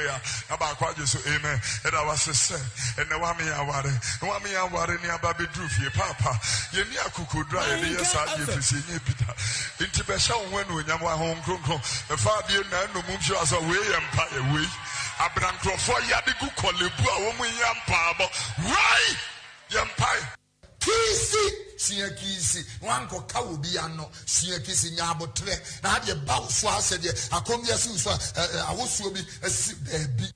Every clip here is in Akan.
prayer. About so amen. And I was say, and the one me aware near Baby Drufy, Papa. Yenia Kuku dry, and yes, I give you see Peter. Into Besha when we are home, the Fabian and the Mumsha as a way empire way. Abram Crawford Yadigu Kolibua, woman Yampaba. Right, Yampire. Kisi, one ko Kaubiano, Kisi Yabotre, now had your bow said, I come here soon, I was will be a sick baby.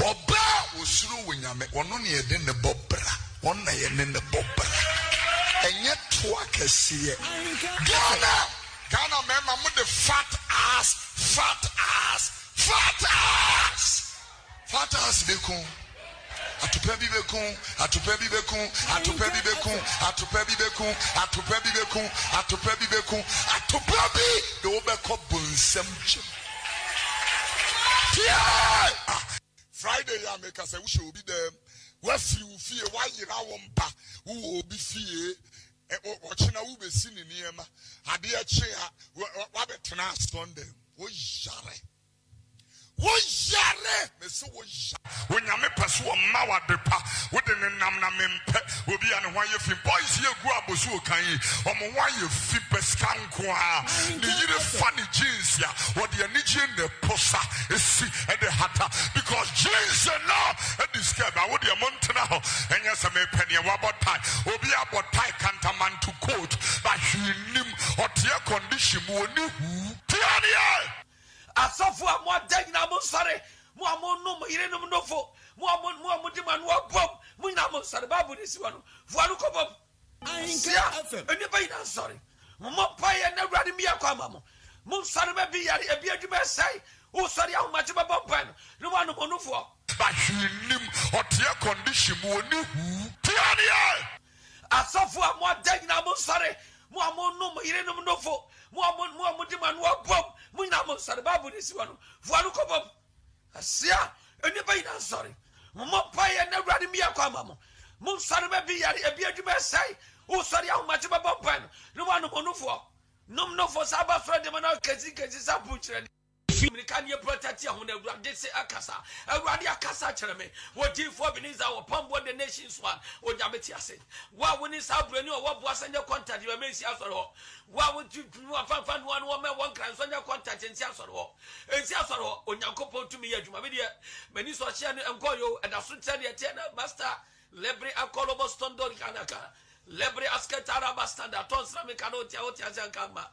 Or bow was through when you met one year in the bobra, 1 year in the bobra, and yet twack see it. Ghana, remember with the fat ass, become. Atupebi bekun, the obeko bunsem. Friday ya make us we should be there. We fear why you now who will be fear watching a ube seen in Yema. Hadia chair, what a Sunday. Oh, jare. Wojare meso woja wonyame peso mawa depa wode ne namna mempe obi ane hwan ye fi boys ye gu abosu kan yi omo hwan ye fi peskanko a ne yire funny jeans ya wode ani je ne posa esi e de hata because jeans no e disturb a wode montena ho enya se me pene wabotai obi abotai kantaman to coat but him otie condition mo ni hu tiania Asafu amwa deg na mo sare mo amonum ire num nofo mo di man wo bom mo na mo sare babu ni siwanu fuanu ko bom AHENKAN933 eni ba ina sare mo paye na awrade mi akwa mo sare ba bi yare ebi adwuma sai o sare ahomache ba bom pan no wanu monufo ba hwinim otie condition mo ni hu tiania Asafu amwa deg na mo sare mo amonum ire num nofo mo di man wo bom Muna mo sare babu ni siwanu fuanu ko bom asia eni ba ina sare mo paye na awrade mi akwa mo sare ba bi yare ebi adwuma sai o sare ahomache ba bom pan no wanu monufo nom no for saba friend man kezi sa puchire American ye protect ya hona awrade se akasa awrade akasa kire me wodi for biniza wo pambo the nations one o nyameti ase wa woni sabrani o wo boasanya contact we mensi asoro ho wa wodi fan one me one kran sonya contact ensi asoro ho onyankopon tumi ya adwuma me de mani so hia no enkoyo edaso tene ye tene master lebre akolobo stondor kanaka lebre asketara bastanda tonsra me kanoti ase kama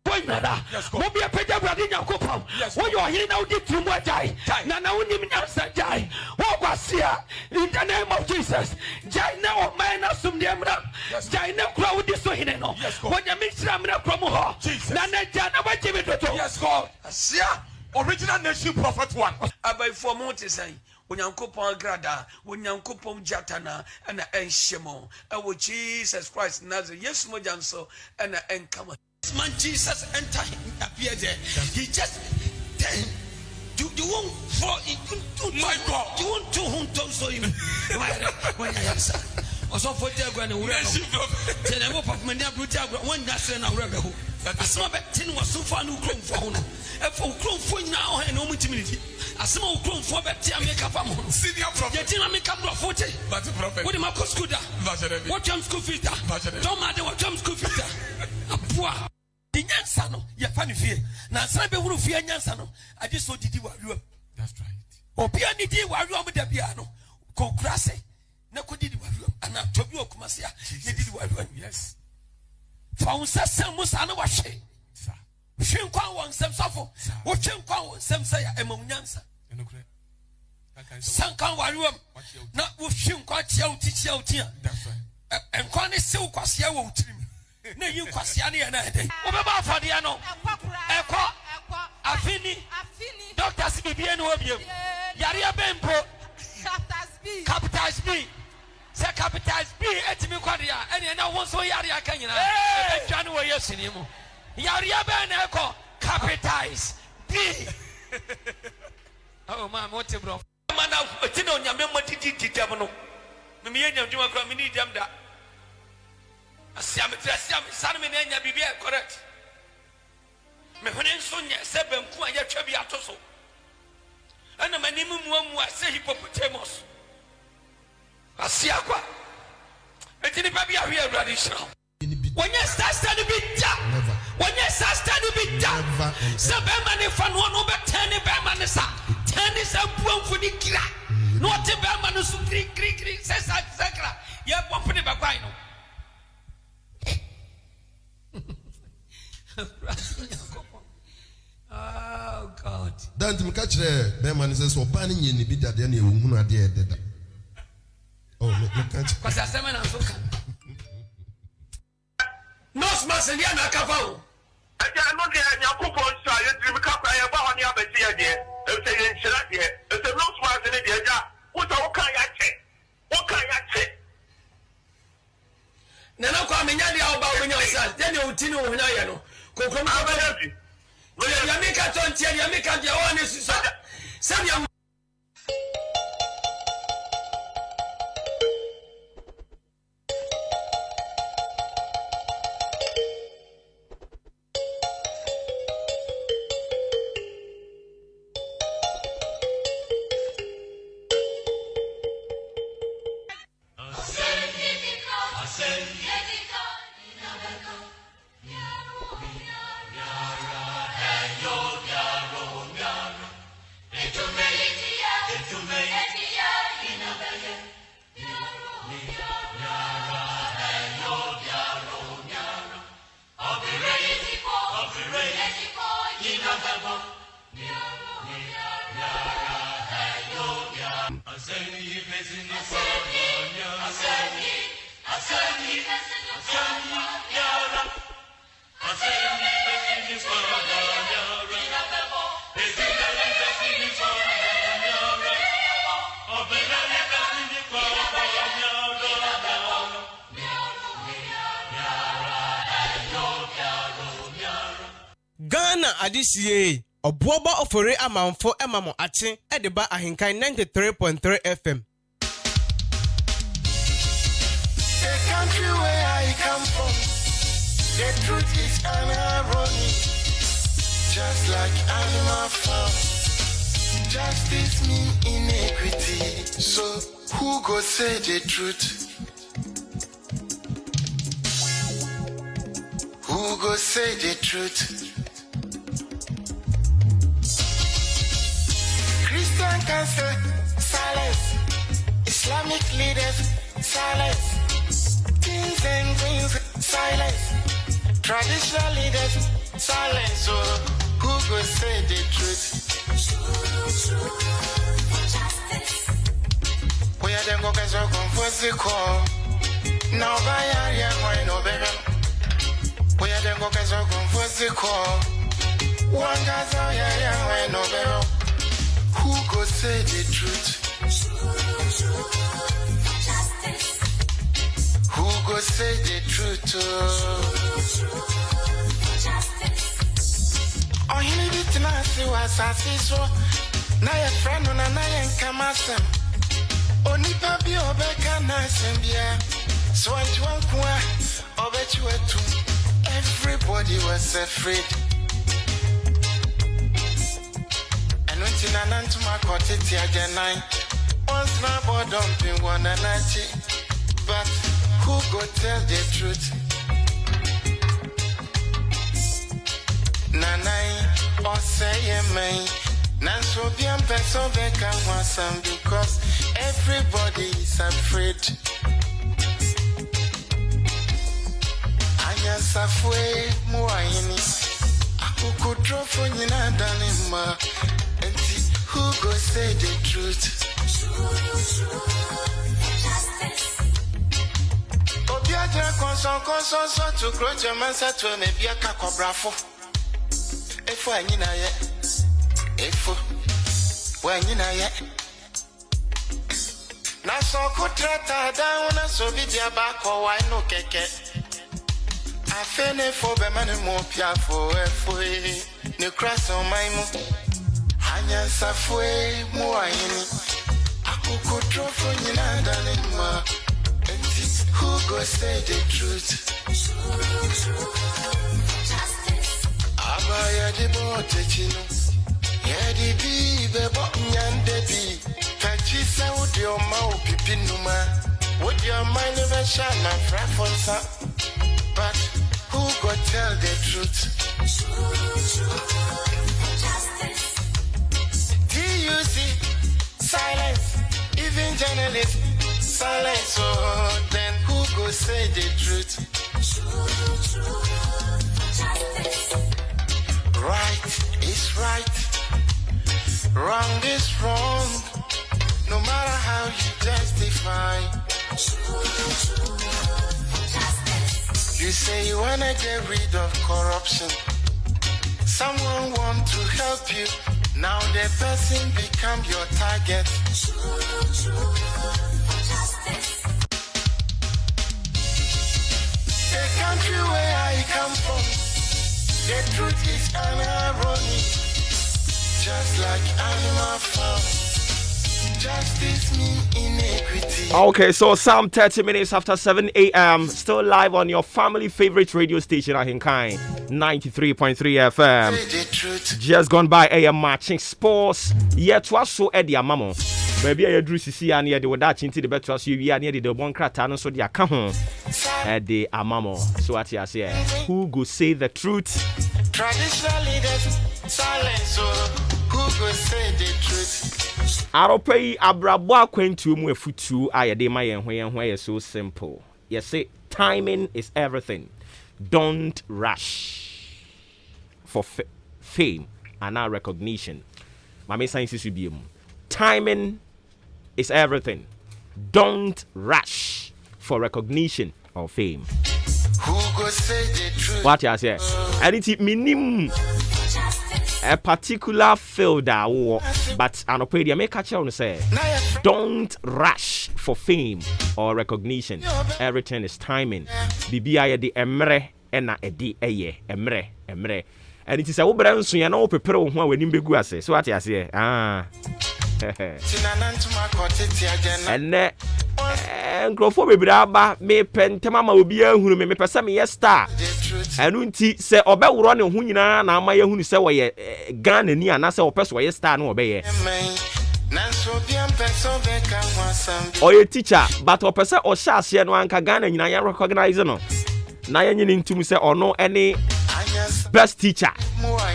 Mobi apeja bradi nyakopam. Wo yo hiri na udi tumu ajai. Na unim nyansa jai. Wo kwasia in the name of Jesus. Jai na o man na sum de amra. Jai na kura udi so hine no. Wo nyame kira amra kromo ho. Na ja na waje me toto. Yes God. Asia original nation prophet one. Abai for monte sai. Onyankopon grada, onyankopon jatana ana enhyemo. Ewo Jesus Christ Nazareth. Yes mo janso ana enkama. Man Jesus enter appeared there. He just you won't fall into my God. You won't do him to so him. When I answer. Also for the grand tell them up of many brutal one that's na rebel. Asma betin was so far no chrome for hono. E for chrome for now and no timidity. Asma chrome for betia make up am. Senior prophet. Yetina make up 40. But prophet. What am I school da? What jam school fees da? Don't matter what jam school fees da. Apua. Nyansa no ye fa ne fie na san be huru fie nyansa no ade so didi waruam. That's right. Opia ni di waruam da bia no konkurase na ko didi waruam ana tobi okumase a ye didi waruam. Yes. Fa unsa sam musa na wa hwe Sir. Hwe nkwan won sam safo wo hwe nkwan won sam sa ya emam nyansa enokure sankan waruam na wo hwe nkwan tia utia. That's right. Nkwan ne se ukwase ya wo utirim na yin kwasia ne ya na ede obeba afade ya no ekọ afini doctors bibie no obiem yare abempo capitals B se capitals B etimi kwade ya ene na won so yare aka nyina etwa ne wo yesu ni mu yare abe na ekọ capitals B oh man what bro mana etino onyame modidi ditem no me yenya dwuma kra me ni dem da Asiam san me nya bibia correct. Me hone nso nya se banku anya twa bi atoso. Ana mani animu muamua say hippopotamus. Asiakwa. Etini pa bia hwe awurade hira. When you start studying bit, when you start studying bit, so Berman if I want to turn it Berman is up, turn is up one for the kira. Not the Berman is Greek, says Sakra. You're bumping it back. Oh God. Don't you catch the Berman says, so banning you in the bit at the end of the day. Oh, look at because I said, I'm so no smash and yana kafao. I cannot get a Yakupon side, you become a Bahani Abatia there. If they didn't shut here, if the no smash in the what can I check? What can I check? Nana Kwamenyadi about when yourself, then you Tino Hinayano. Kokom Abayabi. Well, Yamika Tontia, Yamika, your honest, some young. Ghana adisiye Obuoba Ofori Amanfo emamo ache edeba AHENKAN933 FM. The country where I come from, the truth is irony. Just like animal farm, justice mean inequity. So who go say the truth? Who go say the truth? Christian can say silence, Islamic leaders silence, kings and queens silence, traditional leaders silence. So who go say the truth? We are the go so confused the call. Now by area why no better. We are the go so confused the call. One guy's why no better. Who go say the truth? Who go say the truth? Oh, he needed to know see what I see so. Now your friend on a nine come as them. Only papi obeka nasem bia. So I want one obet you too. Everybody was afraid. To my cottage again, once my boy dumping one and but who go tell the truth? Nanai or say me, Nanso bien peso beka wasam because everybody is afraid. Anya safwe muaini, aku kudro fonyina danima. Who go say the truth? Obiaja konson so to grow your mansa to me be a cacobrafo. If I need a if when you know yet. Now so could down so be their back or why no keke. I feel for the man more piafo if no cross on my move. Anya safwe muaini aku draw for yinada nima. Who go say the truth? Abaya di bote chino. Yedi bi bebo nyande bi pipinuma. Would your mind never shine my friend for some? But who go tell the truth? TUC, silence. Even journalists, silence. Oh, then who go say the truth? Right is right, wrong is wrong. No matter how you justify. You say you wanna get rid of corruption. Someone want to help you. Now the person become your target. The country where I come from, the truth is an irony. Just like animal farm. Justice mean inequity. Okay, so some 30 minutes after 7 a.m. Still live on your family favorite radio station, AHENKAN933 FM. Just gone by AM matching sports. Yet was so Eddie Amamo. Maybe I drew CC and yet they were that into the better as you near the one cratan so they are come home. Eddie Amamo. So what you say? Who go say the truth? Traditional leaders silence. Who go say the truth? Aropei abrabwa kwentu mu efutu ayede ma yen so simple. You say timing is everything. Don't rush for fame and our recognition. Mama science should be timing is everything. Don't rush for recognition or fame. Who go say the truth? What you say? And it minimum a particular field but anopedia make a chance say don't rush for fame or recognition. Everything is timing. Bibia the emre ena edi eye emre and it is a obran so ya na prepare ho a wani begu ase. So what you say? And nkrofo bebira ba me pentema ma obi ahunu me pese me star enu nti se obewuro ne ho nyina na ama yahunu se wo ye Ghana ni ana se opeso wo ye star no obeye oye teacher but opese o sha ase no anka Ghana nyina ya recognize no na ya nyini ntum se ono any best teacher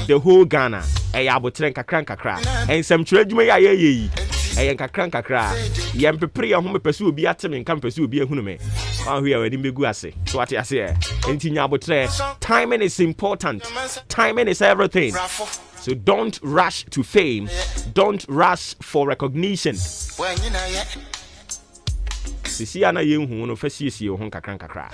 the whole Ghana eya abotren kakra en samtwere adwuma ya ye eyen kakra yem pepre ya ho mepese obi ateme nka mepese obi ehunu me wan hwe awadi megu ase so what you say enti nya abotre timing is important, timing is everything. So don't rush to fame, don't rush for recognition. Sisi ana ye hu no fasiesie ho kakra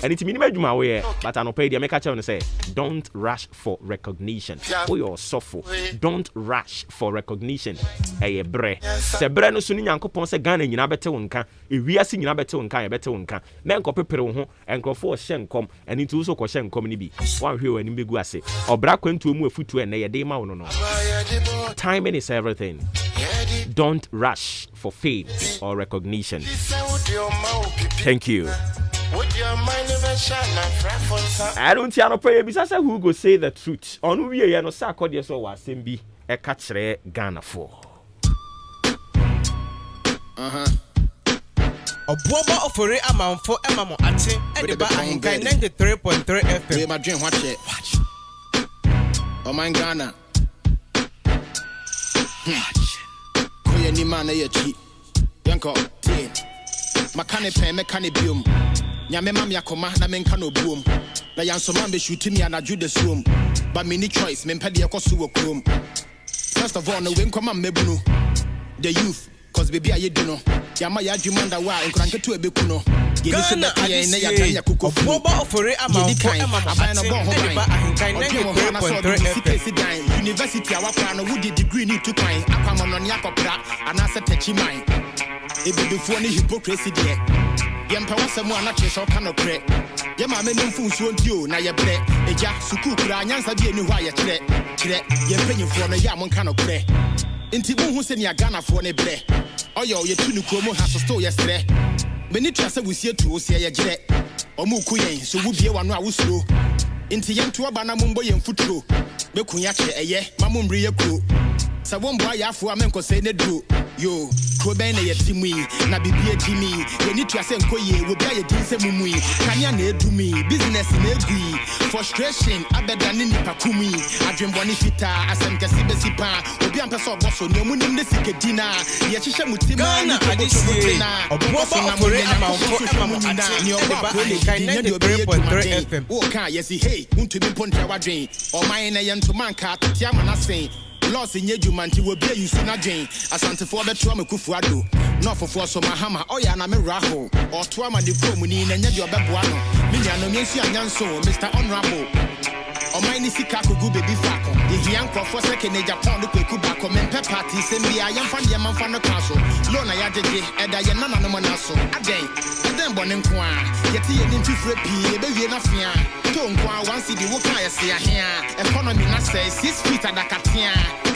and it minimum adwuma we but anopa dia make a tell say don't rush for recognition. We are suffer, don't rush for recognition. Eye bre se bre no so ni Nyankopon se Ghana nyina bete wonka ewiase nyina bete wonka ye bete wonka na nkopepere wo ho enkrofo hye nkom and it so ko hye nkom ni bi wan hwe wani begu ase obra kwantu mu afutu en ye de ma wo no. Timing is everything. Don't rush for fame or recognition. Thank you. I don't see no prayer because who go say the truth. On we no say akode so wa sembi e ka kire Ghana for. Obuoba Ofori Amanfo emamo ate e de ba AHENKAN 93.3 FM. We ma dwen hwache. O man Ghana. Koye ni man na ye chi. Yanko tin. Makane pen mekane biom. Nyame mam yakoma na menka no buom. Na yanso man be shoot me anaju the room. But me ni choice me pede ekoso wo krom. First of all no we nkoma mebunu. The youth cause baby aye do no. Yama ya adwumanda wa nkranke to ebeku no. Ghana Obuoba Ofori Amanfo aban no bon ho ba AHENKAN933 University awakra no would degree need to kind akwamano ne akopra anase tachi man ebedefo ne hypocrisy de yempa wasemu anache so ka no pre yema me no mfunsuo ntio na ye bre eja suku kura anyansa bi eni ho aye kire yempanyimfo no ya mo ka no pre nti bu hu se ne Ghana fo ne bre oyo ye tunu kromo ha so sto ye sre meni trase wusie tuo se ye gire omuku yen so wubie wano a wusuro nti yentu oba na mumbo yen futuro mekunya che eye mamumri ye kuro sa wombo ayafo amenko se ne duro Yo, Kobe na yetimi, na bibie jimi. You need to ascend koye, will be a dinse mumui. Kanya ne do me, business in egui. Frustration, abedani ni pakumi. I dream bonifita, asem kasibesipa. Obi ampeso bosso, no munim de sikedina. Yechisha mutima, Obuoba Ofori Amanfo AHENKAN933 FM. Okay, yes, hey, to be pontra wadrin. Or mine a young to manka, Tiamana saying. Loss in Yejumanti will be you soon again. Asante for the trauma kufuado. Not for force of Mahama, or Yana Miraho, or Twama de Comuni and Yajo Babuano. Miliano Mensia Yanso, Mr. Honorable. Or mine is Sikaku baby Fako. The Yanko for second Japan, the Kubako, men party, send me a young fan, Yaman fan the castle. Lona Yaji, and Diana no Manaso. A day, and then Bonin Kwa, yet he ain't too free, baby enough here. Don't go once the Wokaya say here. Economy not say 6 feet at the Katia.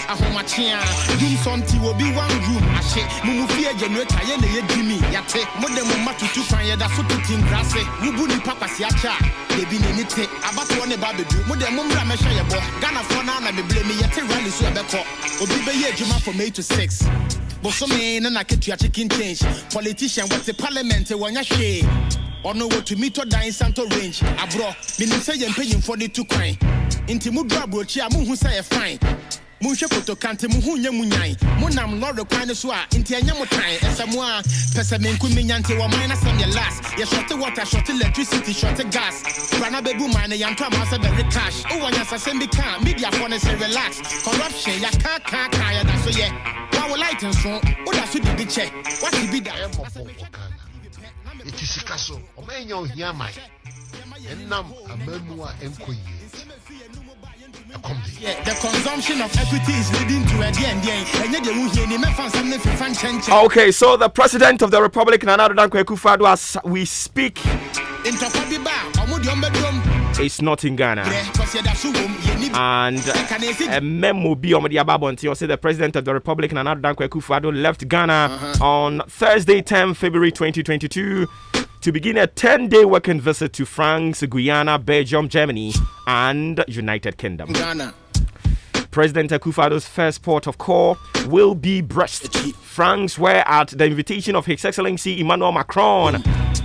A homachia, doom something will be one room. I say, Mumufia generator, Yene Jimmy, Yate, Modern Matu to find that sort of thing, grass, Rubuni Papa Siacha, they be in it, about one about the dream, Modern Mumra Meshaya, Ghana for now, and blame me yet rally so a beco, or be Juma from 8 to 6. But some men and I get your chicken change. Politician, what's the parliament when you share? Or know what to meet or die in Santo Range. Abro, meaning say you're paying for the 2 coin. Intimudra brochia, who say a fine. Munshapoto kante muhunya munyai munam no require so a ntia nyamo time esamwa pesamen kuminyante wa minus on the last ya short water short electricity short gas prana bebu mine yanto amasa be cash o wanya sasembi kan media for na say relax corruption ya ka ya da so ye wa light and so o da so di check what be that it is sikaso o menyo hia mai enam amanua enkoyi. The consumption of equity is leading to a Okay, so the president of the Republic, Nana Dankwa Akufo-Addo, as we speak, is not in Ghana. And a memo be on the Ababonti, say the president of the Republic, Nana Dankwa Akufo-Addo, left Ghana on Thursday, 10 February 2022. To begin a 10-day working visit to France, Guyana, Belgium, Germany, and United Kingdom. Ghana. President Akufo-Addo's first port of call will be Brest, France, where at the invitation of His Excellency Emmanuel Macron,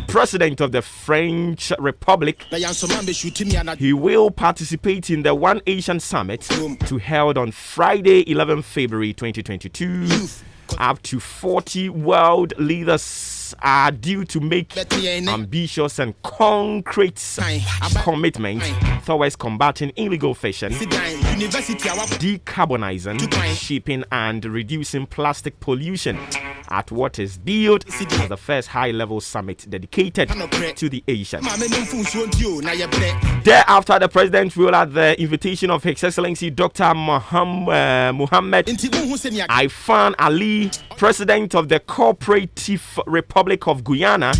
President of the French Republic, he will participate in the One Asian Summit to held on Friday, 11 February 2022. Up to 40 world leaders are due to make ambitious and concrete commitments towards combating illegal fishing, decarbonizing shipping, and reducing plastic pollution at what is billed as the first high-level summit dedicated to the Asians. Thereafter, the president will, at the invitation of His Excellency Dr. Mohammed Ifan Ali, President of the Cooperative Republic of Guyana,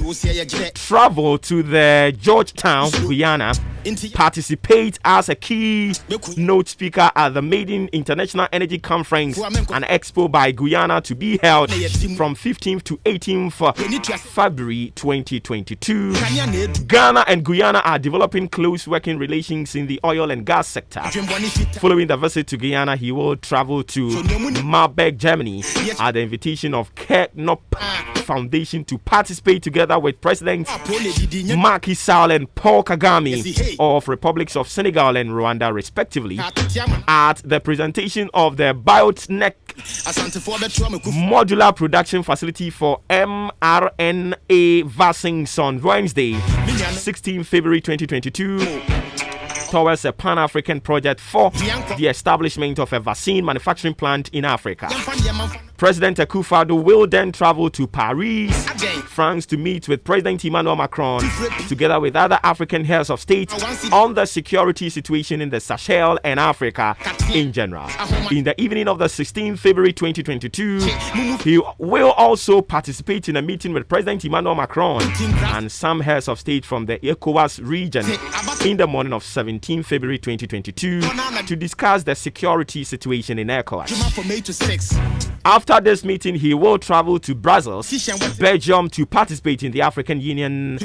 travel to the Georgetown, Guyana, participate as a key note speaker at the Maiden International Energy Conference, an expo by Guyana to be held from 15th to 18th February 2022. Ghana and Guyana are developing close working relations in the oil and gas sector. Following the visit to Guyana, he will travel to Marburg, Germany, at the invitation of Knop Foundation to participate together with Presidents Maakye Sall and Paul Kagame of Republics of Senegal and Rwanda, respectively, at the presentation of the Biotech Modular Production Facility for mRNA vaccines on Wednesday, 16 February 2022. Towards a Pan-African project for the establishment of a vaccine manufacturing plant in Africa. President Akufo-Addo will then travel to Paris, France, to meet with President Emmanuel Macron, together with other African heads of state, on the security situation in the Sahel and Africa in general. In the evening of the 16th February 2022, he will also participate in a meeting with President Emmanuel Macron and some heads of state from the ECOWAS region in the morning of 17th February 2022 to discuss the security situation in ECOWAS. After this meeting, he will travel to Brussels, Belgium, to participate in the African Union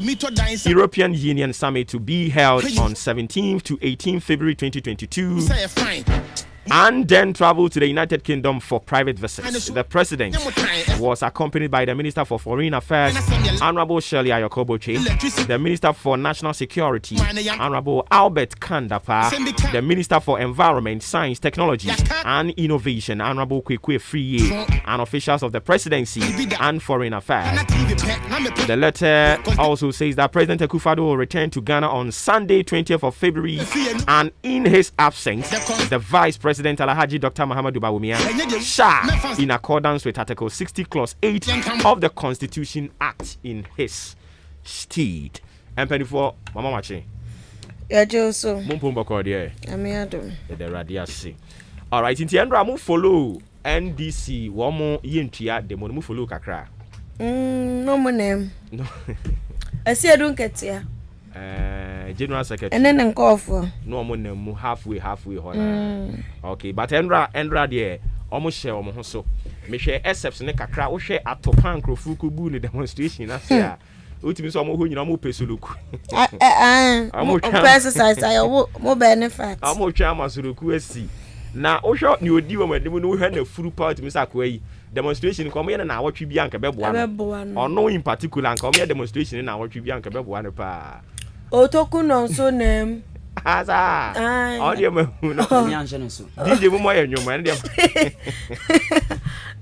European Union Summit to be held on 17th to 18th February 2022. and then traveled to the United Kingdom for private visits. The president was accompanied by the Minister for Foreign Affairs, Honorable Shirley Ayokoboche, the Minister for National Security, Honorable Albert Kandapa, the Minister for Environment, Science, Technology, and Innovation, Honorable Kwekwe Friye, and officials of the presidency and foreign affairs. The letter also says that President Akufo-Addo will return to Ghana on Sunday, 20th of February, and in his absence, the Vice President Alhaji Dr. Muhammadu Bawumia shall, in accordance with Article 60, Clause 8 of the Constitution, act in his stead. And for Mama Maakye. Yeah, Joso. Mumpumba Cordia. Amiado. The Radiasi. All right, in the end, I follow NDC. One more yentia. The one follow kakra. No more name. No. I see. I don't get here. General Secretary. And then I'm call for. No more name. Halfway. Okay, but Endra there. Almost share almost so. Me share excepts ne kakra. O share atopan krofuku bu ne demonstration. That's ya. Ultimate so mo hu nyina mo pesuluku. Mo exercise. I mo benefit. Mo twa masuluku asi. Na o hwe ne odi wo madem no hwe na furu part mi sakwa yi. Demonstration ko mo ye na awotwe bia nka beboa no. Ono in particular nka mo ye demonstration na awotwe bia nka beboa no pa. Otoku no so nem. Asa. Audio me no. Mi anje no so. DJ mo mo ye nyoma ne dem.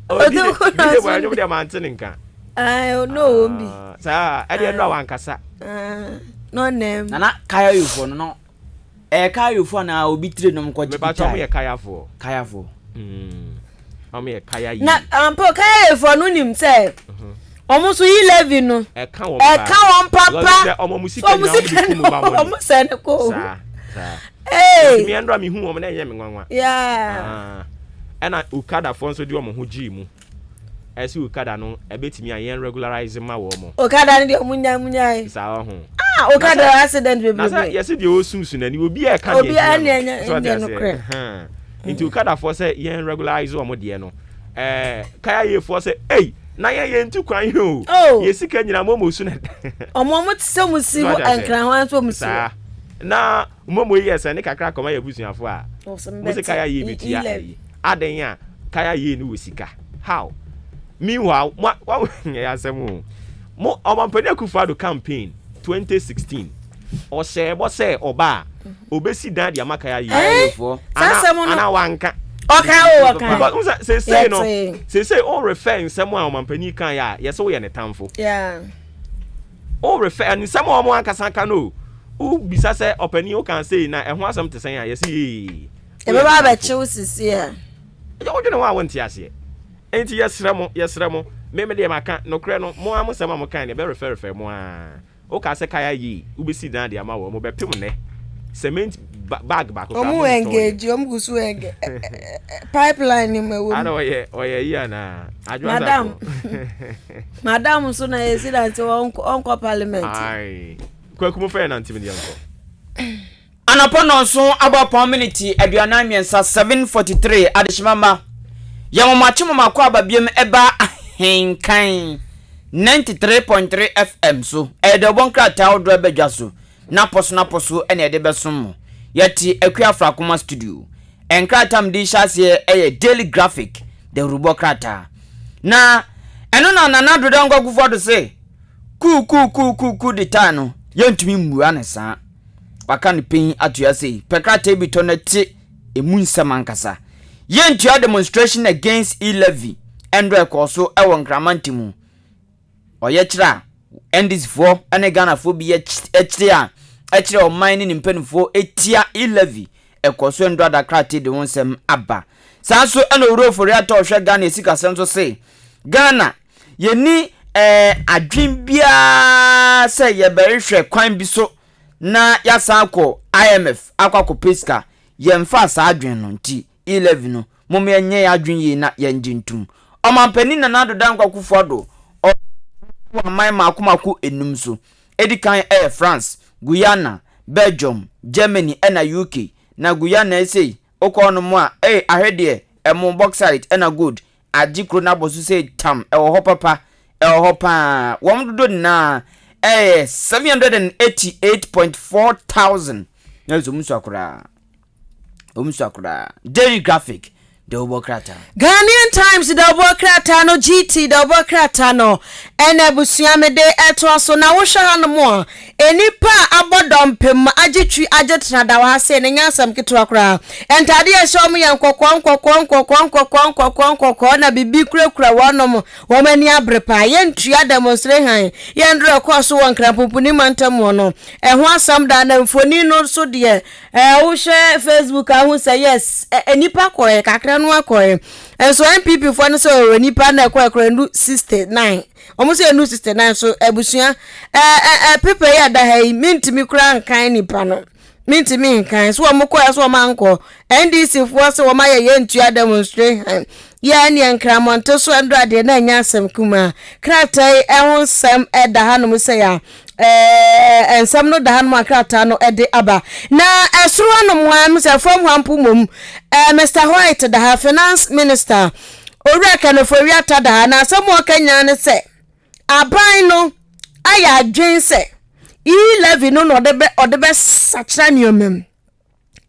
Otoku no so. DJ mo ye nyoma dem antene nka. No bi. Sa e dey no wankasa. No nem. Nana kaya yufo no. Kaya yufo na obi tire no mko Me ba to mo ye kaya fo. Ame kaya yi. Na ampo kaya yufo no nim say. Omo so 11 no. E ka won papa. Omo musika na omo ba mo. Omo se ne ko. Sa. Hey. Mi andra mi hu omo na ye me nwanwa. Yeah. Ena ukada fo nso di omo ho gi mu. Esi ukada no ebetimi ayen regularize ma wo mo. Ukada no di omunya. Sa ho. Ukada accident be. Na sa yesi di osunsu na ni obi e ka obi anya no kre. Into ukada fo say yen regularize omo de no. Kaya ye fo say hey na ye ntu kwan yo. Yesi ka nyina mo su na. Omo tse musi ho enkran ho anso musi. Na momo ye se ne kakra koma ye busuafo a. Musi kaya ye betia. Aden ya kaya ye ni wosika. How? Meanwhile, what ya semu? Mo Omampani Akufo-Addo campaign 2016. O say oba obesi dan dia makaya yi. Ana wanka. Okay. But say no. Say all refer in someone Omampani kan ya. Yes so ye ne tamfo. Yeah. All refer and someone mo ankasa kan no. U bisa say opani o kan say na ehho asem te say ya yes yi. E be ba chill sisi ya. Yo dwene wa wonti ase. Enti yesremo meme de maka no kre no mo amosema mo kan ne be refer mo a o ka se kaya yi ubesi dan de ama wo mo be pem ne cement bag back o mo engage o mo gusu engage pipeline ni mewo ana oye yi ana madam so na yesi that onko parliament ai kwaku mo fe na ntimi de anko anapo no so abapon minute aduanan miensa 7:43 adeshimama Yamamachi mako ababiem eba ahenkan 93.3 FM so edobon krata odro ebedwa so na poso ene ede besom yati akuafra koma studio enkratam di hyase daily graphic de rubo krata na eno na nanado da ngwagufo do se ku de tano yentumi mmu anesa waka ne pin atoya sei pekrata bi to na ti emunsam ankasa yentua demonstration against e-levy and also ewon kramantimu oye kira endis for ene Ghana for bi ekira o mine ni mpanifo etia e-levy ekoso ndo adakrate de wonsem aba sanso ene Obuoba Ofori atọhwe Ghana esika senso say Ghana yeni adwin bia say ye berehwe kwan bi so na yasa akọ IMF akọ peska yemfa sa adwin no nti 11 no momme enye adwin yi na yenjintum Omampani na nado dan Akufo-Addo o mai makomako enum so edikan France Guyana Belgium Germany na UK na Guyana say okono mo a ahwede emo bauxite na good agikro na bosu say tam ho papa ho pa wom dodo na 788.4 thousand na zo musu akura Omsakura Daily Graphic the Obokrata Ghanaian Times the Obokrata no GT the Obokrata no ene busuame de etwaso na wo hwa no mo enipa abodompem agitwi agetra da wa se ne nyasam ketwa kura entade e show mu yankokon na bibi kura wonom wo mani abrepa yentua demonstration yendro koso won krampopuni mantam no ho asam da na mfoni no so de wo hwe Facebook ahu say yes enipa koye kakra no akoye enso MPP fo no so enipa na koye ndu 69 almost a new 69 so ebusua people ya da hai mintimi kura nkan nipa no mintimi nkan so omokoya so manko NDC fo so ma ye ntua demonstrate ya ni enkramonto so ndo ade na nya asem kuma kratai ehun sam eda hanom se ya ensam no da hanom akrata no ede aba na esoro anom am se from hampu mom Mr White da ha finance minister owura kanofori ata da na asem o kanya ne se aban no aya dwen se E11 no odebe sachra niomem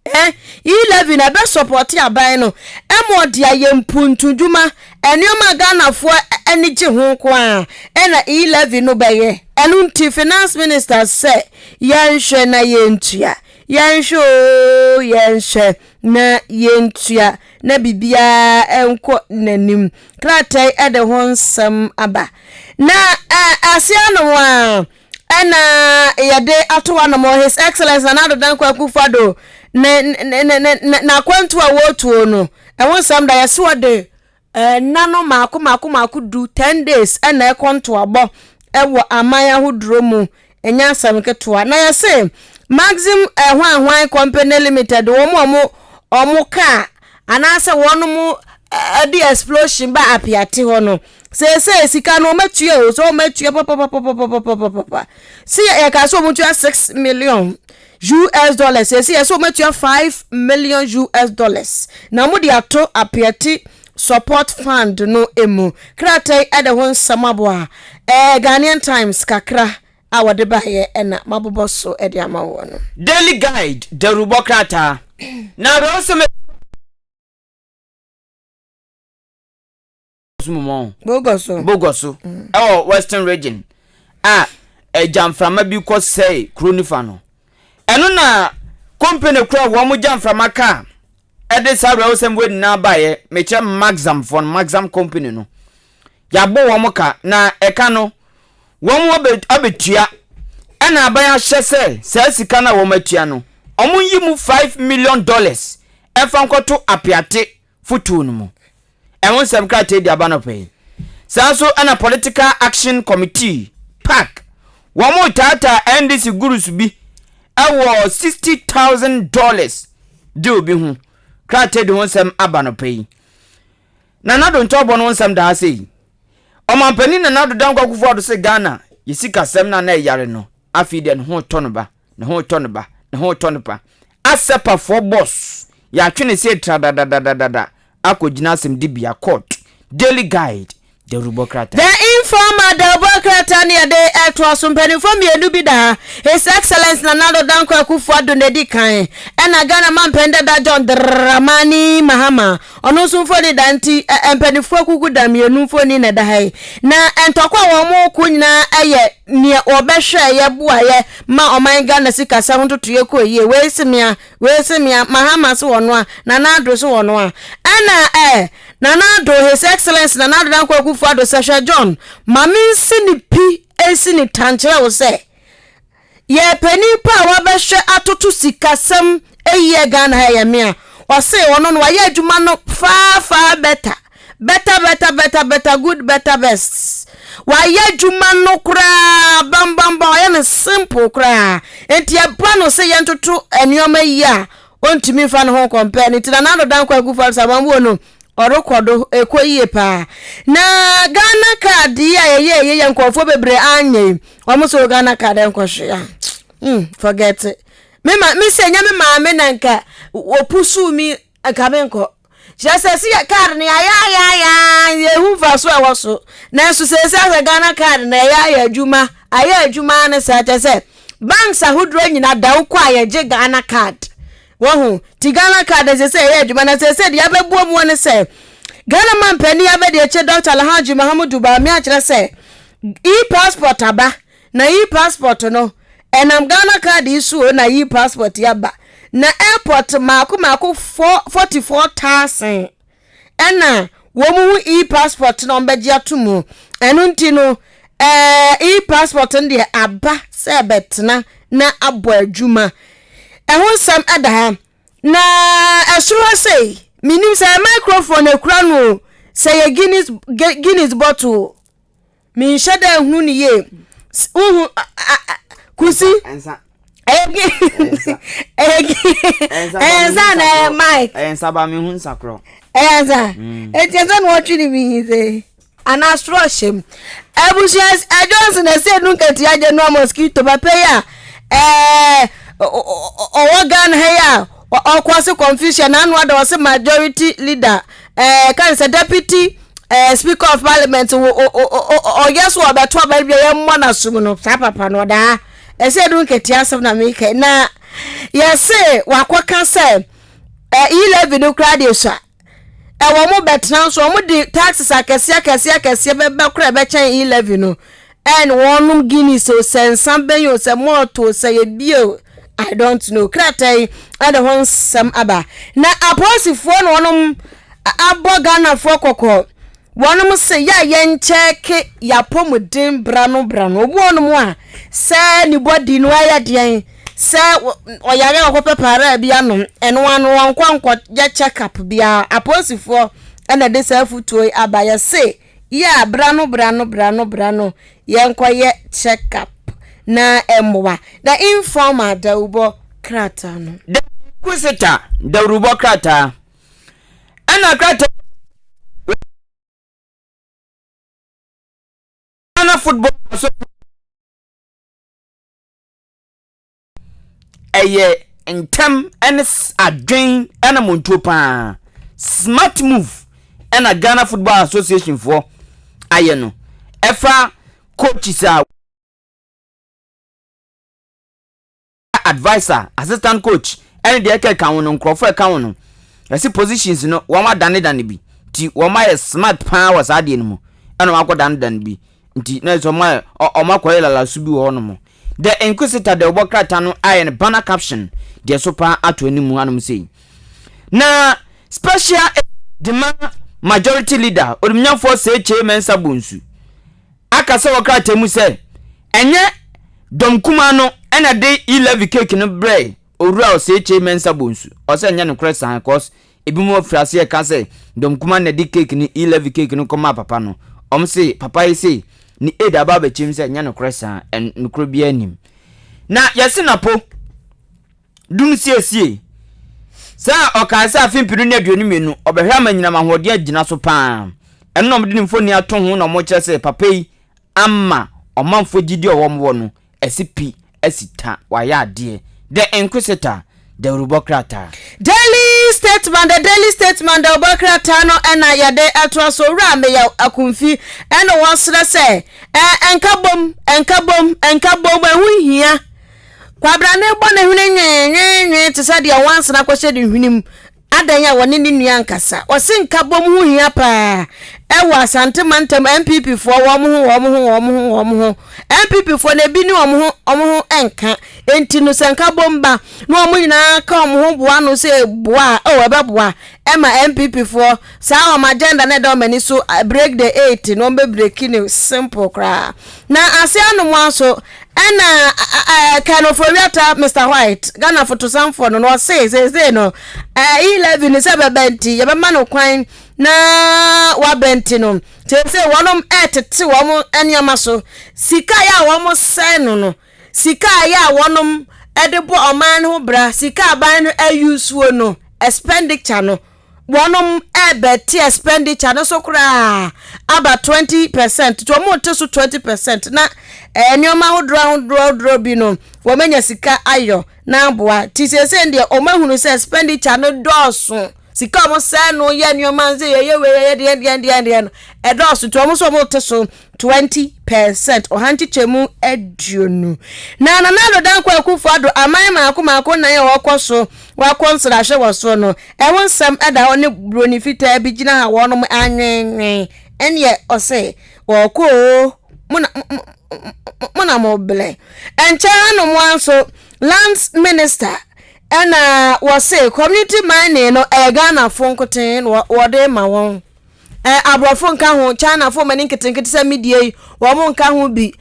E11 na be support aban no emodi ayempuntuduma enioma Ghana-fo enige ho ko a na E11 no beye enu nti finance minister say yanhwe na yentua yanhwe na yentua na bibia enko nanim kratai ede ho nsam aba na asiano wa na yade atowa no mo his excellence anado dan kwakufado na kwantu a wotuo no ewon sam da yeso de nano maako du 10 days na ekonto abo ewo amaya hodro mu enya asam ketoa na yese maxim hwan company limited omo ka anase wonu mu di explosion ba apiate ho no se sika no matue o so matue papa see ya ka so mutua 6 million US dollars se so matua 5 million US dollars na mu di ato apiate support fund no emu kratai ade hon samabo a Ghanaian Times kakra awade baye na mabobo so ede amawo no Daily Guide the Rubokrata na also Bogoso Western region jamframa bi ko say kronifa no eno na company kura wo mo jamframa ka ede sabe wo sem we na baye meche Maxam company no ya bo wo mo ka na eka no wo mo abetua ena aban ahye se sika na wo matua no omo yi mu $5 million efa nkoto apiate futu no mo enwon sem kra te dia banope sanso ana political action committee pack wo mo tata NDC gurus bi awo $60,000 do bi hu kra te de won sem abanope na nado ntobo no sem da sei o mampani na nado dan kwakufo do se Ghana yisika sem na yare no afide ne ho tonoba asepa for boss ya twene se tradadadadada akogina sem dibia court Daily Guide the Rubokrata the informer the Rubokrata near the actors from Penifomia Lubida His Excellence Nanado Danko Akufo-Addo Nedi kan ena Ghana man pende da John Dramani Mahama ono so foni danti empenifo akuku da mienu foni na da hai na entokwa wo mo kunyina eye ne obehwe ye boaye ma oman Ghana sika sa hontoto ye ko ye wesimia Mahama so wono a Nanado so wono a ena Nanado His Excellence Nanado Danko Akufo-Addo Sasha John maminsi ni pi esi ni tanchere wo se ye penipa wa behwe atoto sikasem eye Ghana ha ye mia o se wono no wa ye adwuma no far better good better best wa ye adwuma no kura bam ye no simple kura enti e bra no se ye ntoto enioma yi a ontimi fa no ho compare ni Nanado Danko Akufo-Addo sabamwo no orokodo ekoyie pa na Ghana card ya ye nkofo bebre anye omuso Ghana card enkohwe forget it me senya me maame na nka opusu mi akabenko jasesi card ni ya ye hu fa so awoso na so sesi Ghana card na ya adwuma ne sa tese banks ahudro nyina dawo kwa ye je Ghana card wohu ti Ghana card se adwuma na se de abebuo mu ne se Ghana man pani abede eche Dr. Alhaji Mahamudu ba mi a kire se e-passport aba na e-passport no enam Ghana card isu na e-passport yaba na airport mako 44,000 ena wo mu e-passport no mbeji atumu enu nti no e-passport ndi aba se betna na abo adwuma ehun sam ada na asuro say minim say microphone ekura no say ye Guinness bottle min shada hunu ni ye kusi ensa na mic ensa ba mi hun sakro ensa etienza no watchini mi say anastro shem ebusias Johnson na say nunca ti aje no mosquito ba pay ya owagan heya okwase confusion anu ada wase majority leader kan say deputy speaker of parliament o yes wo beto ba bia ye mo na sum no sa papa no da say nunca ti asem na me kai na yes wakwaka say 11 no crowd so wo mo betna so mo di taxes akese be kura be chen 11 no and wonum Guinness so sensan ben yo se moto se ye bio I don't know kratai and hon sam aba na aposifo no wonum abogana fo kokko wonum se ya yen check ya pomudin brano obu wonum a se ni body no aya den se oyare okopepara bia no eno anu wonkwankwa ya check up bia aposifo and de se futuo aba ya se ya brano yenkwaye check up na emwa da informa da ubo krata no da kusita da rubo krata ana krata ana football so eye entem enes adwen ana montopa smart move ana Ghana Football Association for aye no efa coaches a advisor assistant coach any de ke kan won nkrofo kan won esi positions no wo ma dane bi ti wo ma smart power sa de no eno ma ko dane bi nti na so ma o ma ko yela su bi wo no mo the inquisitor de obokrata no aye banner caption de so pa ato animu anum sei na special demand majority leader odumnyafo say chairman sabunsu akasa wokrata mu say enye domkuma no ena de 11 cake no bre owura o say chairman sabunsu o say enye no cresa cause ebi mo frase e ka say domkuma na de cake ni 11 cake no koma papa no om say papa yi say ni eda baba chim say enye no cresa en nukro bia anim na yesi na po dum siesie sa okasa afimpiru na aduonu menu obehwa manyina mahode agina so paa ennom de mfoni ato ho na mo kyese papa yi amma omanfo gidi owo no esipi esita waya ade the inquisitor the rubokrata daily statement the rubokrata no ena yade atwa so ra me ya akumfi ena wonsre se enkabom ehu hia kwabra ne bo ne hune nwe te sa de wanse na kwhye de hwenim adanya woni ni nua nkasa osinka bom hu hia pa ewa asante mantem MPP fo wo mo MPP fo na bi ni wo mo enka enti no senka bomba no mo nyina ka wo mo boa no se boa o ebe boa ema MPP fo sa o ma agenda na do mani so break the 8 no be break ni simple kra na ase anu mo aso ena kind of oriata Mr. White Ghana photo samfo no say no 11 se bebenti ye be ma no kwan na wabenti no tese wonom etete womo eniama so sika ya womo sen no sika ya wonom edebo oman ho bra sika ban no ayusuo no expenditure no wonom ebeti expenditure no so kura aba 20% to mo teso 20% na enioma ho dro bi no wo menya sika ayo na boa tisese ndie o mahunu se expenditure no doso sika mo say no ye nneoma nze ye we ye no edos to mo so mo teso 20% ohanti chemu eduonu na do dan kwa Akufo-Addo aman maako na ye wokoso wakonsra hwe woso no ewon sam eda one broni fita bi gina ha wonom anwenwen ene o say woko mona mobile encha no mo anso lands minister ena was say community mining no Ghana fonkoten wode ma won abrofo nka ho China fo mani nketenkete se media wo mo nka ho bi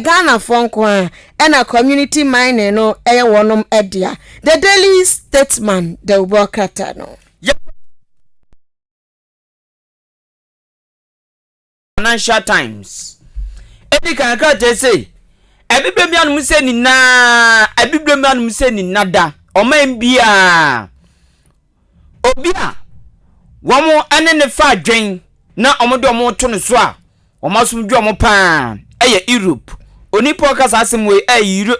Ghana fonko ena community mining no wonom edia the Daily Statesman the Ubokata no Financial Times edi kan ka te say ebiblem ya no se ni na ebiblem ya no se ni nada oman bia obia womo ene ne fa adwen na omodo omo to no so a omasumdwe omo pa Europe onipo kasa asemwe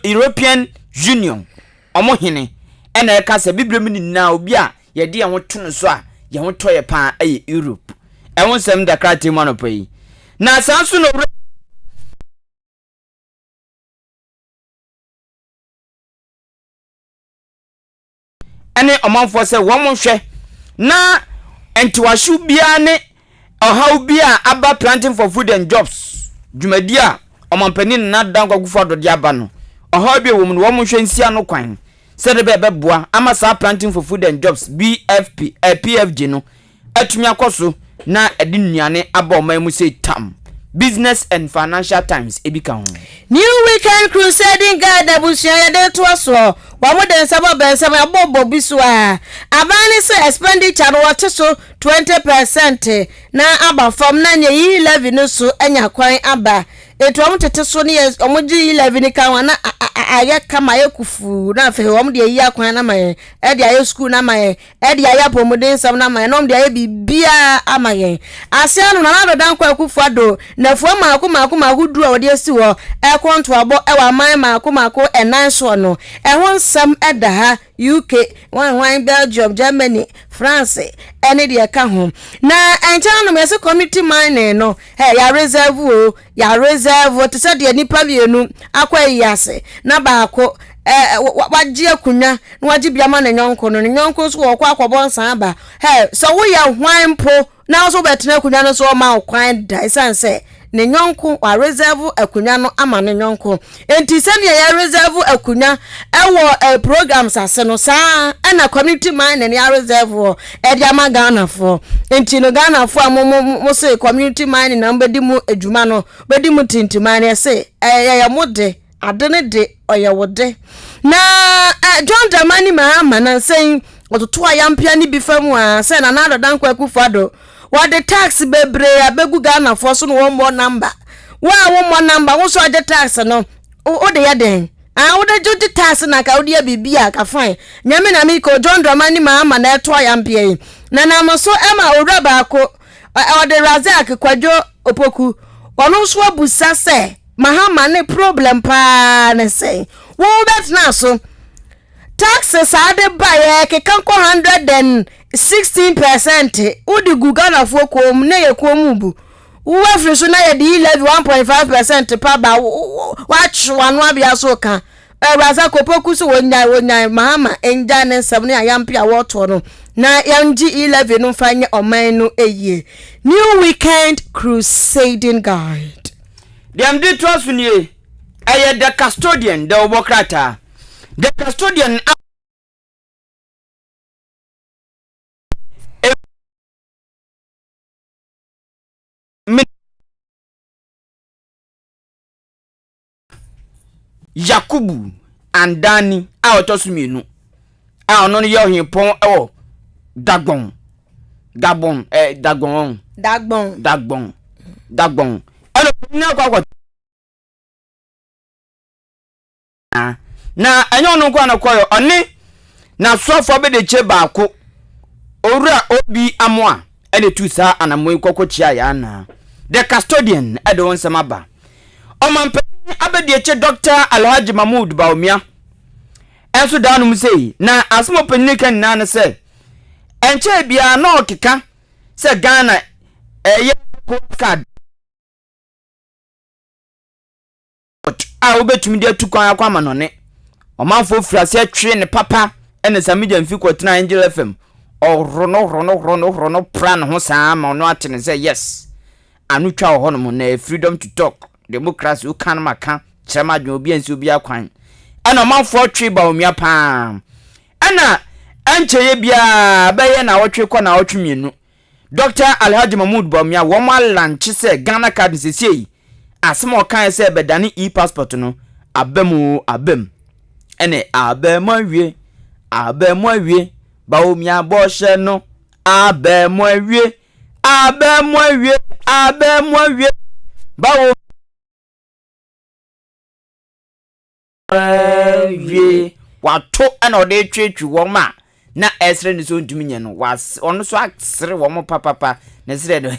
European Union omo hene ena e kasa biblem ni na obia ye de ho to no so a ye ho toye pa Europe e won sem da krate mo no pai na sanso no ene omanfo se womo hwe na entiwahyu bia ne ohaw bia aba planting for food and jobs dwumadi a omampani na dan Akufo-Addo de aba no ohaw bia wo mu no womo hwe nsia no kwan se de beboa ama sa planting for food and jobs BFP PFG no atumi akoso na edi nnuane aba oman mu se tam Business and Financial Times ebika ho New Weekend Crusading God abusia ya de to so wa mo den sabo ben sabo abobo biso a abani se expenditure no wote so 20% na aba from na nye 11 no so anya kwan aba etu omo tete so ne omo gi 11 kan wa na aye kama yekufu na fe omo de yi akwan na maye e de aye school na maye e de aye promoden sam na maye no de aye bibia amaye asia no na do dan kwa Akufo-Addo na fu maako duru a wode asi wo e konto abo e wa man maako enan so no e won sam eda ha UK wan Belgium Germany France ene de ka ho na encha no me se community mining no ya reserve to say de nipa bienu akwa yase na baako waji akunya na waji biama na nyonko no nyonko so wo kwa akwobon san aba so wo ya hwan po na so betena akunya no so ma kwan da isanse ne nyonko wa reserve akunya no ama ne nyonko enti se ne ya reserve akunya ewo programs ase no saa na community mining ya reserve e dia ma Ghana fo enti no Ghana fo mo se community mining na mbedi mu adwuma no bedi mu tintimane se ya mode adene de oyewode na John Dramani Mahama na say ototo ayampia ni bifamu a say na do dan kwa Akufo-Addo what the tax bebre abegu Ghana for so no one more number one more number wo so ade tax no o de ya den wo de jo tax na ka wo de bibia ka fine nyame na mi ko John Dramani Mahama na eto ayampia yi na mo so ema owura baako o de Razak Kwadwo Opoku ono so abusa se Mahama ne problem pa ne say wo bet na so taxes ade baye ke kan ko 116% udi Ghana fo ko mu na ye ko mu bu wo afri so na ye di 1.5% pa ba wa chwa no abia so kan Razak Opoku so wonya Mahama enja ne nsam ne ayampia wo to no na yanji 11 no fanye oman no eye New Weekend Crusading Guide dem di trust nie aye the custodian the obokrata the custodian Yakubu Andani a otosuminu a ono ye ohinpon ewo Dagbon elo ni akwa na enyo no kwa na koyo oni na sofo be de che baako owura obi amoa ene tu sa anamoi kokochia ya na the custodian ede won samaba omampe abedi che Dr. Alhaji Mahmoud Baumia enso da no musei na asmo penike na ne se enche bia na okeka se Ghana eye card a obetumi de atukwan akwa manone omanfo frase atwe ne papa ene samija mfi kwotena Angel FM rono plan ho saa ma no atene say yes anu twa ho no na freedom to talk democracy u kan maka chama dwo obi ansi obi akwan ena omanfo twe ba omia pa ena encheye bia baye na wotwe kwa na wotwe mienu Dr. Alhaji Mahmoud Bawumia wo ma lanche se Ghana card sesei asem okan se bedane e-passport no abem ene abem awie Bawumia boshe no abem awie Bawumia wato ena ode twetwu wo ma na esre ni so ntumi nye no was ono so asre wo mo papa na sre no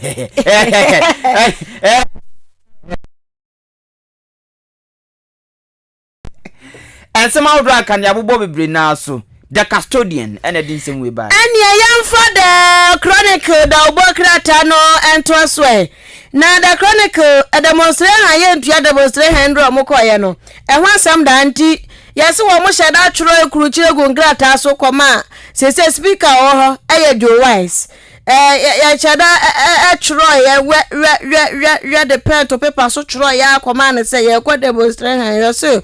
ensema odra kan ya bobo bebre na so the custodian ena din sem we ba ania yamfa the chronicle da obokrata no ento so na the chronicle a demonstration aye ntua demonstration 100 omokoye no ehwa asam da anti yesi wo mo sheda tworo ekuruchire gu ngrata so koma sese speaker oho eye Joe Wise ya sheda tworo ye the pen to paper so tworo ya koma ne say ye kwa demonstration yo so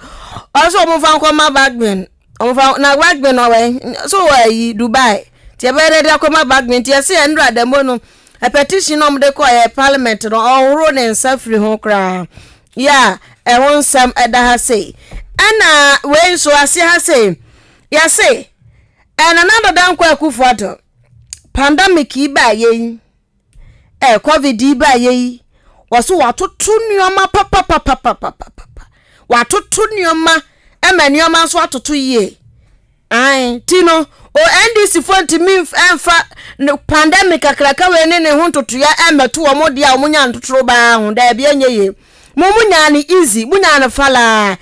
also mo fan koma bagmen o fa na bagmen no we so we Dubai tie be de koma bagmen tie se ndra demo no a petition no de ko parliament no ohoro ne nsafri ho kra ya won sam eda ha say ana we so ase ha say ya say and another dan kwa kufuato pandemic iba ye covid iba ye waso watoto nioma papa watoto nioma nioma so watoto ye ai tino o NDC fonti mi emfa pandemic akraka we ne ho ntoto ya emeto wo mo dia omunya ntotoro ba ho da bia nyeye munya ni easy munya na fala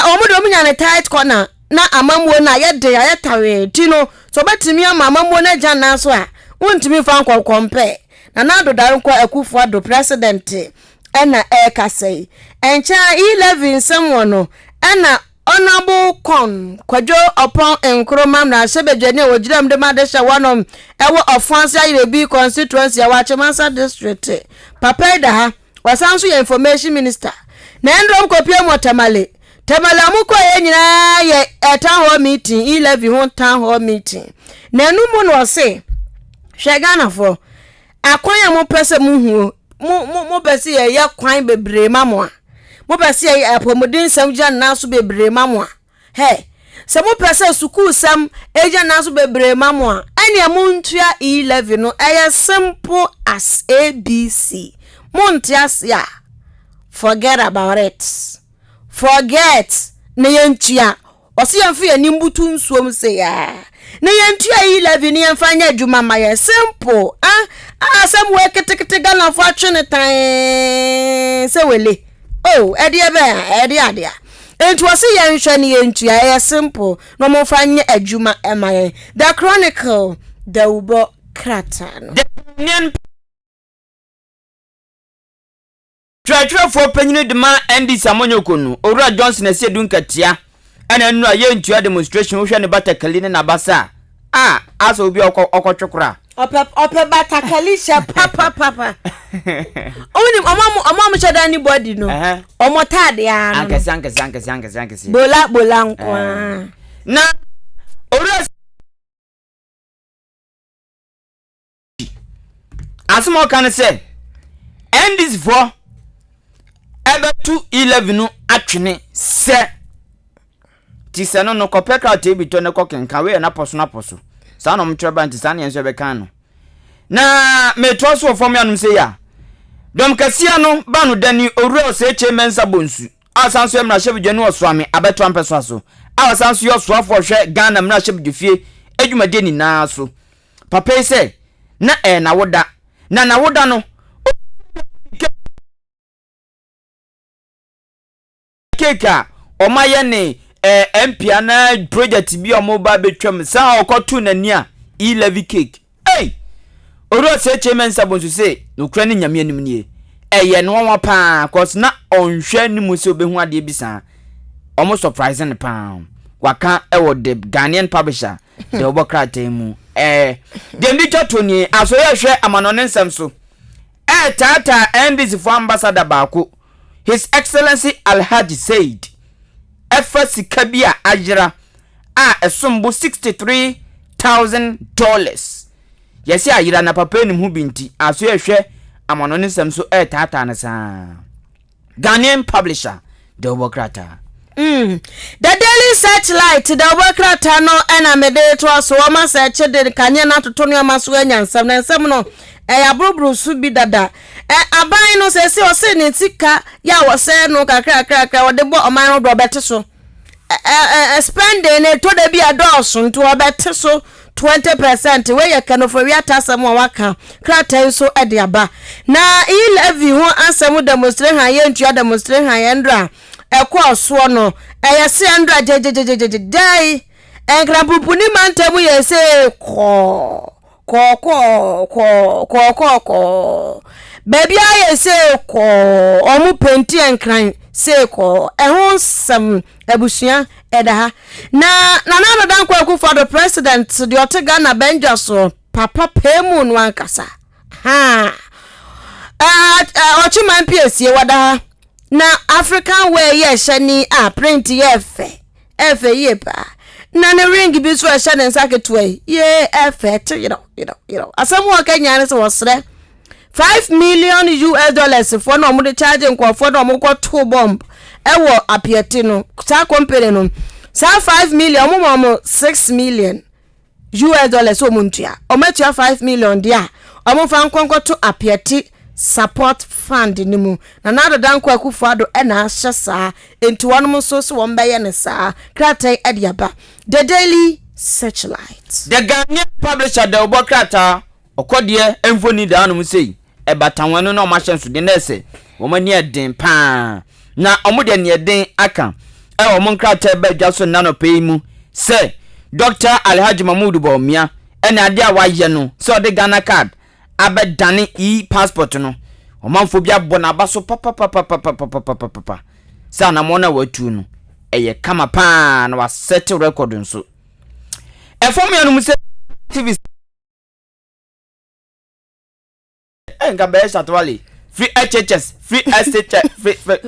omudo munya na tight corner na amamuo na yede ya tawe tino so betimi amamuo na gya na so a wontimi fa nkwa compare na na dodare kwa akufo ado president ena kasei encha 11 semwono ena honorable con kwajo upon enkroma na sebedwane wogiram de madesha wanom ewo offense ayirebi constituency ya Wachemansa district papa da ha wasanso ya information minister na ndrom kopie motamale amuko ye nyina ye town hall meeting 11 ho town hall meeting na numu no se hwegana fo akwan mo pese mu hu mo pese ye kwan bebre mamo mo pese ye apomodin sam gya naso bebre mamo he se mo pese sukuu sam eja naso bebre mamo anya mo ntua 11 no eye simple as ABC montiasia forget about it forget na yentua osi yamfi animbutu nsuom se ya na yentua 11 ni yemfanya adwuma ma ye simple asem we ketekete Ghana fo atwene tan se wele edi adia entu osi yenhwe ni yentua ye simple no mo fanya adwuma ema ye the chronicle the ubo kratano Twa for penyine de ma Andy Samonyokonu Owura Johnson ese dunkatia ana nnu aye ntua demonstration wo hwe ne batakali ne nabasa asa obi okotwekura ope batakali sha papa oni omamu chada ni body no omotade ya ankesi bola nkwa na Owura asmo kan se Andy's for ebe 211 no atwene se ti se no kopeka tebi to ne kokenka we na poso sa no mtweba nti sa ne enso be kan no na metro so fom ya no se ya dom kasia no ba no dani Owura se che mensa bonsu asanso emra shebedwani oswame abeto ampeso aso asanso yo soafo hwe Ghana mra shebedwfie adwumade ni na so papa se na na woda na woda no keka omaye ne MP na project bi omo ba betwam sa okotu nani a 11 cake Oro se chairman sabonso say no kra ne nyame anim nie. Eye no wa pa cause na onhwe ni mu se obehu ade bisa. Almost surprising pound. Waka ewo the Ghanaian publisher the Obokrata mu. Dem bi totoni aso ye hwe amanone nsem so. Tata NBC for ambassador baako. His Excellency Alhaji said efa sika bi a ajira esombo $63,000. Yesi ayira na papa enim hu binti aso ye hwe amanone nsem so tata na sa. Ghanaian publisher the Obokrata. The Daily Searchlight, the Obokrata no ena mede to so ma search de kanya na toto no ma so anyansam na nsam no abrobro su bi dada aban no se o se ne tika ya wo se no kakra wo de bo oman no do bete so spend ne to de bi adults nto obete so 20% we ye kan for we atasam waka krata so ade aba na e levy ho ansam demonstrate han ye ntua demonstrate han ye ndra ekwa so no eyese ndra jejejejeje enkra pupuni mantamu yese ko baby ayese ko omu penti enkran se ko ehon sam abusua edaha na dan kwa ku for the president the otega na benja so papa pemu no ankasa ochiman piesie wada na African way ye shani print ye efe ye pa na ne ring bi so shani saketo ye efe you know asam wo Kenya ne so wasre $5 million for no mo de charge nko for no mo ko to bomb ewo apieti no sa company no sa $5 million mo $6 million o mo ntua o metua $5 million dia o mo fa nkonko to apieti support fund ni mu na nado danko akufado na ahye saa enti wonom so won beye ne saa kratai adiaba the Daily Searchlight the Ghanaian publisher the Obokrata okodie emfoni da no sei ebatanwano na o ma hyenso de na se wo mani eden pa na omude ne eden aka wo mon kratai badwa so na no pei mu se Dr. Alhaji Mahmoud Bawumia ena ade a waye no so de Ghana card abedane passport no omanfo bia bona baso papa sa na mona watu no eye kama pa na wa set record nso efom ya no muse TV nga be satwali free HHS free SHS free free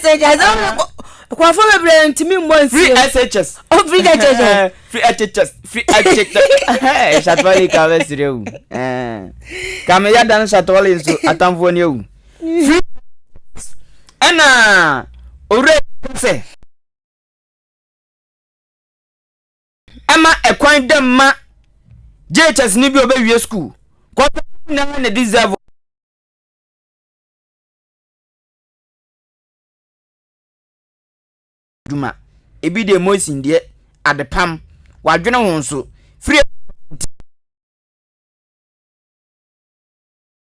SHS kwa fo bebre ntimi mo free SHS free HHS free HHS free HHS satwali ka be sireu kama ya dan satwali nso atamfo ni ewu ana ore se ama ekwan dem ma JHS ni bi obewie school ko na deserve duma ebi de moisin de adepam wadwene ho nso free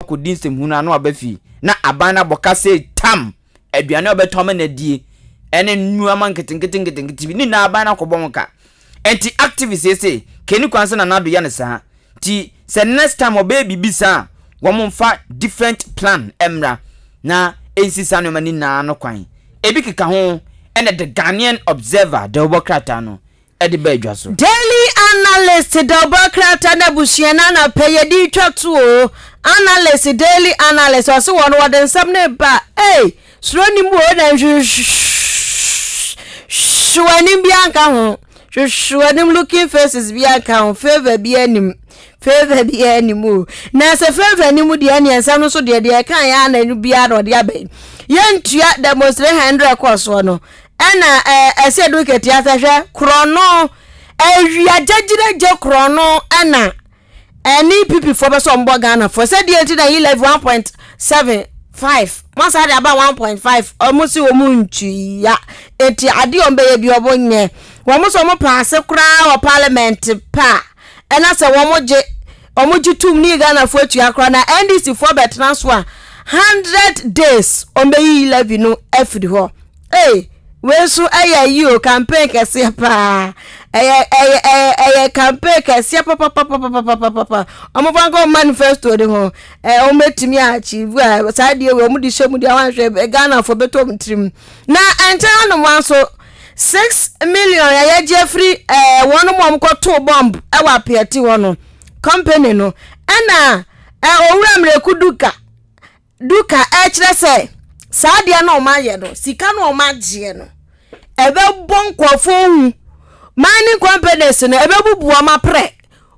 ko dinsem hunu anu abafi na abana boka se tam aduane obetome na die ene nuama nketenkete bi ni na abana ko bonka enti activists say keni kwanse na nado ya ne saa ti se next time obebi bisa womfa different plan emra na ensisa no mani na no kwan ebi keka ho ene the Ghanaian Observer the Obokrata no edi badwa so Daily Analyst the Obokrata na busuana na payedi twatu analyst Daily Analyst so won waden sam ne ba suro ni mu na shwani bianka ho shwani looking faces bianka ho favor bi anim na se favor ni mu de aniansa no so de kan ya na nu bia no de abai yentua demonstrate 100 course no ena ese educate ya sehwe krono awia jagire krono ena eni pipi for beso mbo Ghana for said the enti na he level 1.75 masa de aba 1.5 almost wo muntu ya eti ade ombe ye bi obonye wo mo so mo pass kra o parliament pa ena se wo mo je tum ni Ghana for atua kra na NDC for betra so 100 days ombe yi level no afri ho we so aye o campaign kese pa aye campaign kese papa omo fango manifesto de ho o metimi achieve sa de we mu di shemu di awanhwe Ghana for beto mtrim na ente no mo so 6 million ya Jeffrey one mom ko to bomb e wa pieti wono company no ana owura mreku duka kire say sadia na o ma ye no sika na o ma je no ebe bonkofo hu mining companies no ebe bubu o ma pre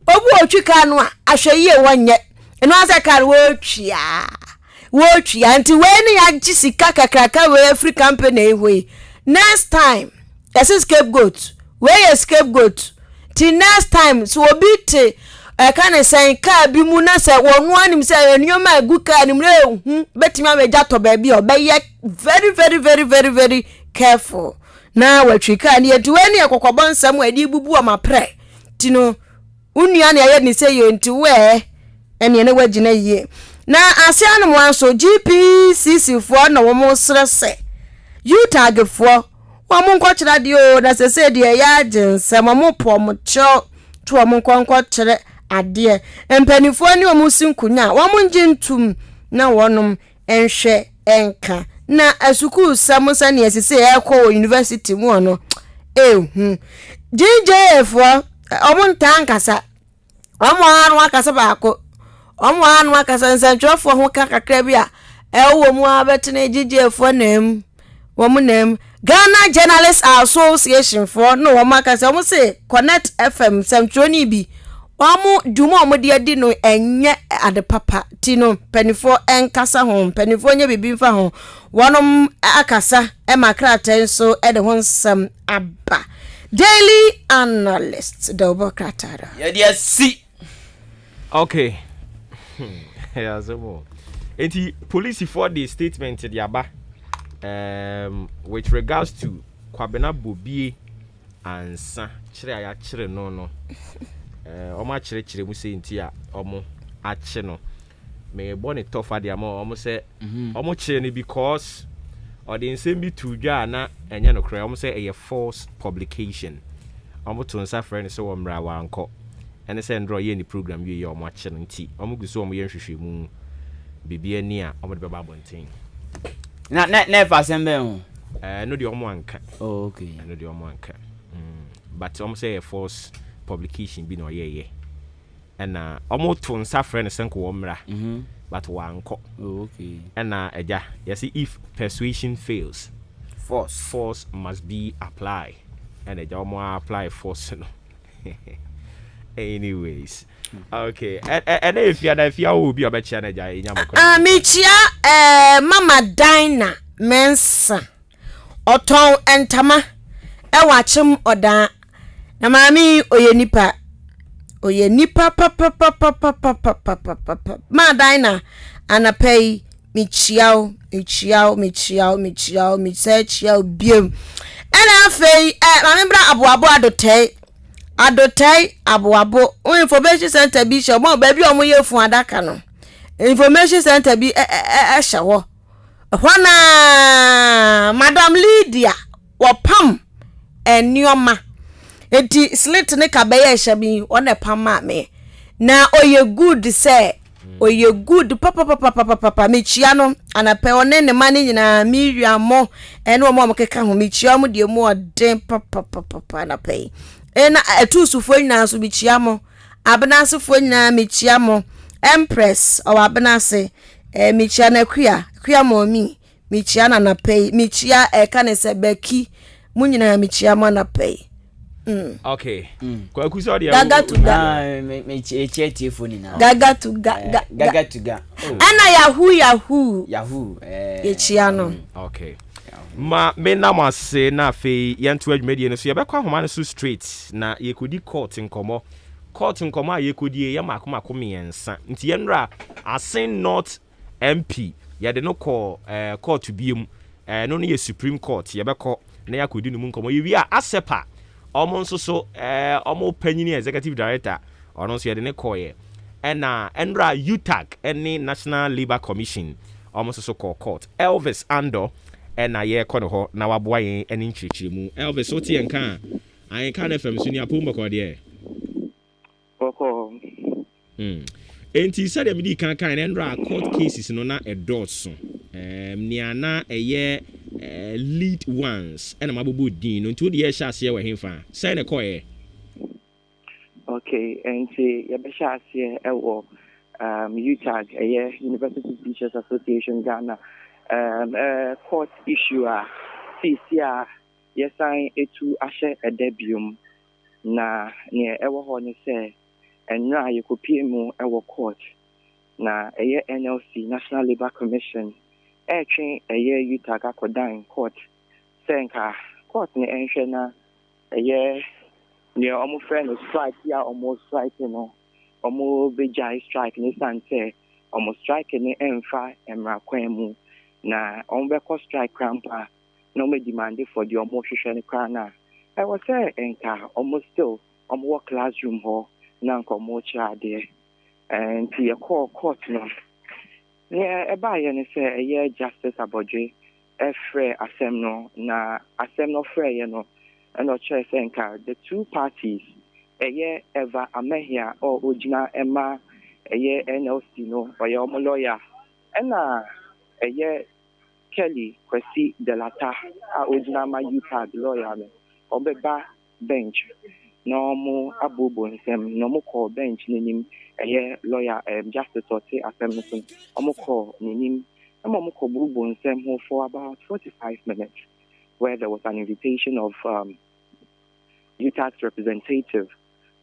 obu otwika no a ahwe ye wonye eno ase kar wo twia nti we ni ya gi sika kakraka we free company we next time as scapegoat we scapegoat till next time so obi te can say car bi mu na say wonu anim say enuma egu car nim re betimi ameja to ba bi o be ye very careful na watwika na yetu weni ekokobon nsam adi bubu o mapre tino unua na ye ni say yo nti we ene ne wagina yie na ase anu mo anso GPCC fo na wo mo srese you tag fo wo mo nkokira de o na sese de ya agensem mo po mo cho to mo nkonkokire ade empanifo ni wo mo sinkunya wo mo ngintum na wonom enhwe enka na asuku samusa ne sese ekọ university mu ono DJ fo omo ntankasa omo anu akasa baako omo anu akasa nsantwofo ho kakakra bi a ewo mu abetene DJ fo nam wo mu nam Ghana Journalists Association for no wo makasa omo se Connect FM samtwoni bi omo dumo omo de adi no enye ade papa tino penifo enkasa ho penifo nya bibi mfa ho wonom akasa e makrata nso e de ho nsam aba daily analyst double kratara see okay yeah so enti police for the statement the aba with regards to Kwabena Bobie ansa kire aya kire no omo akire mu se nti a omo ache no me born it tough ade ama omo se omo kire ni because or the nsem bi to dwa na enye no kire omo se a false publication omo to nsa friend so wo mra wa anko ene se ndro ye ni program ye omo ache no nti omo guso omo ye nhwehwe mu bibia ni a omo de beba bonten na fa sembe ho no de omo anka oh okay no de omo anka but omo say a false publication bi no ye and omo to nsa friend senko wo mra but wa anko oh okay and eja you see if persuasion fails force must be applied and eja omo apply force no anyways okay and if you will be about chana jai nyamako michia mama Dina mensa oton entama e wachim oda na mami oye nipa papa ma Dina anapei michiao michiao biem ena afei mami bra aboabo adotai aboabo information center bi show mo ba bi omo ye fun adaka no information center bi hyewo hwana madam Lydia wopam enioma eti slit ne ka be ye hye bi one pam me na oye good say oye good papa mechia no anape one ne mane nyina Miriam ene omo keka ho mechia mo de mu odin papa anape ena etusufo nyina so bichiamo abenasefo nyina mechiamo empress o abenase mechia na kua mo mi mechia na napei mechia kanese beki munyina mechiamo na pei okay kwa kusi odi gaga to ga mechia telefoni na gaga to ga ana yahoo echia no okay ma me na mase na fe yantu adwumedie no so yebekwa homa no so straight na yekodi court nkomo a yekodi ye makoma miensa nti yenra asen not MP yede no call court biem no ye Supreme Court yebekọ na yakodi no mu nkomo yewi a asepa omo nso so omo panyini executive director ono so yede ne call ye na enra UTAG any National Labour Commission omo nso so call court Elvis Ando ɛna yɛkɔ no hɔ na waboa yɛn ɛne nkyerɛkyerɛmu Elvis wote yɛn ka AHENKAN933 so ni apom bɔkɔ deɛ enti sɛdeɛ mede kan ɛndra court cases no na ɛdɔɔso nea na ɛyɛ lead ones ɛna mabobɔ din no nti wode yɛhyɛ aseɛ wɔ hemfa sɛ ne kɔɛ okay nti yɛbɛhyɛ aseɛ ɛwɔ UTAG University Teachers Association Ghana court issue CC yes I to ashe a debium na near ever honey say and now you could pay more our court na a year NLC National Labour Commission train a year UTAG Akodan court senka court ne enshena a year near almost friend of strike here almost strike almost bejai strike ni say almost strike ni emfa emra kwemu na onbeko strike crampa no me demanded for the almost crana. I was there enka almost still work classroom hall na nko cha there and to your court no yeah e ba ye ne say a year justice abodwe e frɛ asɛm no na asɛm no frɛ ye no and no chair enka the two parties eye ever amehia or ojina emma eye NLC no or your lawyer ena eye Kelly Kwesi Delata ojina ma UTAG lawyer me obeba bench no mo abobo nsem no mo call bench nenim eye lawyer justice ote asem no mo call nenim mo call bobo nsem ho for about 45 minutes where there was an invitation of UTAG's representative.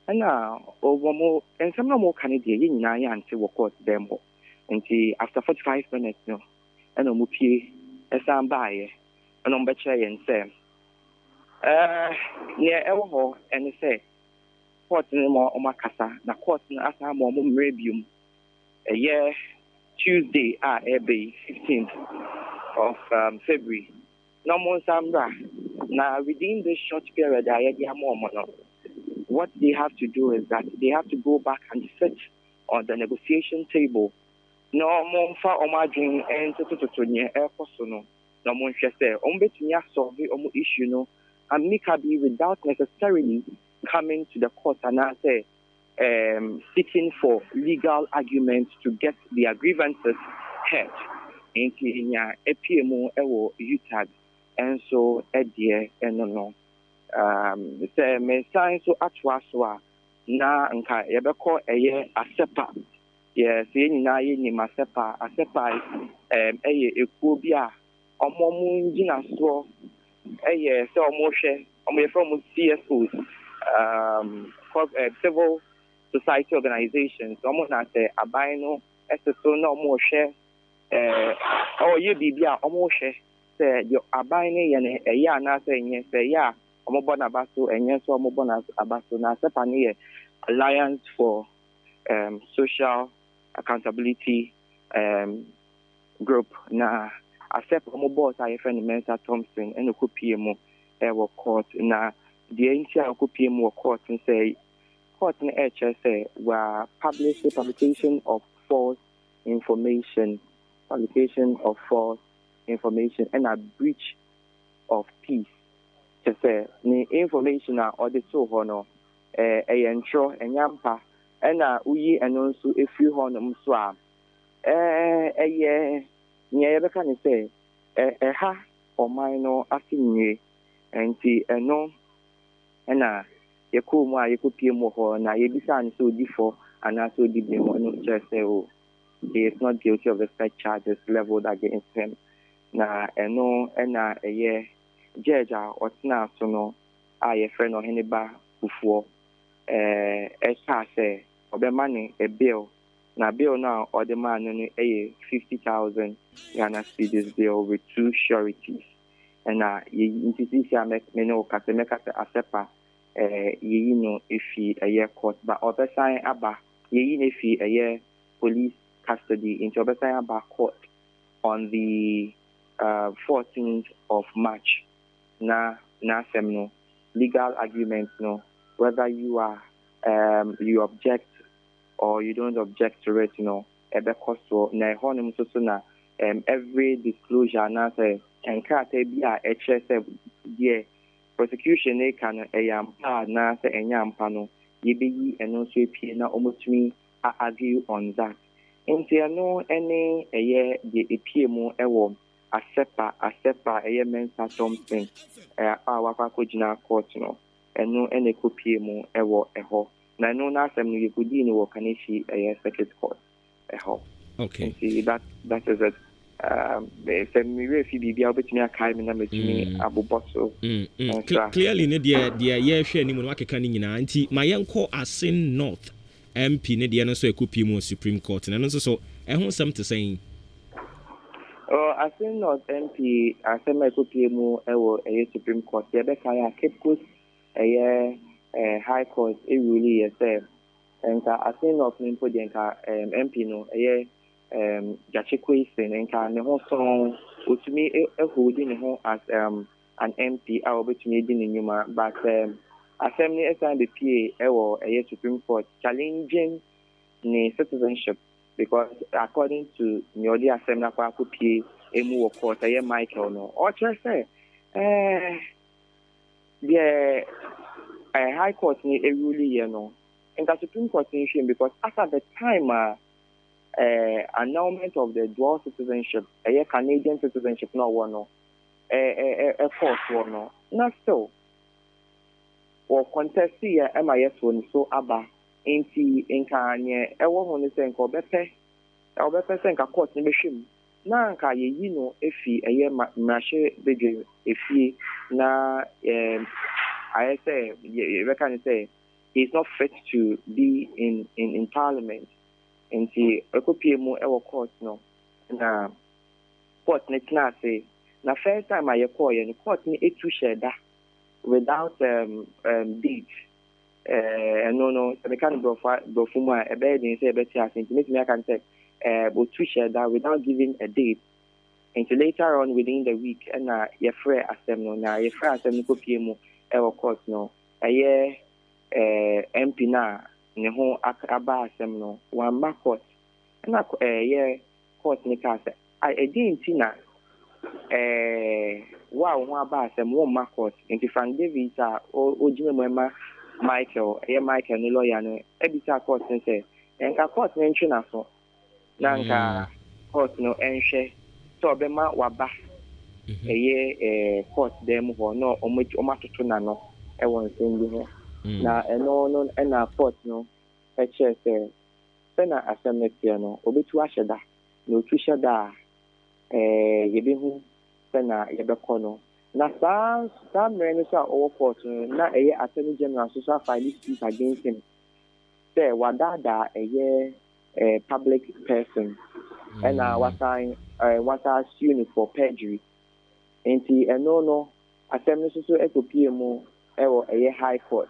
And now, over more, and some more Canadian, you anti court them. And after 45 minutes, no, and no mupie, a sambaye, and on betray and say, near Elho, and say, court no more Omakasa, na court no asa more rebium, a year Tuesday, Ebe 15th of February. No more Sambra. Now, within this short period, I had more money. What they have to do is that they have to go back and sit on the negotiation table. No more for margin and to near air personal. No more say, between solve the issue, no, and make a be without necessarily coming to the court and say, seeking for legal arguments to get their grievances heard. Into in a PMO or UTAG. And so, dear, and no. Say, me sign so atwaswa na nka yebeko eye asepa. Yes, na ye ni masepa, asepa eye ekuo bi a omomu ngina so eye se omoshe, omo from CSOs, civil society organizations, omo na say aban no eseso na omo hwe ye bibia omo hwe say the aban ne ye ne eye ana say nye say ya Omobona Basso and yes, Omobona Abasso na Sepani Alliance for Social Accountability Group na accept Omobos I friend Mensa Thompson and the PMO Ewa Court na the entire PMO court and say court in HSA were publication of false information and a breach of peace. To say the information or the so hono a intro and yampa and we and also a few honum swam near can say a ha or minor asking and see a no and you could pay more na you design so before and also did the one just say oh he is not guilty of the such charges leveled against him na and no and a year Judge or now so no I friend or Heniba before say or the money a bill now bill now or the man a 50,000 Ghana cedis bill with two sureties and you make me know Casemeka Asepa you know if he a year court but other sign abba ye if he a year police custody into other sign abba court on the 14th of March. Na semno legal arguments no whether you are you object or you don't object to it ebe koso na honum so na every disclosure na say nkrataa bi a ɛkyerɛ sɛ deɛ prosecution ne ka no ɛyɛ ampa na sɛ ɛnyɛ ampa no yɛbɛyi ɛno nso apie na ɔmɔtumi argue on that nti ɛno ɛne ɛyɛ deɛ epie mu ɛwɔ asepa ɛyɛ mensa thompson a wakɔ akɔgyina court no ɛno ɛna ɛkɔpie mu ɛwɔ ɛhɔ na ɛno n'asɛm no yɛkɔdii no wɔ kaneshi ɛyɛ circuit court ɛhɔ. Okay. nti that is it. Sɛ mmerɛ fi biribi a wobɛtumi akae me na matumi abobɔ so. Clearly ne deɛ yɛhwɛ anim no wakeka no nyinaa nti ma yɛnkɔ Asen North MP ne deɛ no nso ɛkɔpie mu wɔ Supreme Court na ɛno nso so ɛho nsɛm te sɛn. Asen North MP asɛm a ɛkɔpie mu ɛwɔ ɛyɛ Supreme Court yɛbɛka yɛ a Cape Coast ɛyɛ High Court ɛwuli yɛ sɛ nka Asen North no mpo deɛ nka MP no ɛyɛ Jachikweisen nka ne ho sɔn otumi ehodi ne ho as an MP a obetumi di ne nyuma but asɛm ne ɛsan de pie ɛwɔ ɛyɛ Supreme Court challenging ne citizenship because according to nyɔdi asɛm na kɔ akɔpie emu wɔ court ɛyɛ Michael no ɔkyerɛ sɛ deɛ High Court ne ewuli yɛ no nka Supreme Court ne hwɛ because after the time annulment of the dual citizenship, a Canadian citizenship, no one, a force one, not so. Or contest here, MIS one so abba, ain't he in Kanye, a woman is saying, Bepe, or Bepe saying a court in the shim. Nanka, ye know, if he a year mashe bedroom, if he na, I say, you reckon say, he's not fit to be in Parliament. Nti ekopie mu ewo court no na court ne tena ase na first time I call you court ne etu sheda without date no me kan brofu mu a ebe dey say ebe ti ase nti me can say but tu sheda without giving a date until later on within the week na ye frɛ asɛm no na ye frɛ asɛm no kopie mu ewo court no ɛyɛ MP na ne ho aba asɛm no one ma court na court ne ka sɛ ɛdi nti na wa ho aba asɛm wo ma court nti Frank Davis a ogyina mu ma Michael no lawyer no ebisa court ne sɛ nka court ne ntwe na so na nka court no ɛnhwɛ sɛ ɔbɛma waba court dem hɔ no ɔmatoto na no ɛwɔ nsɛm bi ho na ɛno ɛna court no ɛkyerɛ sɛ sɛna asɛm no teɛ no obetu ahyɛ da na otu hyɛ da a yɛbɛhu sɛna yɛbɛkɔ no na saa mmerɛ no so a ɔwɔ court no na ɛyɛ attorney general so afile suit against him sɛ wadaadaa ɛyɛ public person ɛna wasa sue no for perjury nti ɛno no asɛm no so ɛkɔpie mu ɛwɔ ɛyɛ High Court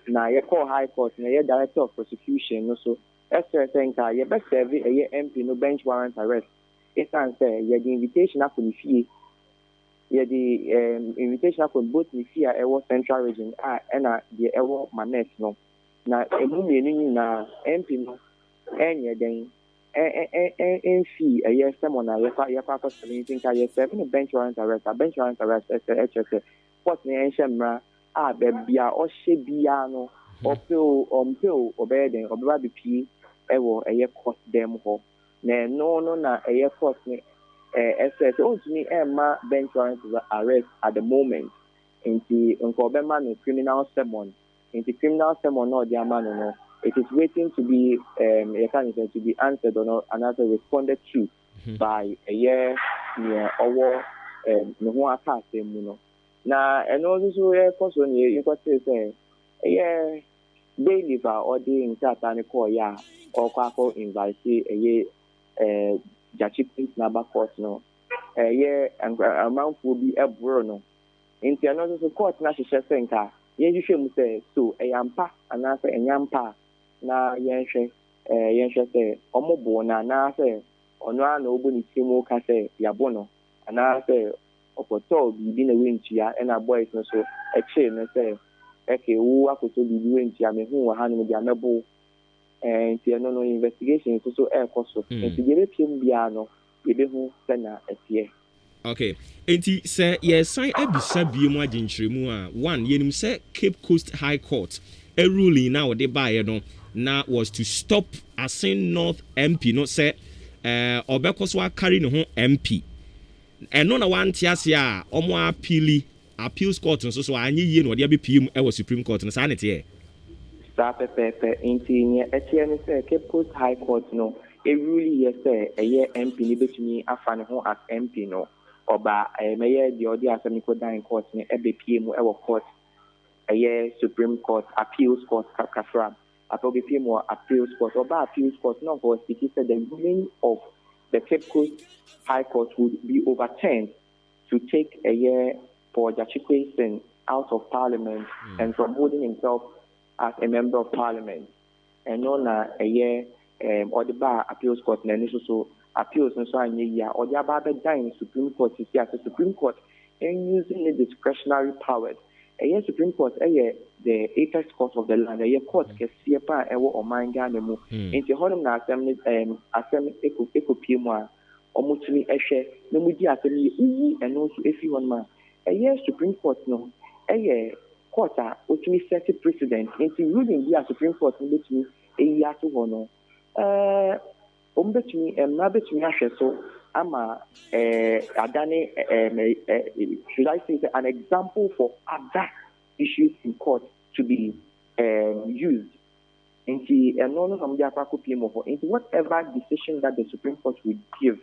na yɛkɔ High Court na yɛ director of prosecution no so ɛsɛ sɛ nka yɛbɛsɛve ɛyɛ MP no bench warrant arrest ɛsan sɛ yɛde invitation akɔ ne fie yɛde invitation akɔ both ne fie a ɛwɔ Central Region a ɛna deɛ ɛwɔ Manet no na emu mmienu nyinaa MP no ɛnyɛ den ɛmfi ɛyɛ sɛmɔ na yɛkɔ akɔsɛve nti nka yɛsɛve no bench warrant arrest ɛkyerɛ sɛ court ne ɛnhyɛ mmara a bebia o hye bia no ompeo obeye den obeba bipie ewo eye court dem ho na no na eye court ne SS ontumi ma bench warrant arrest at the moment nti nko obema no criminal summon no the amano no it is waiting to be to be answered or another responded to by a year near owo ne ho aka asem no na eno so ye koso ne you got to say bailiff or the insata ne call ya or kwako invite jachi prince na ba court no amanfo bi ebro no nti eno so court na hyehyɛ senka ye hwehwɛ mu say so ampa ana say enyampa na yenhwɛ say omobo na na say ono ana obo ni timu ka say yabo no ana say okoto bibi na wentua na boys no so eche no say eke wo akoto bibi wentua me hu wa hanu dia mebo nti no investigation so e koso nti ye bepiem bia no ye be hu se na etie Okay. Enti say yes sign ebisa biemu agentremu a one yenim say Cape Coast High Court a ruling now de buy no na was to stop Asin North MP no say obekọ so carry no ho MP eno na wan tiase a omo appeals court so anyi yie no de abepiem e Supreme Court no sa nete sa pepe inti ni etie ni say Cape Coast High Court no e really yes say eye MP ni betumi afa ne ho as MP no oba meye the odi asemi ko dan court ni ebepiem e court eye Supreme Court appeals court kafra apobepiem appeals court oba appeals court no go speak said the ruling of the Cape Coast High Court would be overturned to take a year for Jachikweisen out of Parliament and from holding himself as a member of Parliament. And known a year or the bar appeals court and so appeals and so on year or the other dying Supreme Court is as a Supreme Court and using the discretionary powers. A year Supreme Court, a year the apex court of the land, a year court can see a part or mind Ghana into Holland Assembly Eco Pima or Mutumi Eshe, no Mudi Assembly, and also if you want man. A year Supreme Court, no, a year quarter, which me set a precedent into ruling the Supreme Court in between a year to one. Between and not between Asher, so I'm Adani, should I say, an example for other issues in court to be used. Into whatever decision that the Supreme Court will give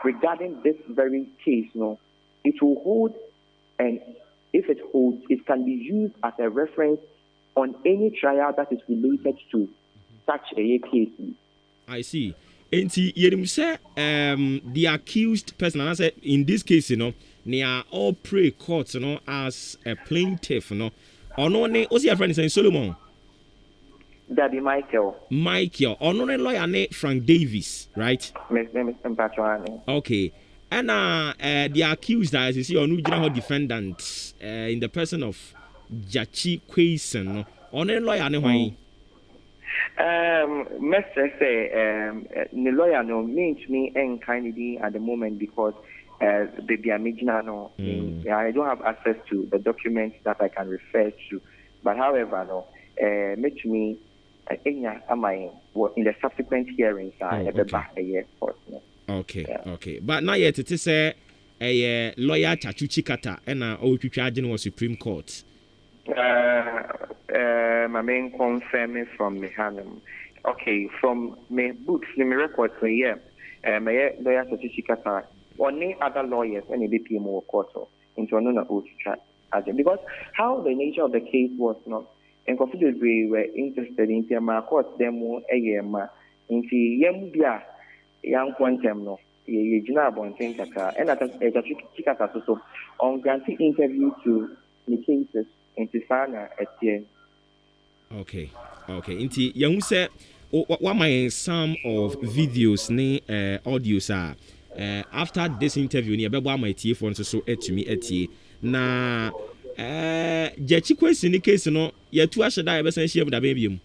regarding this very case, no, it will hold, and if it holds, it can be used as a reference on any trial that is related to such a case. I see. Enti yerim say the accused person, and I said in this case, you know, they are all pre-court, you know, as a plaintiff, you know. Or no ne osi your friend is Solomon. That be Michael. Or no ne lawyer ne Frank Davis, right? Okay. And the accused, as you see, on original defendant in the person of Jachi Kwesen, or no lawyer ne why. Mr. say, the lawyer no means me and kindly at the moment because baby no, I don't have access to the documents that I can refer to. But however, no, meet me in the subsequent hearings at the back a year court. Okay. But now yet it is a lawyer Chachuchi Kata and Outwitchajin was Supreme Court. My main confirming from Mehanum. Okay, from my books, my records, my lawyer certificate, only other lawyers and a BPM or court into another because how the nature of the case was not, and considerably we were interested in my court demo a year into Yambia, young quantum no. You and at a so on granting interview to the cases into Sana at the Okay. Inti yahu say what my some of videos ne audios are after this interview ne bebo my tie phone so etumi etie na Jachi Kwesi ni case no ya tu aheda ya besan hia da biem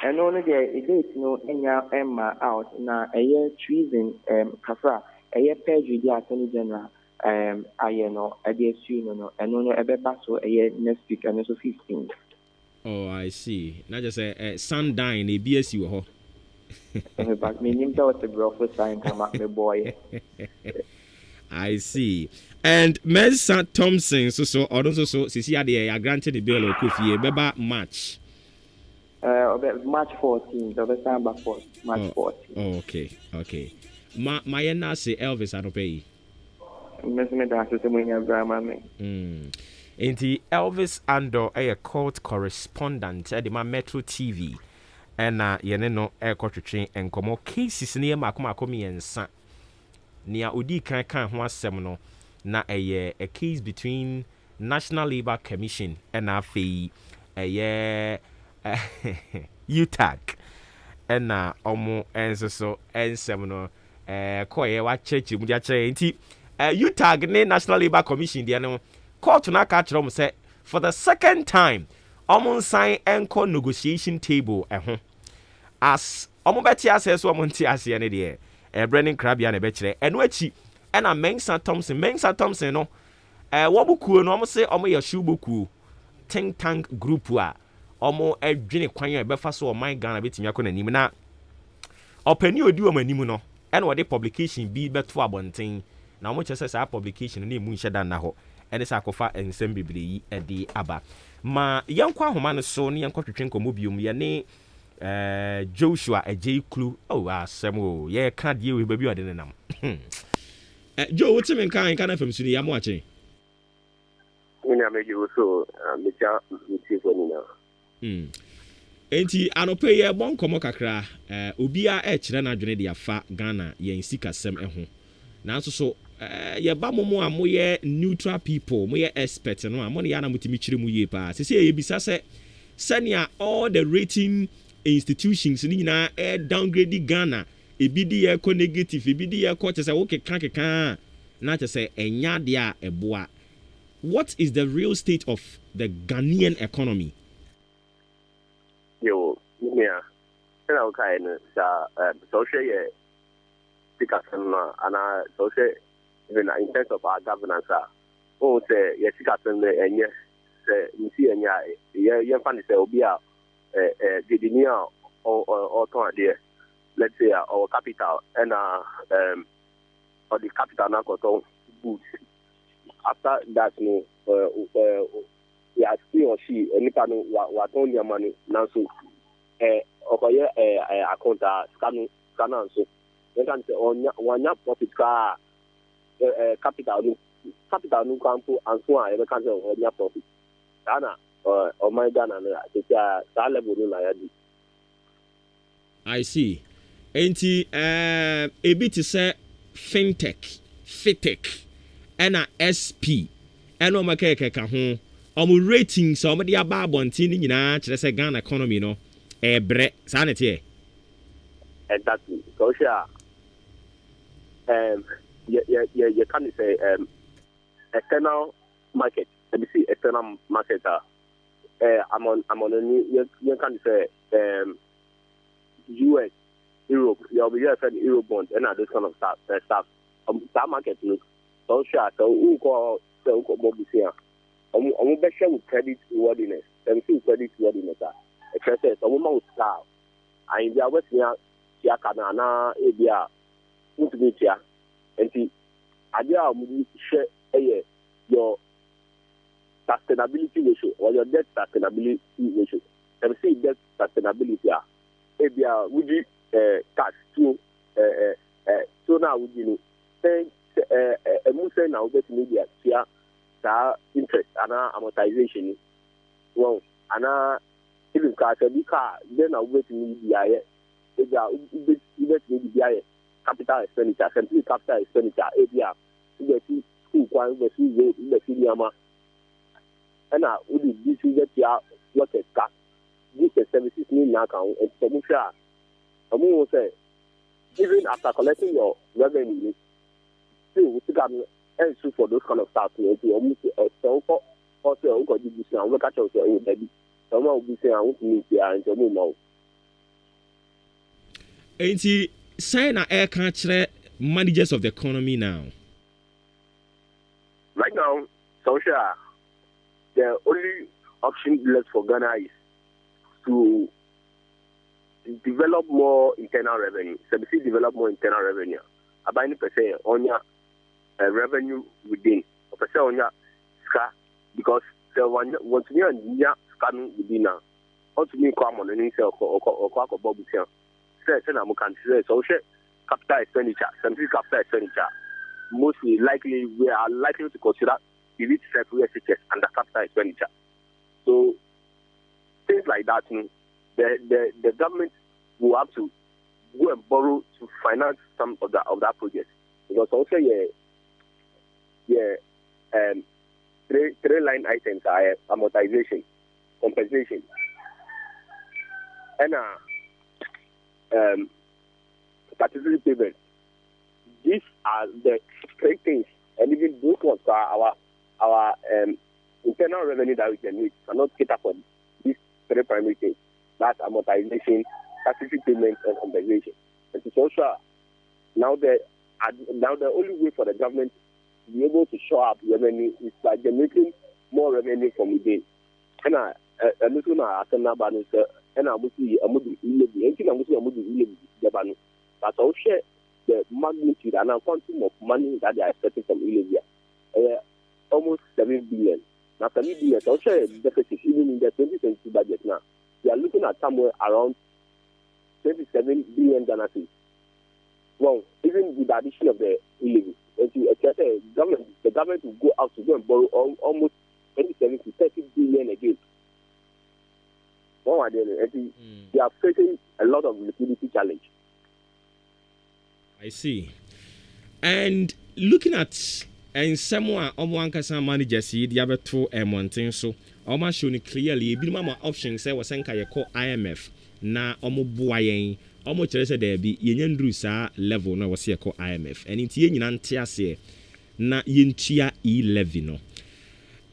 and only the date no enya emma out na eye treason kafra eye perjury the attorney general ayeno adesu no and no ebeba so eye next week and so 15. Oh, I see. Not just a sundown, a BSU. But me name that the brother sign come up, my boy. I see. And Ms. Thompson, so also CCA, granted the bill of Kofi, Beba March. March 14th, December 4th, March 14th. Oh, okay. My nurse Elvis, I don't pay. Miss me that's the money of grandma. Inti Elvis Ando a court correspondent at the Metro TV and yene no air court and como cases near Makomi and San near Udi kan ho asem no na a case between National Labour Commission and AFE a UTAG and omo enso ensem no koye wa church mu dia chere inti UTAG ne National Labour Commission dia no court na catch them say for the second time omo sign enko negotiation table as omo beti ase so omo nti ase ne de Brennan Krabia na be kire eno achi ɛna Mensa Thompson no wɔn kuo no wɔn sɛ wɔn yɛ Shubo kuo think tank group a wɔn adwene kwan a ɛbɛfa so ɔman Ghana bɛtumi akɔ n'anim na ɔpanin odi wɔn anim no ɛna wɔde publication bi bɛto abɔnten na wɔn kyerɛ sɛ saa publication no emu nhyɛ dan na hɔ ɛne sɛ akɔfa nsɛm bebree yi ɛde aba ma yɛnkɔ ahoma no so ne yɛnkɔ twetwe nkɔmmɔ biom yɛne Joshua Ajay Klu asɛm o yɛka deɛ wɔ baabi ɔde ne nam Joe wote me nka na fam so ne yɛamo akye Mina meji so meja mutie ko ni na enti anope ye bon komo kakra obia e kire na adwene de afa Ghana yen sikasem ho nanso so ye ba momo a moye neutral people moye expert no a mo ne ya na mutimi kire mu ye pa se ye bisa se senia all the rating institutions ni nyina downgrade Ghana ebi di ye ko negative ebi di ye ko se wo keka na se enya de a eboa. What is the real state of the Ghanaian economy? Yo, yeah. Okay, social and social even in terms of our governance. Oh, say yes, and yes, you see, and yeah, funny say, Obia, the or there. Let's say our capital and or the capital now got boots. After that, no, he or she, any kind of what on your money now. So, account scan so you can say on one profit car capital no campo and so on. You can say on your profit. Ghana or my Ghana, that level no I see. Enti a bit to say fintech. Ena SP eno makeke ka ho omo ratings omo de aba abontin ni nyina kire se Ghana economy no ebre sa na tie exactly so sure you can say external market let me see external market I'm on you can say US Europe you will be Euro bond and those kind of stuff that market no so sure so who call Bobisia be share with credit worthiness and see credit worthiness a says so we style and they are west near Yakana na ebia ultimate and see idea share your sustainability ratio or your debt sustainability ratio and see debt sustainability ebia would you tax to so now would you say say now bet media here that interest and amortization well and even car then I wait media media capital expenditure simply capital expenditure area the school kwan the road the cinema and I would this get here what a car this services need now account and some share will say even after collecting your revenue we can answer for those kind of stuff. Almost so for also got this and we catch us baby. Someone will be saying I want to meet you and you know. Ain't he saying air catcher managers of the economy now? Right now, social the only option left for Ghana is to develop more internal revenue. So develop more internal revenue. About 90% on your revenue within on your ska because the one want to be on your scan within now. How to me come on any sell or Bobby sale. Say I'm consider social capital expenditure, simply capital expenditure. Mostly likely we are likely to consider the rich sector under capital expenditure. So things like that, the government will have to go and borrow to finance some of that project. Because also three line items are amortization, compensation, and statutory payment. These are the three things, and even those ones are our internal revenue that we generate cannot cater for these three primary things. That's amortization, statutory payment, and compensation. And it's also now the now the only way for the government to be able to show up revenue is by generating more revenue from within. And I listen to Asanabanu, and I must see a movie, anything I must see a movie, but I'll share the magnitude and the quantum of money that they are expecting from Ilivia. Almost 7 billion. Now, 7 billion, I'll share the deficit even in the 2022 budget now. We are looking at somewhere around 27 billion Ghana cedis. Well, even with the addition of the Ilivia, the government will go out to go and borrow almost 27 to 30 billion again. They are facing a lot of liquidity challenge. I see. And looking at and someone Omuankasa manager see the other two mountain so Oma shown clearly be mama option say was senka ye call IMF na omo boayen omo chere say there be yendru sa level na was ye call IMF and it ye nyina nte ase na yentua E11 no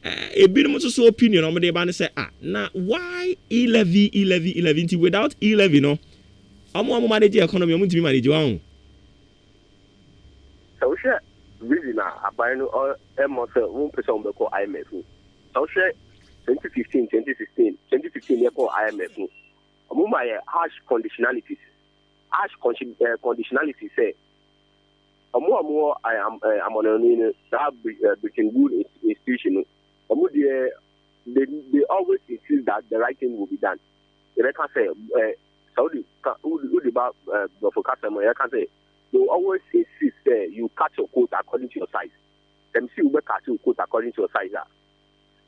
ebinom so opinion omo dey ban say na why E11 without E11 no omo manage economy omo timi manage wan so share reason abano or one person be call IMF so share 2015 ye call IMF omo my harsh conditionalities say omo I am on that Britain Wood institution omo they always insist that the right thing will be done. They can say Saudi who about for customer they can say they always insist you cut your coat according to your size. Them see you cut your coat according to your size.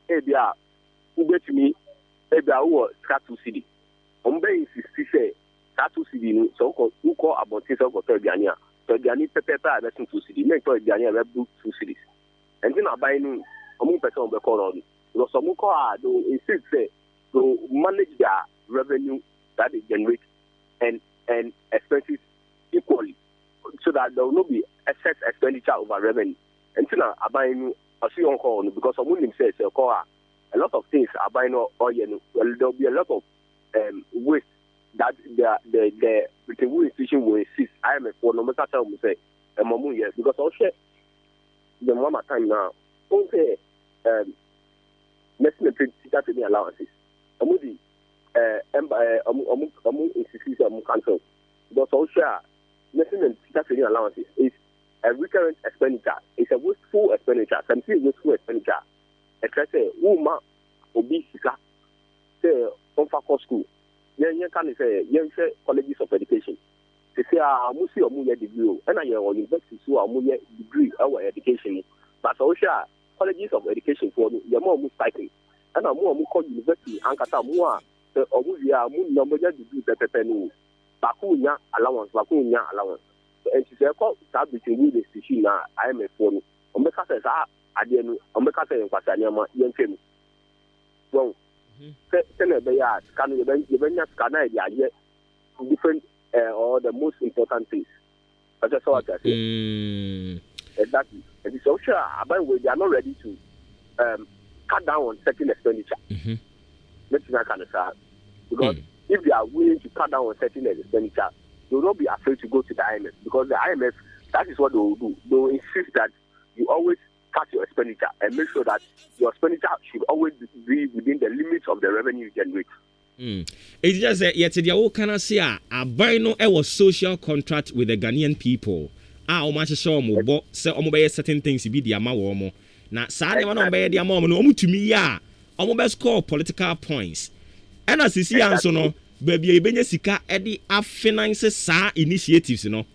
They are who to me who cut to city. Ombe insist say cut to city so who call about this of Biania. So Biani pepe that's 2 cities. Make to Biania we book 2 cities. And then I buy no person be call on. Because some call they insist say to manage their revenue that they generate and expenses equally, so that there will not be excess expenditure over revenue. And so now I buy no I see on call because someone says call a lot of things are buying oil. Well, there will be a lot of waste that the institution will insist. I am for no matter how we say yes, because I'll share the one time now. Okay, let's make teacher training allowances. Amudi institution cancel because I'll share national teacher training allowances is a recurrent expenditure. It's a wasteful expenditure. Something wasteful expenditure. Except say woman obi sika say on for school. You can say colleges of education. They say musi omuye degree and I university so omuye degree our education. But also colleges of education for the more cycling. And I'm more university and kata more omuya mu number degree pepenu. Bakunya allowance. And she said that between the institution na IMF for no. Omeka say ade no omeka say nkwasanya ma yentwem. Well, different or the most important things. That's what I say. Exactly. And it's also they are not ready to cut down on certain expenditure. Let's not kind of sad. Because if they are willing to cut down on certain expenditure, they will not be afraid to go to the IMF. Because the IMF, that is what they will do. They will insist that you always cut your expenditure and make sure that your expenditure should always be within the limits of the revenue you generate. It's just that yet the old can say a buy no was social contract with the Ghanaian people. Much show mo but say omo certain things be the amount na sa ne no be the amount no omo to me ya omo be score political points. And as see answer no baby ebenya sika e di finance sa initiatives no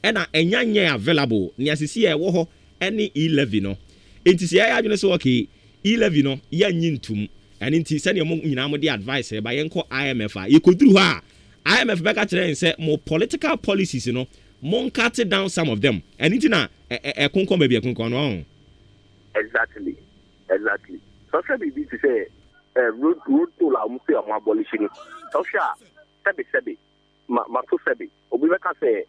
and enya available ni asisi e wo ho any E11 no enti se ya adwene so okay E11 no ya nyintum and enti se ne mo nyina mo di advice e ba yenko IMF a yekoduru ha IMF beka kire say more political policies no mon cut down some of them and enti na konkom ba bi konkom no exactly so say be to say road to la mo say am abolishing so sha sebi ma to sebi obi beka say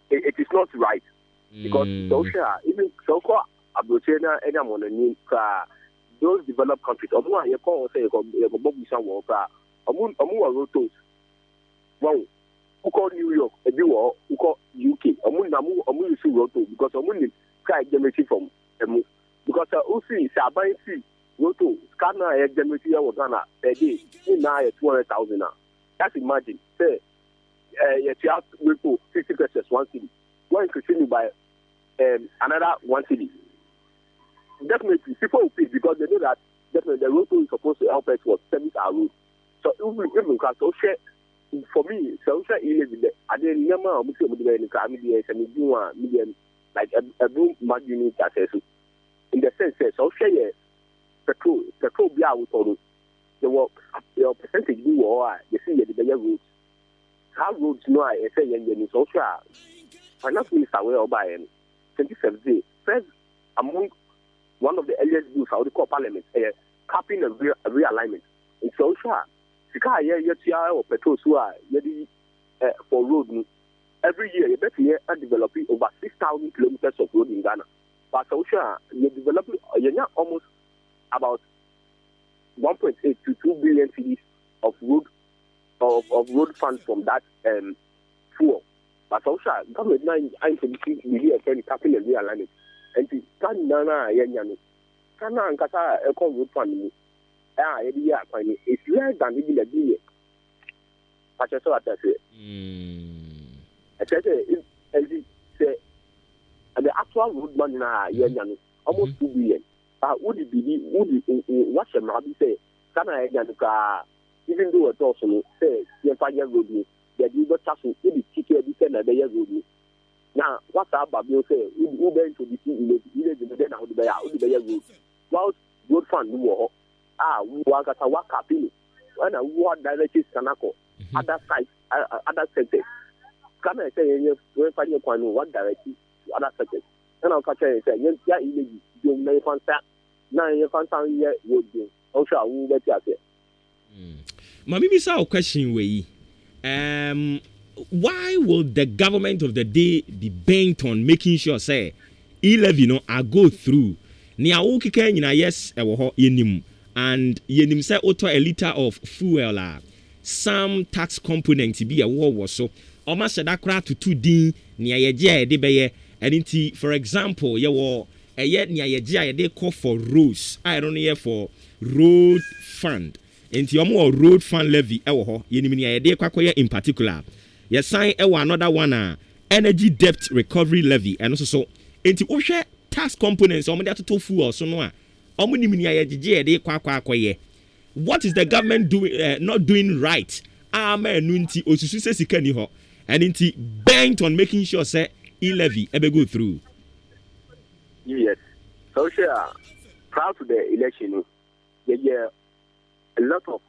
it is not right. Because social, even so called Abrochena, anyone in those developed countries, or more, you call say, Bobusan Walker, or more rotos. Well, call New York, a bit war, who call UK, Omu use Roto, because Omu sky generating from because Usi Sabai Roto, Scanner generating was Ghana a day, in now 200,000 now. Just imagine, say, you have Roto 50 pesos 1 city. One continue by another 1 city. Definitely, people will pay because they know that definitely the Roto is supposed to help us with service our road. So even because share for me, so share I didn't remember medium like a room margin in the sense that so share petrol be out on the work your percentage do or you see the roads. How roads no I say yen so share finance minister will buy 2017 first among one of the earliest bills how the core parliament capping a realignment in social sika or petrol for road every year you bet here are developing over 6,000 kilometers of road in Ghana. But social you developing almost about 1.8 to 2 billion cedis of road funds from that fuel. But social government now I'm capping a realignment. And to stand down Kana and Kata a road fund. It's less than even a billion. I just saw that. I said, the actual road money now, almost 2 billion. Would it be, what shall I say? Kana even though it also says, you find your road, that you got to be ticket every 10 year road. Now, what's up, Babio say, who going to be in the then out the road? Well, road fund, we work at a work happy. When a war directly Kanako, other sites, other sectors. Can I say, you find your point, what directly other sectors? And I'll catch it and say, yeah, you may find that. Now you find some yet would do. Oh, shall we get you? Maybe a question way. Why will the government of the day be bent on making sure say E11 I go through? Nia ukike nyina yes ewo ho yenim and yenim say auto a liter of fuel some tax component be a wo so o ma sheda kra to 2 din nia yeje e de beye enti for example ye wo eye nia yeje a de call for roads I don't know for road fund enti o mo road fund levy ewo ho yenim nia ye de kwakoye in particular ye sign ewo another one energy debt recovery levy and so enti o hwe tax components or to fuel so no what is the government doing not doing right nunti osusu se sika ni ho and inti bent on making sure say e-levy ebe go through. Yes, so proud to the election yeah a lot of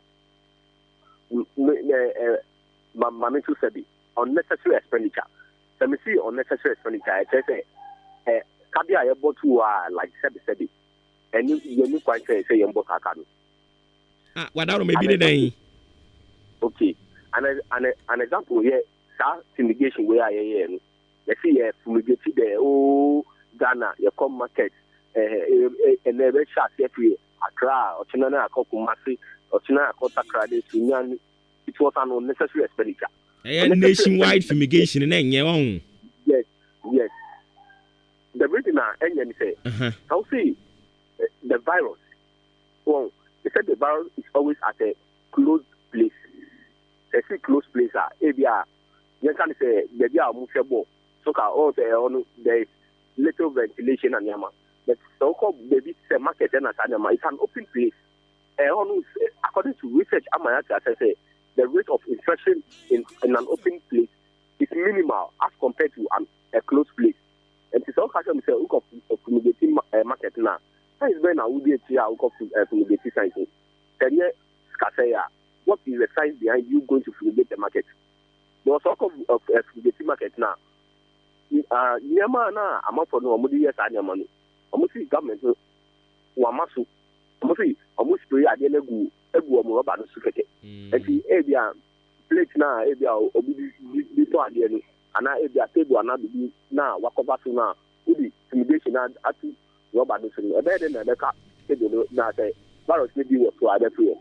mamitu sabi unnecessary expenditure. So me see unnecessary expenditure I say Kabia able to like sebi and you quite say yambo kakano. What are maybe the day? Okay, an example here, fumigation where I am. Let's see, fumigated the Ghana, your com market, and never shot every Accra or Chinana, Kumasi, or China, Kotakra, it was an unnecessary expenditure. Nationwide fumigation in your own. Yes. The reason I say, how see the virus. Well, they said the virus is always at a closed place. They see closed place you can say the movable. So there is little ventilation and yama. But so-called baby market and it's an open place. According to research, I say the rate of infection in an open place is minimal as compared to a closed place. And it's all kind of fumigating market now. That is when I would be a fumigating science. What is the science behind you going to fumigate the market? There was talk of fumigating market now. Yama I'm for no yes I am money. Almost government Wamasu. Almost spray at the egu more about the sufficient. And the area plate now area obi to and I table and be now walk over to now. Udi fumigation at Robert a better than the car. virus maybe was so other people.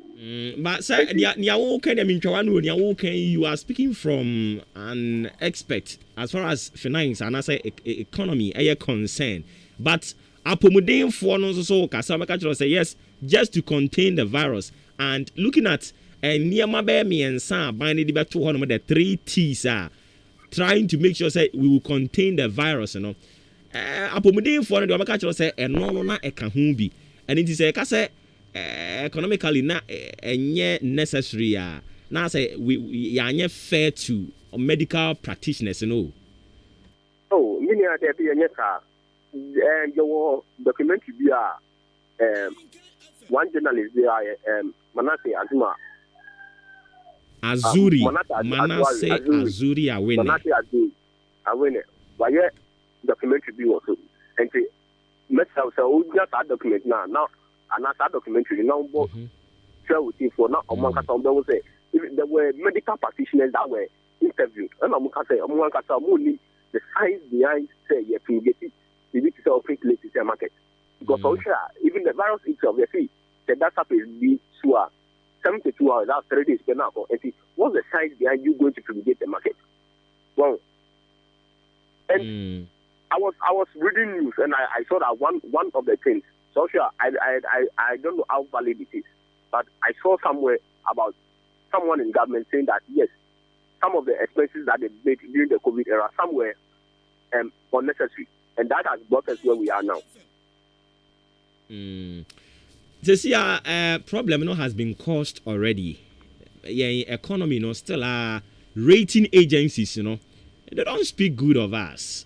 But sir, you are speaking from an expert as far as finance and as economy a concern. But apomodin for no so Kasama say yes, just to contain the virus and looking at near my baby and son binding the 200 the 3 T's are trying to make sure say we will contain the virus, you know. Apomodin for no Maka say no na e ka ho bi. And it is a say economically na necessary na say we are fair to medical practitioners, you know. Oh, many are there be and your documentary be one journalist there Manasseh Azuma Azuri Awene Manasseh Azuri Awene why documentary be also and say so just that document now and that documentary now share with you for now among us on say there were medical practitioners that were interviewed and among us say only the science behind say you can get it you need to sell place in the market because also even the virus itself you see the data is be sure 72 hours that's 3 days per now and see what's the science behind you going to fumigate the market. Well, and I was reading news and I saw that one of the things. So sure, I don't know how valid it is, but I saw somewhere about someone in government saying that yes, some of the expenses that they made during the COVID era somewhere unnecessary, and that has brought us where we are now. This year, problem has been caused already. Economy, still rating agencies, they don't speak good of us.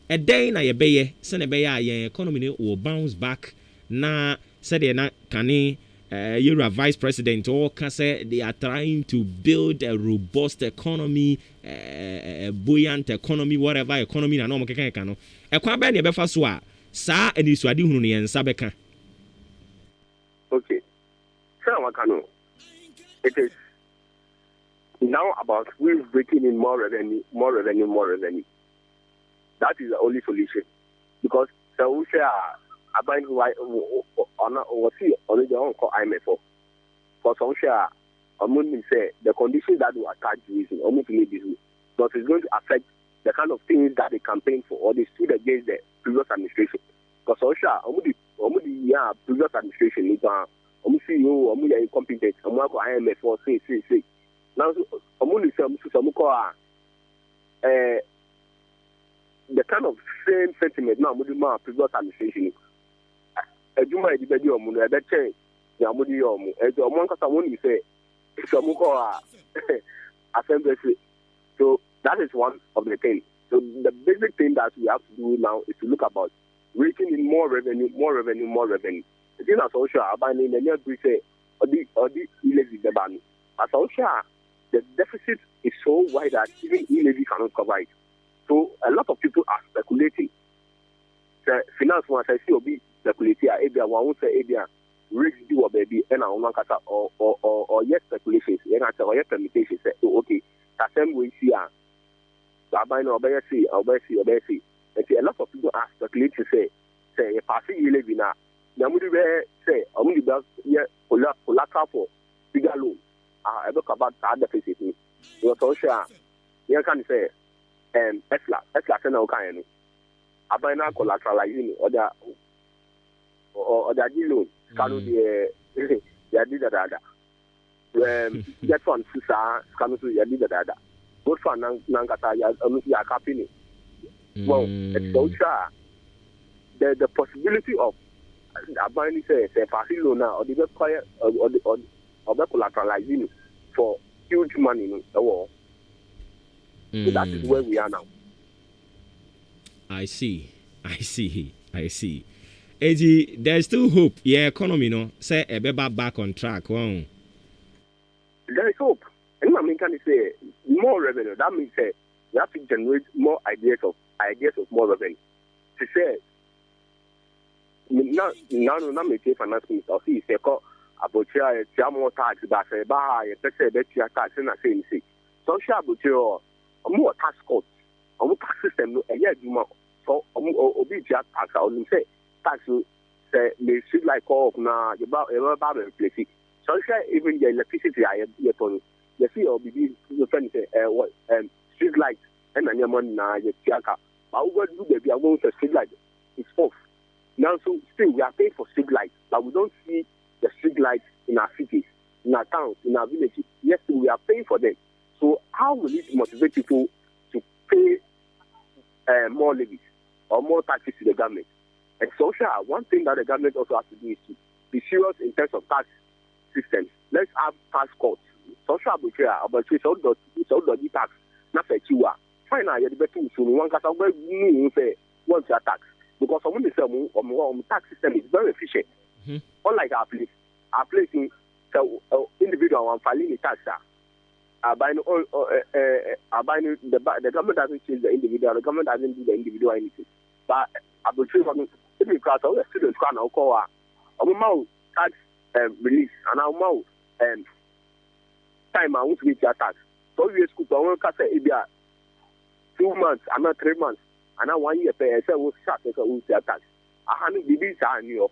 A day na yebeye sene beya economy will bounce back na said na kane your vice president or say they are trying to build a robust economy, a buoyant economy, whatever economy na no mo keka no e kwa ba na be fa so a saa aniswade hunu ne yensa beka. Okay, so it is now about we're breaking in more revenue. That is the only solution, because the share about who I or see only the call IMF for some share. I'm say the conditions that will attach this, but it's going to affect the kind of things that they campaign for or they stood against the previous administration. Because some share, previous administration is CEO, incompetent, IMF or say. Now, some call the kind of same sentiment now with the previous administration. Ejuma edibedi omu ebe che ya mudi omu ejo omu nkata woni say some call assembly. So that is one of the things. So the basic thing that we have to do now is to look about raking in more revenue. The thing as social about in the near say or the levy the ban. As social, the deficit is so wide that even levy cannot cover it. So a lot of people are speculating. The finance once I see obi speculating, maybe one would say maybe risk do or baby and a one kata or yes speculations, and I say or yes permutations. Say okay, the same way here. Baba no obey. And see a lot of people are speculating. Say a passing you live in a. Namudi say only does collateral for bigger loan. I look about that deficit. You know, social. You can say. Esla sena okanye abana collateralizing or the loan kanu the did that that one sisa kanu to did that both one nangata ya kapini. Well, it's so sure the possibility of abani say facile loan or the require or the collateralizing for huge money in the war. So that is where we are now. I see. Eji, there's still hope. Yeah, economy, say a back on track. Wow. There is hope. And I mean, can you say more revenue? That means we have to generate more ideas of more revenue. To say now me take finance minister. See, say call about more tax, but say buy a better tax and I say so sure about more tax costs, tax system no. So obi tax. I will say tax say the street light call up now about replace it. So even the electricity I upon you see or be the friend say what street light and your money now you tiaka. But what do they be going to street light? It's off. Now so still we are paying for street light, but we don't see the street lights in our cities, in our towns, in our villages. Yes, we are paying for them. So how will it motivate people to pay more levies or more taxes to the government? And social, one thing that the government also has to do is to be serious in terms of tax systems. Let's have tax cuts. Social but we so do tax. Not for you. Finally, you better to one case of once your tax because someone is saying tax system is very efficient. Unlike our place in individual and filing the tax. The government doesn't change the individual. The government doesn't do the individual anything. But I will say because all the students can now call tax release and our time I want to reach your tax. So you school to one case it 2 months, another 3 months, and now 1 year pay. I say we start to your tax. I haven't been New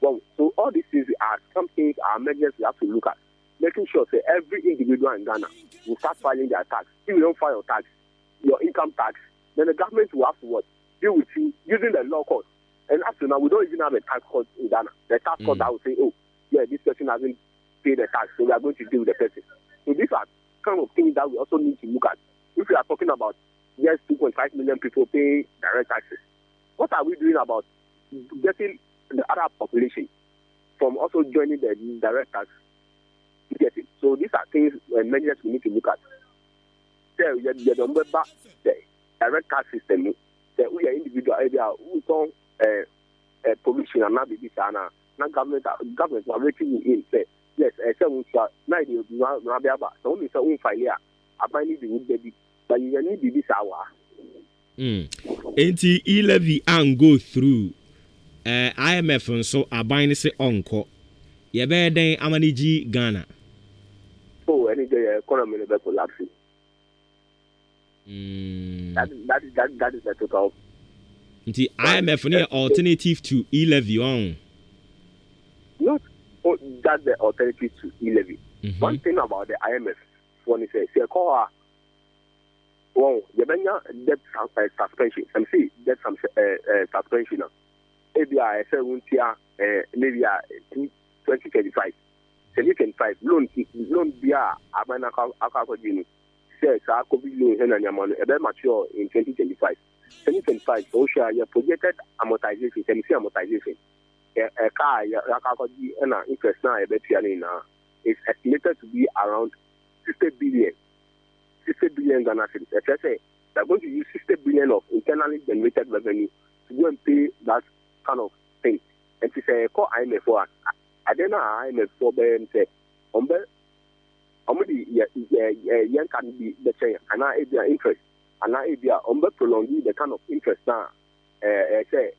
Well, so all these things are some things are measures we have to look at. Making sure that every individual in Ghana will start filing their tax. If you don't file your tax, your income tax, then the government will have to what? Deal with you using the law court. And after now, we don't even have a tax court in Ghana. The tax court that will say, oh, yeah, this person hasn't paid the tax, so we are going to deal with the person. So these are kind of things that we also need to look at. If we are talking about, yes, 2.5 million people pay direct taxes, what are we doing about getting the other population from also joining the direct tax? Get it. So these are things and measures we need to look at. The direct tax system, we are individual area who don't provision and not be this and government are rating in say yes, so only so we file I buy need the baby, but you need this hour. Enti e-levy and go through IMF and so are buying say onko. You better than Amaniji Ghana. Oh, any day economy will collapse. That is the total. The IMF near alternative to e-levy on. Not that's the alternative to e-levy. One thing about the IMF, when it says, well, the debt suspension. And see, debt suspension. Maybe I say maybe 2025. 2025 loan bia abana akako dinu says COVID loan and your mature in 2025. 2025 social your projected amortization, amortization. A car akako di and interest now is estimated to be around 60 billion. 60 billion Ghana cedis. Let's say they're going to use 60 billion of internally generated revenue to go and pay that kind of thing. And to say call IMF for I don't know IMF for them say young can be the chain and I their interest and I prolong the kind of interest now say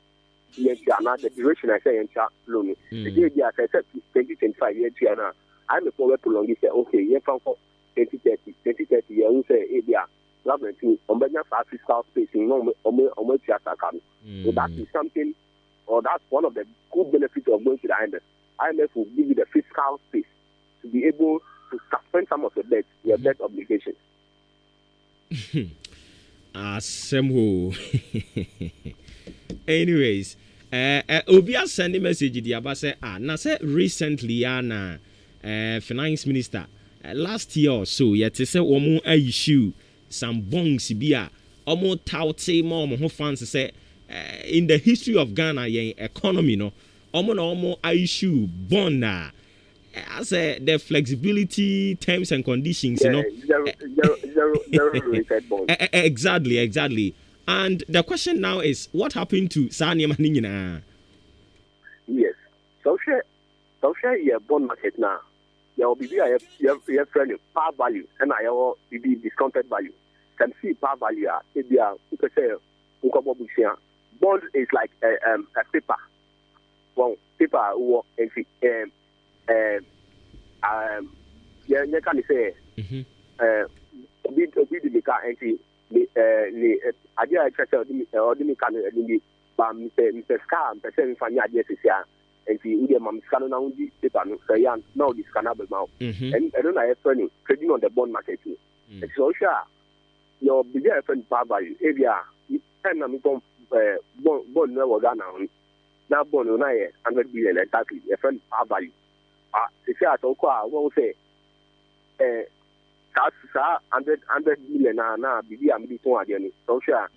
the duration I say in chat loan. The day I said 2025 years now I'm a forward prolong say okay yeah from 2030 you say government fiscal space so that is something or that's one of the good benefits of going to the IMF. IMF will give you the fiscal space to be able to suspend some of your debt obligations. Anyways, Obia send a message the Abase na say recently finance minister last year or so yet say omo issue some bonds bia omo taute mo fans say in the history of Ghana economy no omo issue bond as the flexibility terms and conditions zero rated bond. Exactly. And the question now is, what happened to Sanya Manina? Yes. So share your bond market now. There will be your friend par value and I will be discounted value. Can see par value. If you are bond is like a paper. Well, paper work and you can say the idea I or the But Mr. Scar, I'm saying, Fanya, yes, yeah. And see, India, Mam Scan now, the Panu, Sayan, now this cannabis now. And I don't know if any trading on the bond market. It's so sure. Your bigger friend, Baba, area, you can not become bond never done now. Now, bond, 100 billion exactly, a friend, Baba. The share so far, won't say, 100 million now, be I'm the one again. So sure,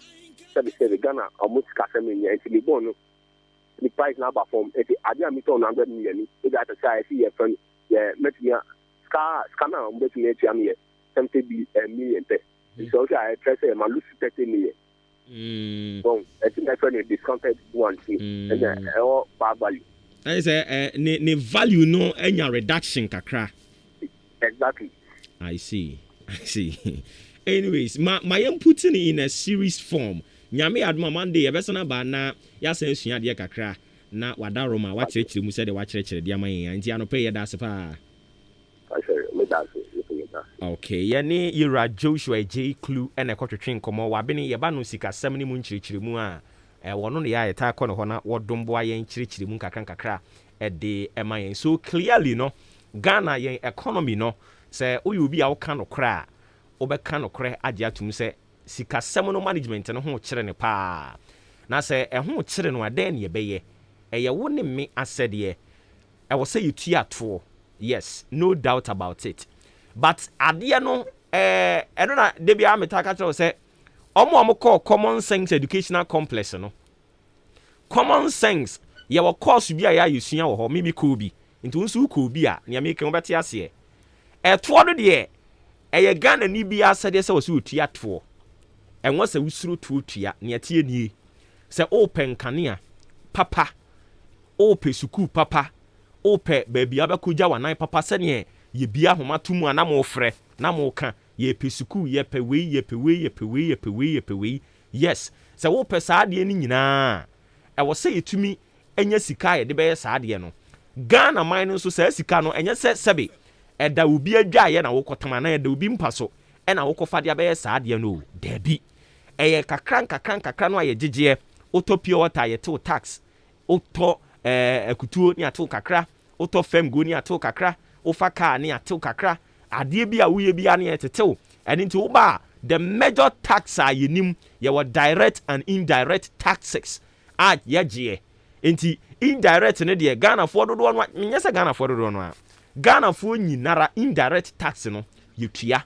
the Ghana almost Casamania and the bond. The price now perform. If I didn't meet 100 million, if that I see a friend, yeah, met me a scanner, bet me a 70 million. So I try to say, my lose 30 million. So I think that's when a discounted one thing, and then all bad value. I say, ne value no any reduction kakra. Exactly. I see. Anyways, my putting in a series form. Nyame adma Monday ebesana ba na ya san sua de kakra na wada roma wa kyerɛkyerɛ mu sɛ de wa kyerɛkyerɛ de ama yɛn nti anɔpɛ yɛ da se pa. Okay, yɛne Yira Joshua J Clue ɛna ɛkɔtwetwe nkɔmɔ wa bene yɛba no sika sɛm ne mu nkyerɛkyerɛ mu a wɔno ne yɛ ta kɔ no hɔ na wɔdom boa yɛn kyerɛkyerɛ mu kakra ɛde ɛma yɛn. So clearly no Ghana yɛn economy no sɛ woyɛ obi a woka no kra a wobɛka no kra agye atum sɛ sika sɛm no management no ho kyerɛ ne pa na sɛ ɛho kyerɛ no adan ne yɛbɛyɛ ɛyɛ wo ne me asɛdeɛ ɛwɔ sɛ yɛtua toɔ. Yes, no doubt about it, but adeɛ no ɛno na de bia meta ka kyerɛ sɛ ɔmo kɔ common sense educational complex no common sense yɛwɔ course bi a yɛasua wɔ hɔ mimi kɔ bi nti nso kɔ bi a nea meka wo bɛte aseɛ ɛtoɔ no deɛ ɛyɛ Ghana ni bi asɛdeɛ sɛ wɔ sɛ otua toɔ ɛnwa sɛ wusuro tuotua ne atie nie sɛ open kanea papa open suku papa open baabi abɛkogya wanan papa sɛ ne ye bia homa tumu ana mo frɛ na mo ka ye pe suku ye pe wei yes sɛ wopɛ saa de ne nyinaa ɛwɔ sɛ yɛtumi enya sika ye de bɛyɛ saa de no Ghana man no so sɛ sika no ɛnyɛ sɛ sɛbe ɛda obi adwaye na wokɔtama na ɛda obi mpa so ɛna wokɔfa de bɛyɛ saa de no dabi ɛyɛ kakran no ayɛ gyegyeɛ utopia water yɛtew tax utɔ akutuo ni atew kakra utɔ fam go ni atew kakra ufa car ni atew kakra adeɛ bi a woyɛ bi ane ɛtetew ɛne nti woba the major tax a yɛnim yɛwɔ direct and indirect taxes a yɛgyeɛ nti indirect ne deɛ Ghanafoɔ dodoɔ no menyɛ sɛ Ghanafoɔ dodoɔ no a Ghanafoɔ nyinara indirect tax no yɛtua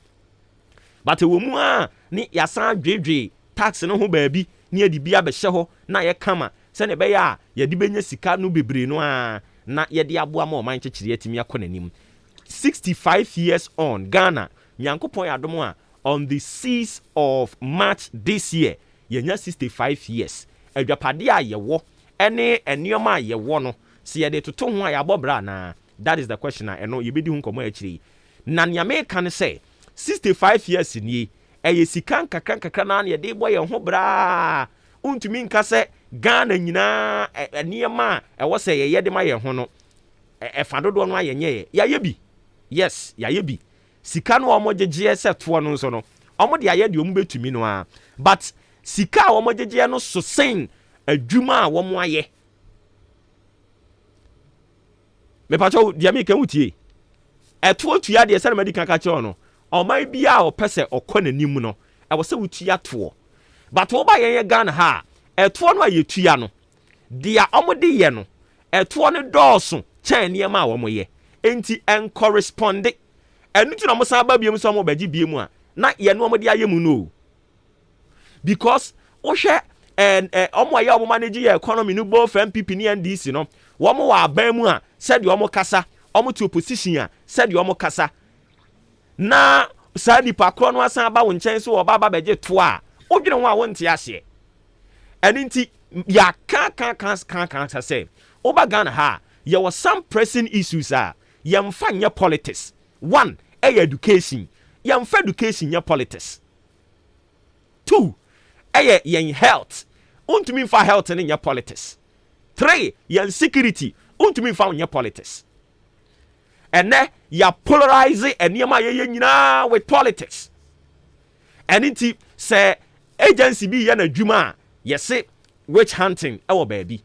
but wɔ mu a ne yasan dwedwe tax no ho baabi ne yɛde bi abɛhyɛ hɔ na yɛkama sɛ ne bɛyɛ a yɛde bɛnya sika no bebree no a na yɛde aboa ma ɔman kyekyere atimi akɔ n'anim 65 years on Ghana nyankopɔn adom a on the 6th of March this year yɛnya 65 years adwapade a yɛwɔ ɛne nneɛma a yɛwɔ no sɛ yɛde toto ho a yɛabɔ bra na that is the question a ɛno yɛbɛdi ho nkɔmmɔ akyire na nea meka ne sɛ 65 years nie ɛyɛ sika nkakra na yɛde bɔ yɛn ho bra untumi nka sɛ Ghana nyinaa nneɛma a ɛwɔ sɛ yɛyɛ de ma yɛn ho no ɛfa dodoɔ no ayɛnyɛ yɛayɛ bi yes yɛayɛ bi sika no ɔmo gyegyeɛ sɛ toɔ no nso no ɔmo de ayɛ de ɔmo betumi no a but sika a ɔmo gyegyeɛ no so sen adwuma a wɔmo ayɛ mepacho dia me kan wutie ɛtoɔ tua deɛ sɛ na madi kan ka kyerɛ no ɔman bi a ɔpɛ sɛ ɔkɔ n'anim no ɛwɔ sɛ wutua toɔ but wo ba yɛn Ghana ha ɛtoɔ no a yɛtua no dia ɔmo de yɛ no ɛtoɔ no dɔɔso kyɛn nneɛma a wɔmo yɛ enti ɛncorresponde ɛnu tu na mo san ba biem so mo bagye biem a na yɛ no ɔmo de ayɛ mu no because wohwɛ ɔmo ayɛ ɔmo manage yɛ economy no both MPP ne NDC no wɔmo wɔ aban mu a sɛdeɛ ɔmo kasa ɔmo to opposition a sɛdeɛ ɔmo kasa na saa nipa korɔ no asan ba wo nkyɛn so ɔba ba bagye to a wodwene ho a wonte aseɛ ɛne nti ya kan sɛ oba Ghana ha yɛwɔ some pressing issues a yɛmfa nyɛ politics one education yɛmfa education nyɛ politics two yɛn health untumi mfa health ne nyɛ politics three yɛn security untumi mfa nyɛ politics ɛnɛ ya polarize nneɛma yɛyɛ nyinaa with politics ɛne nti sɛ agency bi yɛ n'adwuma a yɛse witch hunting ɛwɔ baabi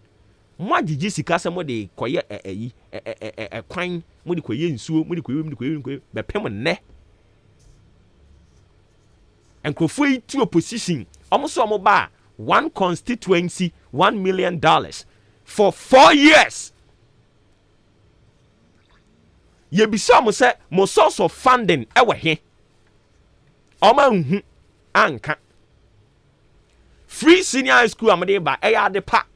mo agye sika sɛ mo de kɔyɛ kwan mo de kɔyɛ nsuo mo de kɔyɛ bɛpem nnɛ nkurɔfoɔ yi to opposition ɔmo so ɔmo ba one constituency $1 million for 4 years. Yebisa mo say mo source of funding ewe he. Oma nhu anka. Free senior high school amade ba eya de pa.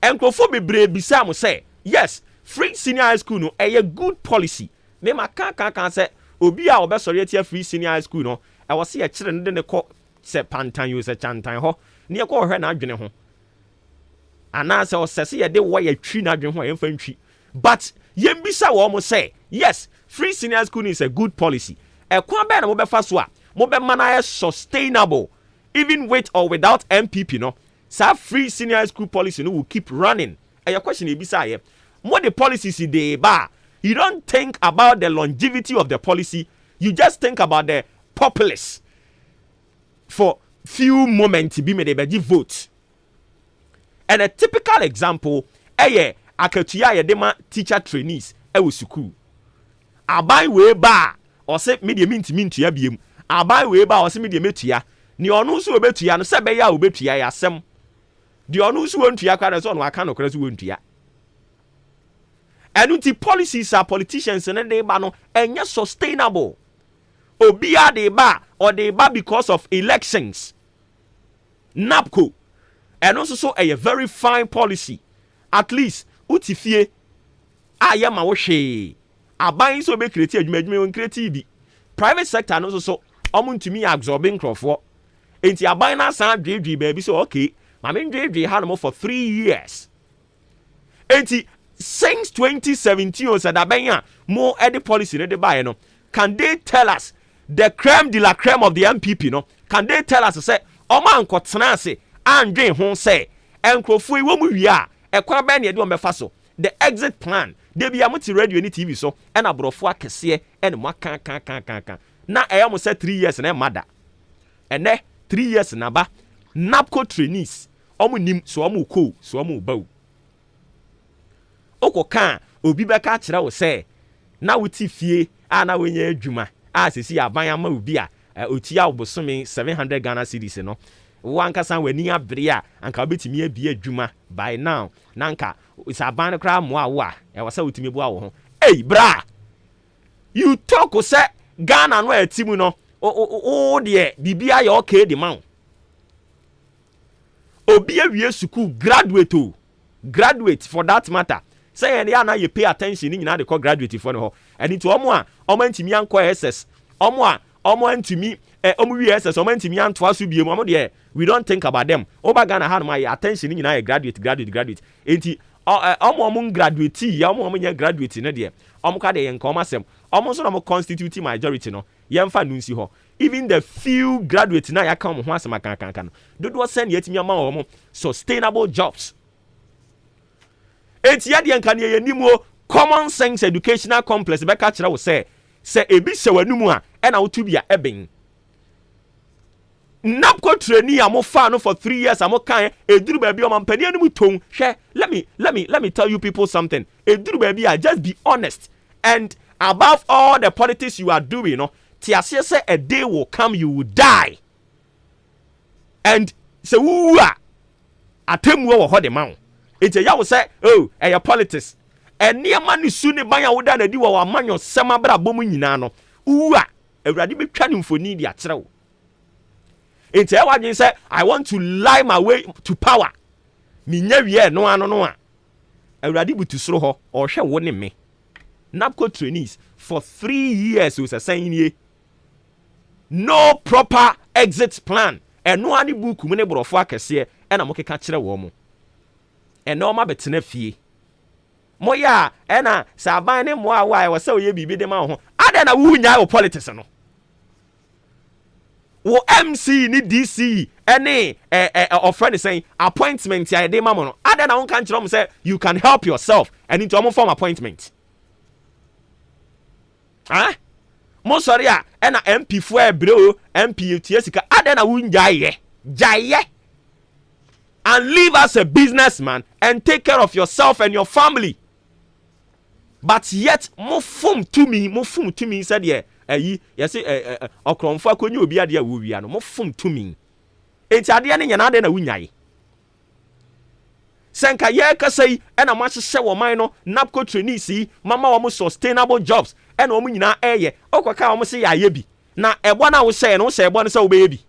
Enkrofo bebre bisa mo say yes, free senior high school no eye good policy. Me maka kan say obi a obesori atia free senior high school no e wo se ye kire ne de ko se pantan yo se chantan ho. Ne ye ko hwe na adwene ho. Ana se o sese ye de wo ye twi na adwene ho ye mfa ntwi. But yembisa wo mo say yes, free senior school is a good policy. Ekwan be na mo be fa so a mo be mana sustainable even with or without MPP no. Sa free senior school policy no will keep running. And your question ebisa ye, what the policies dey ba? You don't think about the longevity of the policy, you just think about the populace. For few moments be made a vote. And a typical example, akatua ye dema teacher trainees ewo school. Abai we ba or say media mintua biem. Abai we ba or say media metua. Ni onu so obetua no se be ya obetua ya asem. Di onu so ontua kwa so no aka no kra so ontua. Enuti policies are politicians and they ba no enye sustainable. Obia de ba or de ba because of elections. NAPCO. And also a very fine policy. At least utifie ayama wo hwe aban so be create adwuma won create bi private sector no so omuntumi absorbing crofo enti aban na san dwedwe baabi so okay ma me dwedwe ha no for 3 years enti since 2017 o said aban more edit policy no de buy no can they tell us the crème de la crème of the MPP no can they tell us say o man kotena ase andwe ho say enkrofo yi wo mu wi a ekwa ba na ye de ombefa so the exit plan de bia muti radio ni TV so e na brofo akese e ne maka kan na e am say 3 years na mada ene 3 years na ba NAPCO trainees omu nim so omu ko so omu bawo okoka obi beka kire wo say na wuti fie a na wenye adwuma a sesi aban ama obi a otia obosome 700 Ghana cedis no wankasa wani abere a anka obetimi abie adwuma by now nanka isaban kra mo awa e wasa otimi bu awo ho hey bra you talk say Ghana no atimu no o de bibia ya okay de man obi awie school graduate for that matter say and ya na you pay attention ni nyina de call graduate for no ho and it omo a omo antimi anko SS omo antimi omo wi SS omo antimi anto aso biem omo de we don't think about them oba Ghana ha no my attention ni nyina graduate enti omo graduate ya omo nya graduate ne de omo ka de yenka omo asem omo so na mo constitute majority no yemfa no nsi ho even the few graduates na ya ka omo ho asem kan no dodo send yetimi ama omo sustainable jobs enti ya de yenka ne yenimu common sense educational complex be ka kire wo se ebi se wanumu a e na wotu bia eben NAPCO trainee amo fa no for 3 years amo kan eduru baabi o mampani anu ton hwe let me tell you people something eduru baabi a just be honest and above all the politics you are doing no tiase say a day will come you will die and se wu a atemu wo ho de man ete ya wo say oh your politics eniema ni su ne ban ya wo da na di wo amanyo sema bra bom nyina no wu a awurade betwa ne mfoni di akere wo enti e wadwen say I want to lie my way to power minya wie no ano no a awurade butu soro ho o hwe wo ne me NAPCO trainees for 3 years was saying no proper exit plan and no ani book mu ne borofo akese e na mo keka kire wo mo e na o ma betena fie mo ya e na saban ne mo awa e wo se oye bibi de ma ho ade na wu nya o politics no wo MC ni DC any friend is saying appointment ya de ma mo no ade na won kan kire mo say you can help yourself and into mo form appointment mo sorry a e na MP fo ebre o MP tie sika ade na wun jaye and live as a businessman and take care of yourself and your family. But yet, mo fum to me said, yeah, yes, okromfa konyi obi ade a wowia no mo fum to me. Enti ade ne nyana de na wunyai. Senka ye kasai ena ma hye wo man no napco trainees yi mama wo sustainable jobs ena wo nyina eye okwaka wo se ya ye bi na ebo na wo hye no hye ebo ne se wo be ye bi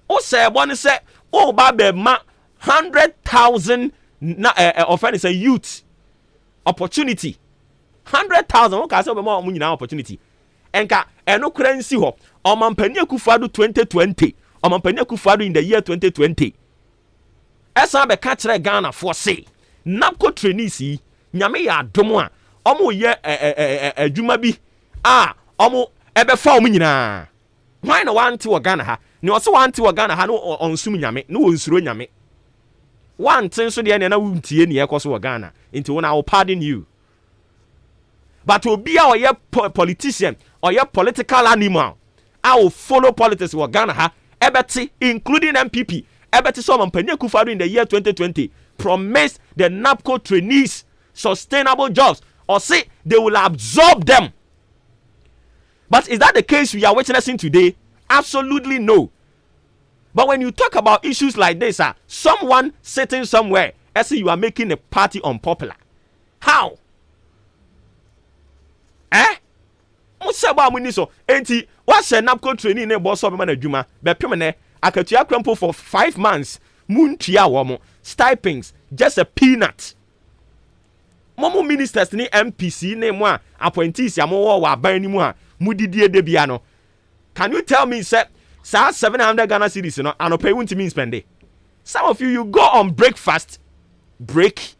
wo hye ebo ne se wo ba be ma 100,000 na offend say youth opportunity 100,000 wo ka se wo be ma wo nyina opportunity enka eno kura nsi ho omampani akufado 2020 omampani akufado in the year 2020 esa be ka kire Ghana for say napco trainees yi nyame ya adom a omo ye adwuma bi omo ebe fa omo nyina why na wante wo Ghana ha ne o se wante wo Ghana ha no onsum nyame no wonsuro nyame wante so de na wuntie ne ekoso wo Ghana nti wona I will pardon you. But obi a oye politician oye political animal I will follow politics wo Ghana ha ebeti including MPP ebeti so mampani akufado in the year 2020 promised the NAPCO trainees sustainable jobs or say they will absorb them. But is that the case we are witnessing today? Absolutely no. But when you talk about issues like this, someone sitting somewhere, I say you are making a party unpopular. How? Musaba muniso enti what's a NAPCO trainee ne boss of man adwuma be pemene akatua krampo for 5 months muntia wo stipends just a peanut. Momo ministers ni MPC ne mo appointees ya mo wo aban ni mu a mudidie de bia no. Can you tell me say 700 Ghana cedis no anope wuntimi spend it? Some of you go on breakfast break,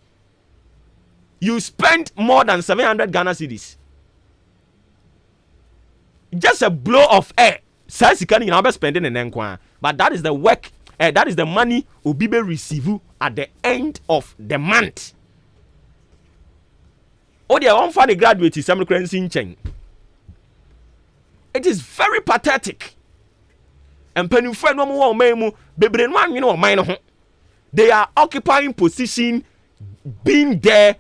you spend more than 700 Ghana cedis. Just a blow of air. Sasikani you be spending in enkwa. But that is the work, that is the money Obibe receive at the end of the month. Oh, they are the graduate is in Cheng. It is very pathetic. And penny friend no more memu bebre no you know mine. They are occupying position, being there,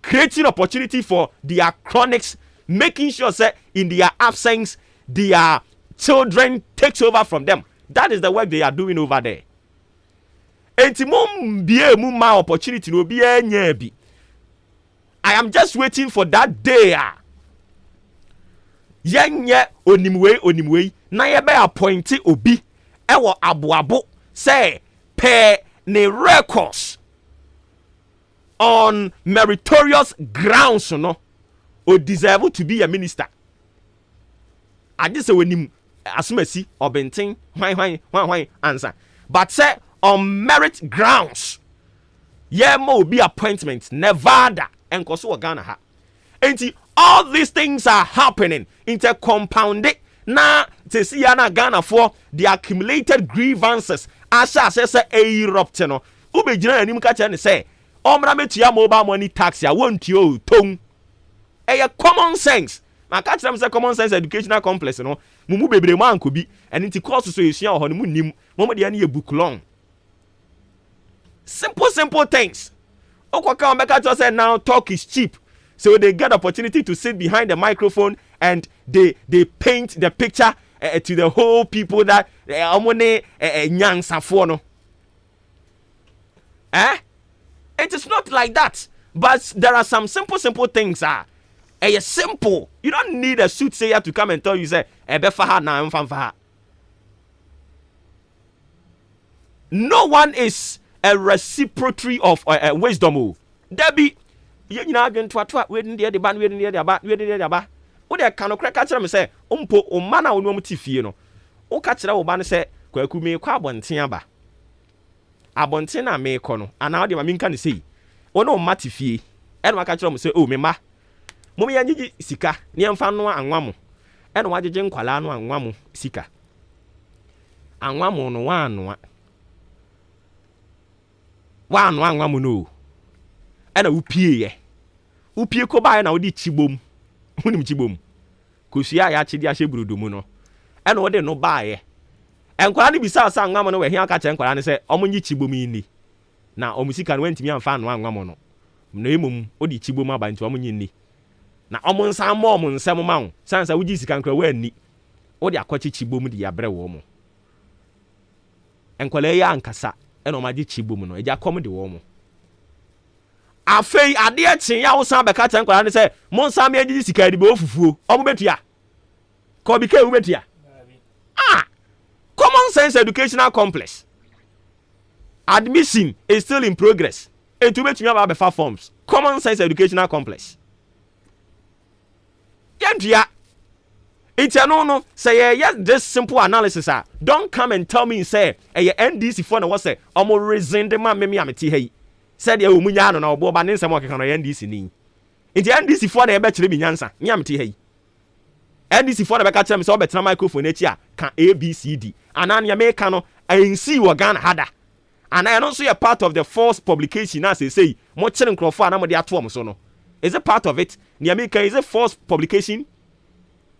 creating opportunity for their chronics, making sure that in their absence their children takes over from them. That is the work they are doing over there. Entimum bie mu ma opportunity no bie nya bi. I am just waiting for that day. Yenye onimwe na ye be appoint obi ewo aboabo say per ne records on meritorious grounds no o deserve to be a minister. I just say onim asumasi obenten hwan answer. But say on merit grounds ye mo be appointment Nevada and koso Ghana ha. Enti all these things are happening intercompounded na te see na Ghana for the accumulated grievances asha say erupt no ubegyina anim ka kye ne say omra metua mobile money tax ya wontuo ton eye common sense na ka kye say common sense educational complex no mumu bebre mu ankobi enti course so esua ho no mu nim momo de na ye book long simple things. Okwaka omeka to say now talk is cheap. So they get opportunity to sit behind the microphone and they paint the picture to the whole people that amone nyansafo no. It is not like that. But there are some simple things simple. You don't need a soothsayer to come and tell you say ebefa na mfamfa. No one is a reciprocity of wisdom. Debbie you know going to we dey the ban we dey the aba wo dey kan okra ka kire me say ompo o ma na wo tifie no wo ka kire wo ba ne say kwaku me kwa abonten aba abonten na me kɔ no ana wo dey ma me nka ne sei wo no ma tifie e no ka kire mo say o me ma mo me yanyigi sika ne mfa no anwa mo e no wagege nkwala no anwa mo sika anwa mo no wa anwa mo no e na upie ko ba na wodi chibom hunim chibom ko sia ya chidi ahye brudu mu no e na wode no ba ye enkwara ni bisa sa ngam no we hia ka che enkwara ne se omunyi chibom ni na omusika no wantimi amfa no ngam no na emum odi chibom aba nti omunyi ni na omunsa mo omunsem ma wo sansa wuji sika nkra wa ni odi akwachi chibom di ya bre wo mo enkwala ya ankasa ena o magi chibom no eja kom de wo mo afei ade echen ya wo san be ka che enkwara ne se monsa me agi sika di be ofufuo omo betua ko bi ka wu betua common sense educational complex admission is still in progress. And to make you have a forms. Common sense educational complex. Yeah, it's a no. Say yes, this simple analysis. Don't come and tell me say a NDC for no was say omo reason the man me ameti hey. Said you munya no na Obuoba ne nsem okeka no NDC ni. Into NDC for na e be kire bi nyansa. Me ameti hey. NDC for na be ka kire me say obetena microphone echi a kan ABCD. Anania me ka no ensi wo Ghana hada. And I also a part of the false publication as they say, more chilling crofo and amodi atom so no. Is it part of it? Ni America is a false publication?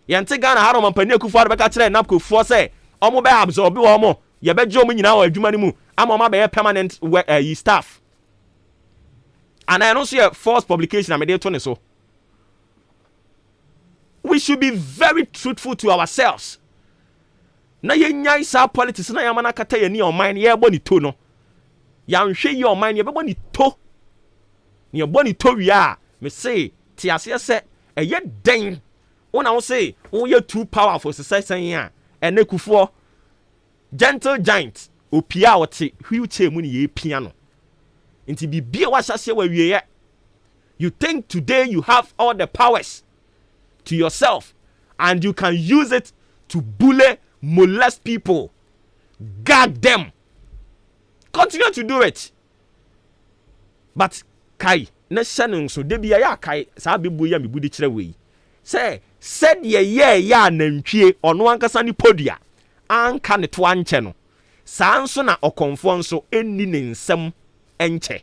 Yante Ghana haro mampani akufo be ka kire napko fo say, omo be absorb wo omo, ye be jo mo nyina wo adwuma ni mu, amoma be permanent staff. And I also a false publication am dey to ne so. We should be very truthful to ourselves. Na ye nyai sa politics na yamana kata ye ni on mind ye bo ni to no. Yanhwe your mind ye bebo ni to ni bo ni to wi a me say ti ase se eye den wona wo say wo ye too powerful society a ene kufuo gentle giant opia wote wheelchair mu ni ye pia no nti bibia wa hyase wa wie ye. You think today you have all the powers to yourself and you can use it to bully, molest people, gag them. Continue to do it. But kai na shanin so de bia ya kai sa bebu ya mebu di kire we. Say said ye ya nantwie ono ankasa ni podia anka ne to anche no. Sa nso na okonfo nso enni ne nsem enche.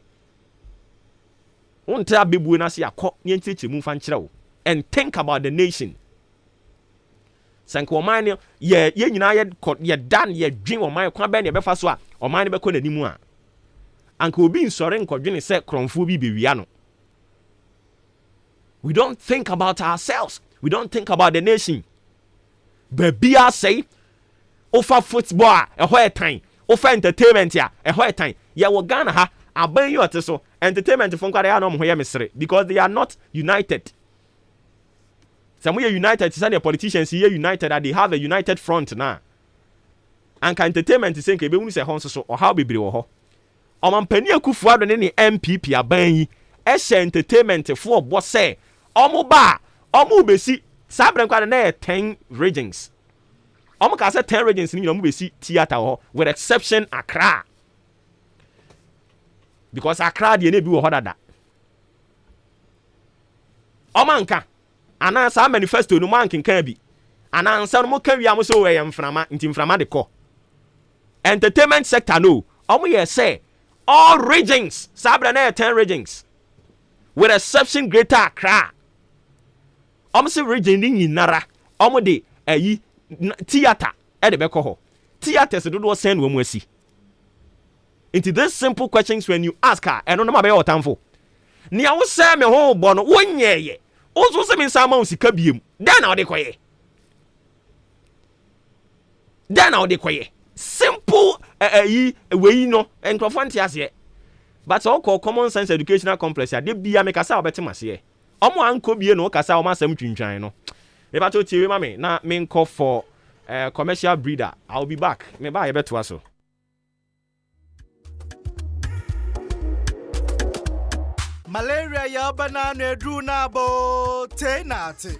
Wonta bebu na se yakọ ne ntiche mu fa nkire wo. And think about the nation. Sanko man ye nyina ye dan ye dwen o man kwa be ne be fa so a o man be ko nanimu a anka obi nsore nkodwene se kronfo bi bewia no. We don't think about ourselves. We don't think about the nation. Babia say ofa football e ho etan, ofa entertainment ya e ho etan. Ye wo Ghana ha aban yo te so entertainment fo nkware ya no mo ho ye mesere because they are not united. Some are united, some politicians here united that they have a united front now. And can entertainment is saying, "Ke be unu se hon so or how be wo ho." Omampani akufu ado ne ni MPP aban yi, e she entertainment for bo say, omo ba, omo besi, sabren kwa na 10 regions. Omo ka say 10 regions ni omo besi theater ho with exception Accra. Because Accra dey na bi wo ho dada. Omanka ana sa manifesto no man kenkan bi ana ansa no mo kan wi am so we mframa nti mframa de ko entertainment sector no omo ye say all regions sabra na 10 regions with exception greater Accra omo se region ni nyinara omo de ayi theater e de be ko ho theaters do do send wo mu asi into these simple questions when you ask her eno no ma be otamfo ni a wo say me ho bo no wo nyeye ozo se min sama usika biem den na ode koye simple we no enkrofo ntiase but all call common sense educational complex ya de bia me kasa obetemase omo anko bie no kasa o masam twintwan no me ba to tiwe ma me na me nko for commercial breeder. I'll be back me ba ye beto aso. Malaria ya banana drew nabo tenate.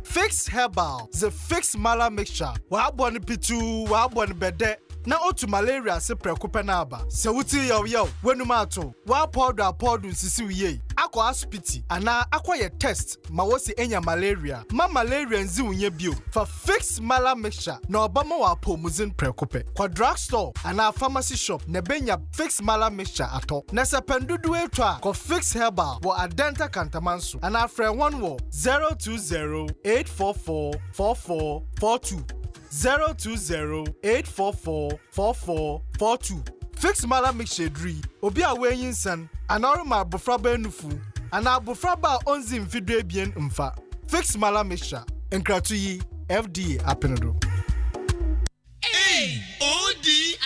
Fix Herbal, the Fix Mala mixture. Wa boni pitu, wa boni bede. Na otu malaria se prekupe na aba. Se wuti yo wenu mato. Wa powder sisi uye. Ako aspiti ana akwa ye test ma wosi enya malaria. Ma malaria nzi unye bio. For Fix Mala mixture na obama wa pomuzin prekupe. Kwa drugstore ana pharmacy shop ne benya Fix Mala mixture ato. Na se pendudu etwa ko Fix Herbal wo adenta kantamansu. Ana fre 1 wo 020-844-4442. 020-844-4442. Fix Mala Mixedri, Obia Wayinsan, and Arma Bufraba Nufu, and Abufraba Onzim Fidrebian Umfa. Fix Mala Mixture, and Kratuyi, FDA Apenodo. Hey, ODI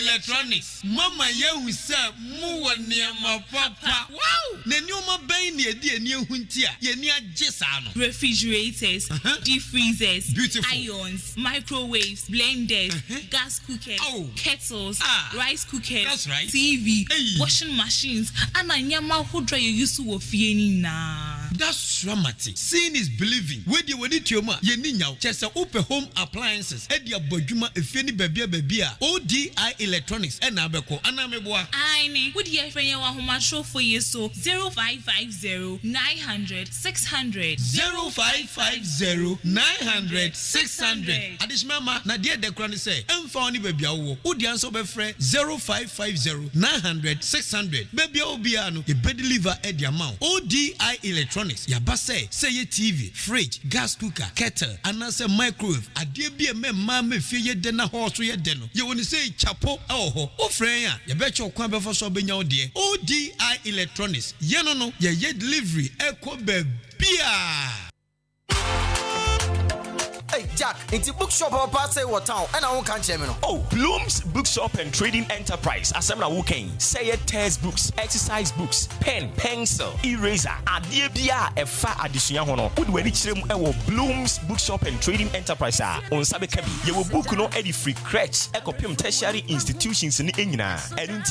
Electronics. Mama yehu say mu near my papa. Wow! Ne nyoma ben ne die ne huntia. Ye ni agesa no. Refrigerators, deep freezers, beautiful irons, microwaves, blenders, gas cookers, kettles, rice cookers, that's right. TV, washing machines, and anyama hodra you use to fie ni na. That's dramatic. Seeing is believing. Where do you want it, Yoma? Ye ni nyao. Chesa open home appliances. Edia bojuma efeni bebia. ODI Electronics. Enabeko. Anameboa. Aini. Would you friend your home show for you so 0550 900 600 0550 900 600. Adishmama na dear de krani say. Emfa oni bebia wo. Udi anso be frɛ 0550 900 600. Bebia obiano. Ye be deliver edia mount. ODI Electronics. Yaba say ye TV, fridge, gas cooker, kettle, and answer microwave. Adie be a me fie ye dena horse ye deno. You want to say chapo o freya. You bet your kwambe for so benya dear. ODI Electronics. Ye no ye delivery echo be beer. Hey Jack, it's a bookshop or pass what town and I won't catch him. Oh, Bloom's Bookshop and Trading Enterprise. Asemna Woken. Say it test books, exercise books, pen, pencil, eraser, adibia, a fa addition hono. Would we reach them Bloom's Bookshop and Trading Enterprise? On Sabekabi, you will book no any free crutch, ecopim tertiary institutions in Engina, and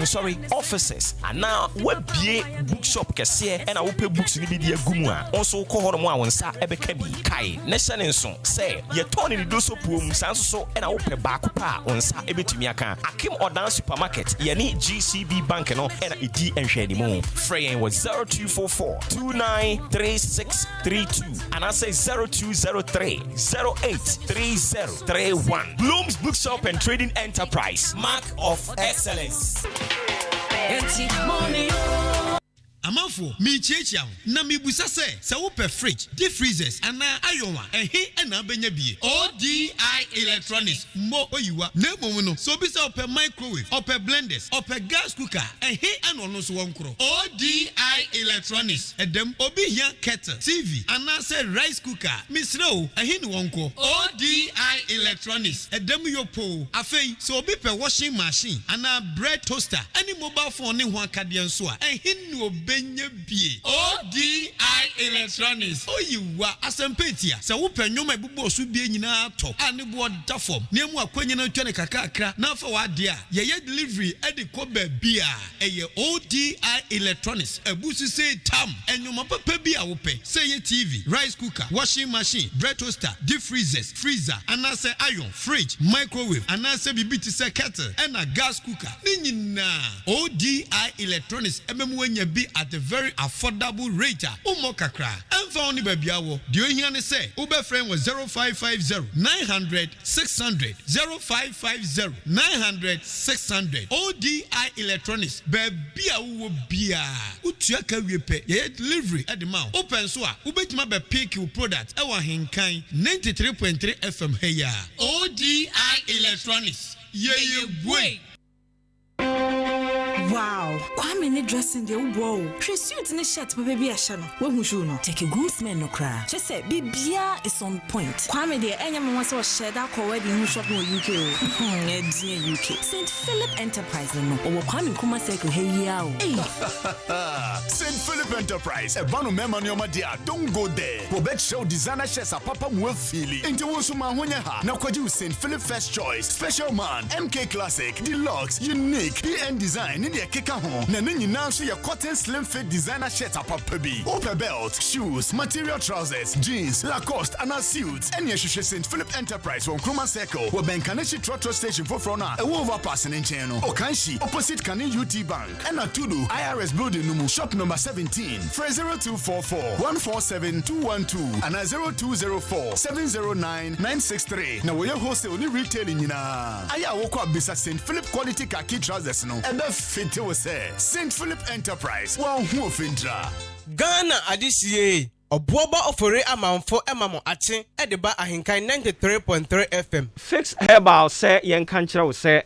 sorry, offices. And now what be bookshop kase and I will pay books in the Gumwa. Also call on one sa ebekabi kai. Nation son. Say, ye turn in the doso poom, sanso, and I open back pa on sa ebitumiaka. Akim or down supermarket, ye need GCB bank and a D and shady moon. Fraying was 0244 293632. And I say 0203 083031. Bloom's Bookshop and Trading Enterprise. Mark of excellence. Amanfo, mi chechiam, na mi busa se wope fridge, deep freezers, and na ayoma, and he and abenya bie. ODI Electronics, mo oyiwa, nemo no, so bisa ope microwave, ope blenders, ope gas cooker, and he and ono so wankro. ODI Electronics, and them obi here kettle, TV, and na say rice cooker, Miss Row, and he no wanko. ODI Electronics, and them yo po, afei, so obi pe washing machine, and na bread toaster, any mobile phone ni wan kadian soa, and he no ODI Electronics. Oh, you were asempetia. So, open your my bubo should be in our top and the board dafom. Name what when you know Kakakra. Now for what dear. Ye delivery at the Kobe beer. A ODI Electronics. A bussy say tam and your mapa be a open. Say ye TV, rice cooker, washing machine, bread toaster, deep freezers, freezer, and I say iron, fridge, microwave, and I say BBT say kettle and a gas cooker. Nina ODI Electronics. When you be at a very affordable rate. Umo kakra. And found the baby awo. Do you hear me say? Uber friend was 0550 900 600 0550 900 600. ODI Electronics. Baby awo bia. Utiaka wepe. Ye delivery at the mouth. Open soa. Ubetima be pick your product. Ewa AHENKAN933 FM heya. ODI Electronics. Ye boy. Wow, Kwame ni dressing the wow. She suit ni shirt but baby ashano. When shoe no. Take a groomsman no cry. Just say bibia is on point. Kwame the enya mama so share that ko wedding who shop no UK. UK. St. Philip Enterprise no. Owo Kwame kuma cycle hey ya o. St. Philip Enterprise. E banu mema ni oma dia. Don't go there. Wo bet show designer shirts papa mwe fili. Inte wo so ma honya ha. Na kwaji St. Philip First Choice, Special Man, MK Classic, Deluxe, Unique, PN Design. Ni keka ho na nyina nso ye cotton slim fit designer shirt apapa bi upper belt, shoes, material trousers, jeans, Lacoste and suits and ye hwehwe St. Philip Enterprise on Kroma Circle wo Benkaneshi Trotro Station for front na e overpass in nchen no Okanshi opposite Kani UT Bank and Tudu IRS building no shop number 17 0244 147 212 and 0204 709 963 na wo ye wholesale ni retailing nyina aya wo kwa bisa St. Philip quality khaki trousers no e be fit we say St. Philip Enterprise wa hu ofintra Ghana adisiye Obuoba Ofori Amanfo Emamo Achen Ediba Ahenkan 93.3 FM. Fix Herbal say yen kan kyerɛ say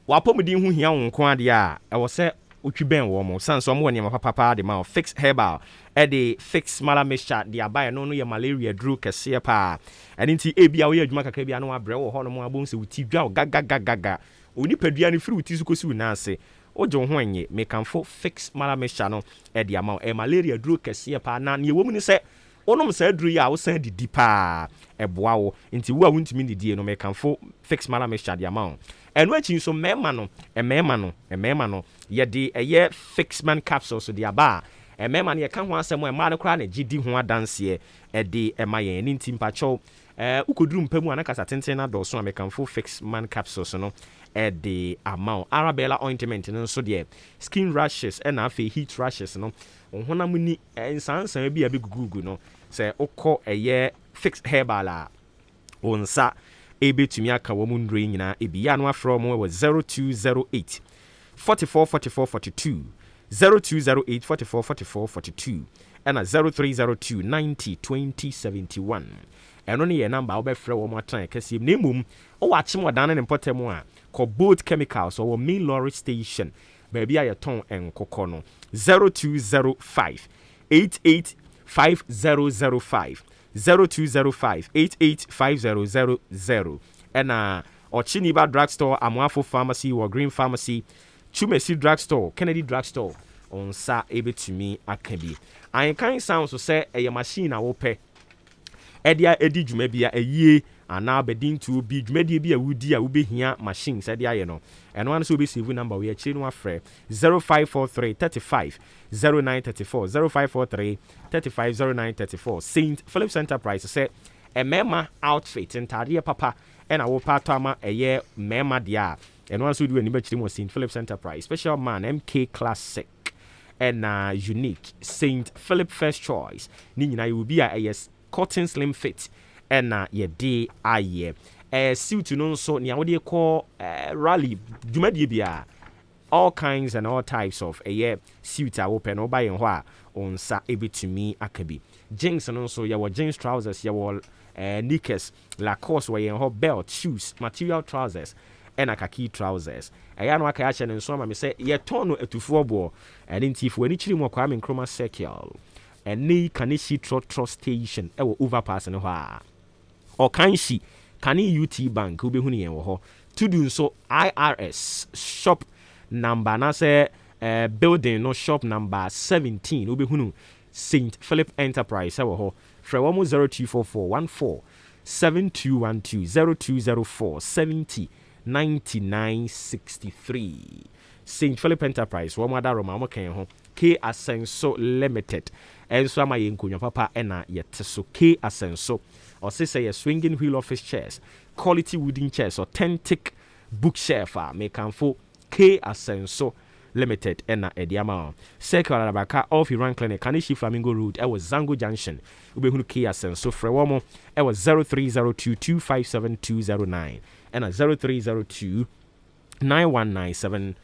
wapomudi hu hia wo nko ade a ɛwɔ sɛ otwi ben wo mo san so mo ne ma papa de ma Fix Herbal the Fix Mala Mixture de abaye no ye malaria dru kese pa ɛne nti ebia wo ye adwuma kakra bia no abrɛ wo hɔ no mo abom se wuti dwa gaga oni padua ne firi wuti so kosi wo na ase oje ho enye mekanfo Fix Mala Mixture no de ama malaria dru kese pa na ne wo mu ni sɛ onom sa dru ya wo san didi pa ɛboa wo nti wo a wuntimi didi no mekanfo Fix Mala Mixture de ama eno achi so mema no ye de eye Fixman capsule so de aba mema no ye ka ho asem e ma no kra na gidi ho adanse e de ema ye ni ntimpa chow ukoduru mpamu anakasa tenten na do so amekanfo Fixman capsule so no e de amount Arabella ointment no so de skin rashes and afi heat rashes no honam ni ensansan bi abegugugu no se ukọ eye Fix Herbal a onsa ebetumi aka wo mu ndre nyina ebia no afro mo was 0208 444442 0208 444442 and 0302 90 20 71 eno ne ye number obefre wo mo atan kasiem na emom o wache mo dan ne potem a ko both chemicals or main lorry station baby a yeton enkoko no 0205 885005 0205 885000 and Ochiniba Drugstore, Amuafo Pharmacy or Green Pharmacy, Chumesi Drugstore, Kennedy Drugstore on Sa able to me Akabi. I kind sounds to say a machine I will pay. Edia Edi Jumebia a year and now bedin to be Jumedi a woody will be here machine said the ayano. And one will be saving number we are chilling free 0543 35 0934 0543 35 0934 St. Philip's Enterprise said a mema outfit and Tadia Papa and I will part time a year mema dia. And once we do an image was St. Philip's Enterprise special man MK Classic and unique St. Philip First Choice. Nina will be a yes cotton slim fit and ye day a year. Suit to know so near what you call rally Jumedibia. All kinds and all types of a year suit are open or buy and on sa able to me akabi. Jeans and also your jeans trousers, your knickers, Lacoste where you have belt, shoes, material trousers, and a khaki trousers. I am like action and so I say ye tono to 4 ball and in if we need more crime in chroma circle. And ne kanishi trot station overpass and or kanshi kani UT bank who be huni ho to do so IRS shop number na say building no shop number 17 who be hunu St. Philip Enterprise ho from 0244 7212 0204 70 9963 St. Philip Enterprise wo mada roma mo kan ho K Asenso Limited enso ama ye nkonwa papa ena yete so K Asenso or say a swinging wheel office chairs quality wooden chairs authentic bookshelf mekanfo K Asenso Limited ena ediama circle arabaka off Iran Clinic Kanishi Flamingo Road e was Zango Junction ubehunu K Asenso frewomo e was 0302257209 and 0302 9197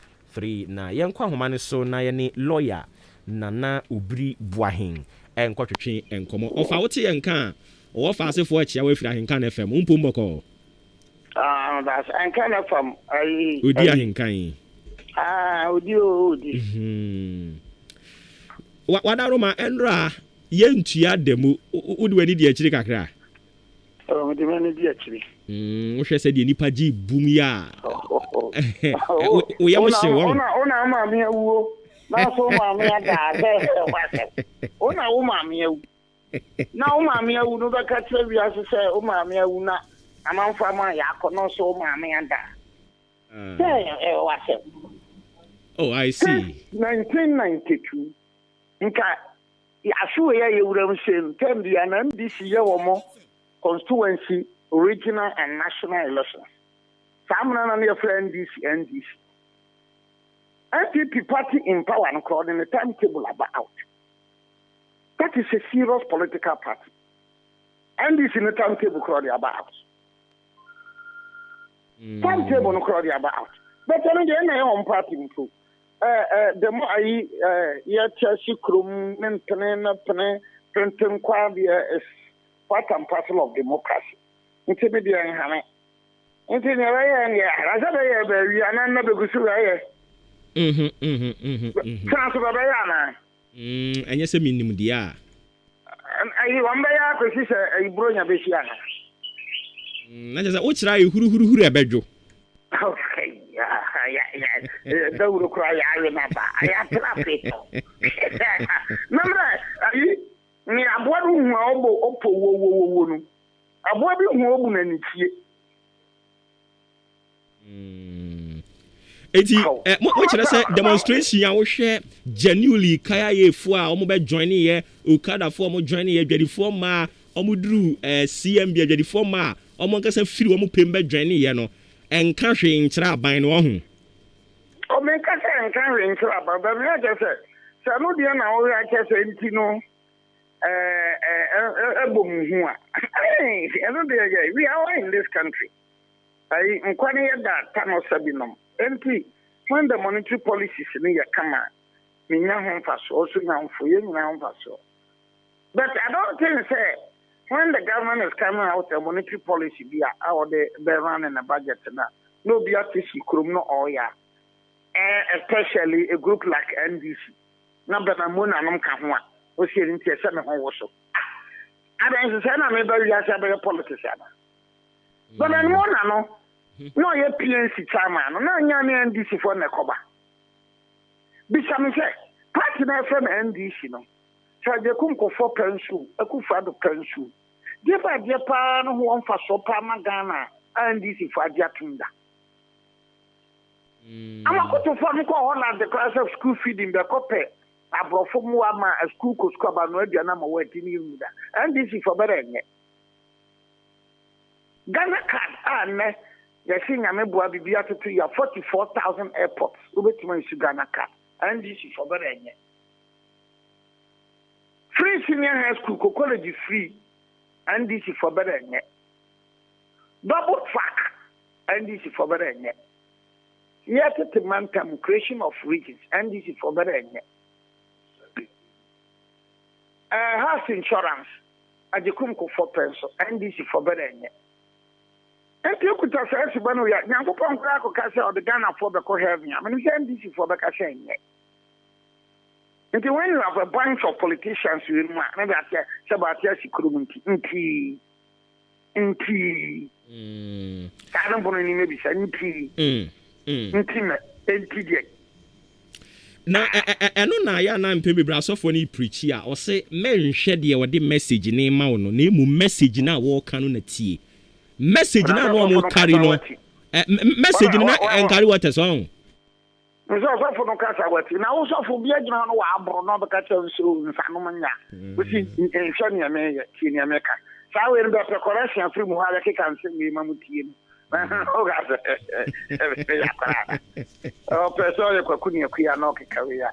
na yenkwa homane so na ye ne lawyer Nana Ubri Buahin en kwatwetwe enkomo ofa wote yenka o fa asefo achia we fira Ahenkan FM mpomboko that's Ahenkan FM ai odi Ahenkan odi wadaroma enra yentua demu udi wani di akiri kakra odi wani di akiri wo hwe se di nipa gi bum ya o yamhye won ona ma me awuo na so ma me ada wase ona wo ma me awu na wo ma me awu no be ka tire wi ase se wo ma me awu na amanfa ma ya kono so wo ma me ada wase. Oh, I see. 1992 nka yasu ya yewuram sem tem dia na ndc ye wo mo constituency regional and national elections samna na your friend NDC NPP party in power and crowd in the timetable about. That is a serious political party. NDC in the timetable crowd about. Timetable no crowd about. But then again, my own party the more I Chelsea Krum, Pene, Printing Quabia is part and parcel of democracy. Intimidating Hame. Intimidating, I said, we are not the Gusu. Transfer Bayana. And yes, a minimum, dear. And I one by a bronya Besiana. That is a which I who a bedroom. Okay, yeah. Don't cry, I remember. I have traffic. Remember, me a boy who opo wo. A boy who open and Eti what should I say demonstration ya wo hwe genuinely kaya ye fu a omo be join here okada fu omo join here dwedifo ma omo duru CMB dwedifo ma omo nkasa firi omo pembe join here no enka hwe nkyira aban no ho o me ka se enka hwe nkyira aban ba me ja se se no de na wo ya che se nti no ebom hu a no de we are in this country I nkwani ya da tano sabinom enti when the monetary policies in your kama minya ho faso also na mfo ye nyina ho faso but I don't think say when the government is coming out a monetary policy be how they run in a budget na no be at isi krom no oya especially a group like NDC na be na mo na nom ka ho a o se ri ntia se me ho wo so adan se na me ba wi asa be politics ana but na mo na no no ye PNC chairman no nya me NDC for na koba bisame say party na from NDC no so je kum ko for pensu akufa do pensu je ba je pa no ho mfa so pa magana NDC for ajatunda ama ko to for ko Holland the class of school feeding the copy abrofo mu ama school ko school ba no aduana ma wati ni muda NDC for better nye Ghana card ane yesi nyame bua bibia to ya 44,000 airports ubetuma isu Ghana card NDC for better nye free senior high school ko college free NDC for better nye double track NDC for better nye yet the mantam creation of regions NDC for better nye house insurance ajekum ko for penso NDC for better nye enti okuta say banu ya nyankopon kra ko ka say o de Ghana for be ko heaven I mean NDC for be ka say nye enti when you have a bunch of politicians you know maybe atia sabatia sikurumunti nti kana bono ni maybe say nti me enti die na eno na ya na mpembe brasofo ni preach a o say menhwe de wo de message ni ma wo no na emu message na wo ka no na tie message na no mo carry no message na carry what is on so for no kasa wati na wo so for bia gina no wa abro no be ka che so nsano manya we see enhwe ne me tie ne me ka sa we be correction free mu ha le ka nse mi ma mu tie o ga o person ye kwakuni akuya no kekawe ya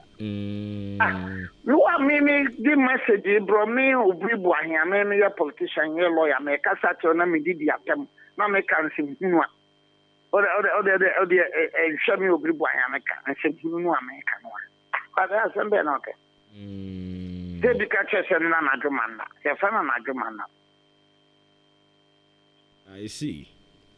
no wa me di message bro me obribu ahia me ya politician ye lawyer me ka sa che na me di atem na me kan sim hunu a o de shami obribu ahia me ka sim hunu a me ka no a ba san be no ke de bi ka che se na na dwumana ye fa na dwumana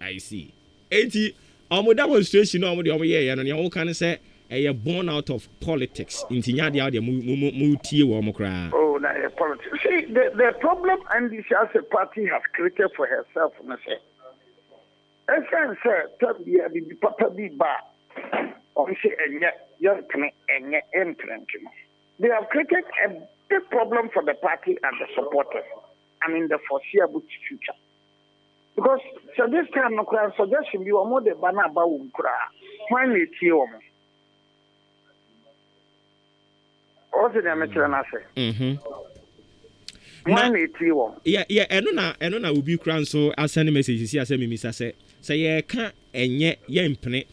I see. Eti omo demonstration omo de omo ye no ne omo kan say e born out of politics. Inti nya de ade mu tie wo omo kra. Oh, na politics. See, the problem and this as a party has created for herself na say. Essence tabi bi papa bi ba. On say enye yontene enye entrenchment. They have created a big problem for the party and the supporters and in the foreseeable future. Because so this time no crowd suggestion be more the banner about when they see them. What did I say? When they see them. Yeah, eno na ubi kran so asend message si asem mi say ye ka enye yempene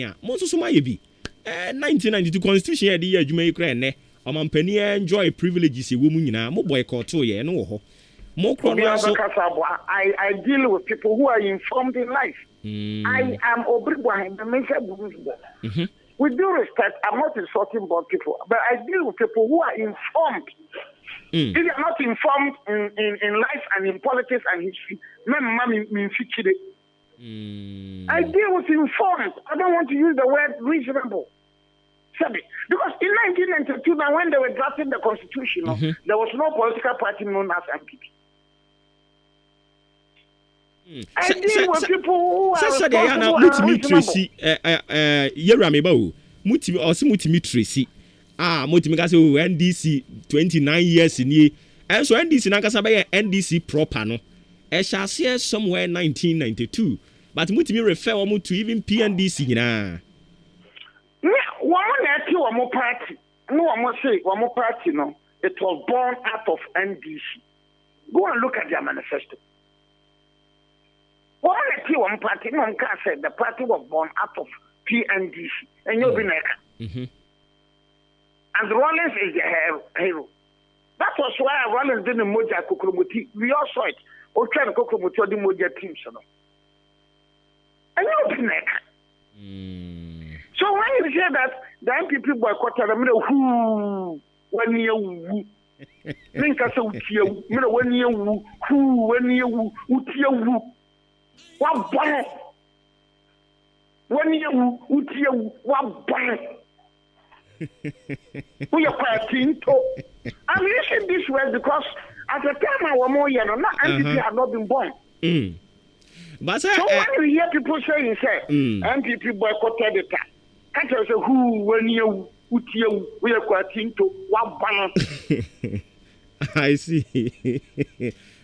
a. Mo so ma ye bi. 1992 constitution ye di adwuma yi kra ene. Omampani enjoy privileges ye wo mu nyina. Mo boycott ye no wo ho. I deal with people who are informed in life. I am Obuoba Ofori. With due respect, I'm not insulting both people, but I deal with people who are informed If you are not informed in life and in politics and history, I deal with informed. I don't want to use the word reasonable. Because in 1992, now when they were drafting the constitution, there was no political party known as MPP. I deal with people who are responsible and reasonable. NDC 29 years in ye. And so NDC Nankasa NDC proper no. I shall see somewhere 1992. But mutimi refer to even PNDC na. One party. No one say one more party no. It was born out of NDC. Go and look at their manifesto. One party, no one can say the party was born out of PNDC. And you'll be next. And Rollins is the hero. That was why Rollins didn't moja Kokromoti. We all saw it. Or try to Kokromoti or the moja team. And you'll be next. So when you say that the MPP boycotted them, who when you think I saw you, when you what bang? When you what bang? We are fighting to. I'm using this word because at the time I was more young, not MPP had not been born. But so when you hear people saying, MPP boycotted the time. I tell you who when you we are fighting to what bang? I see.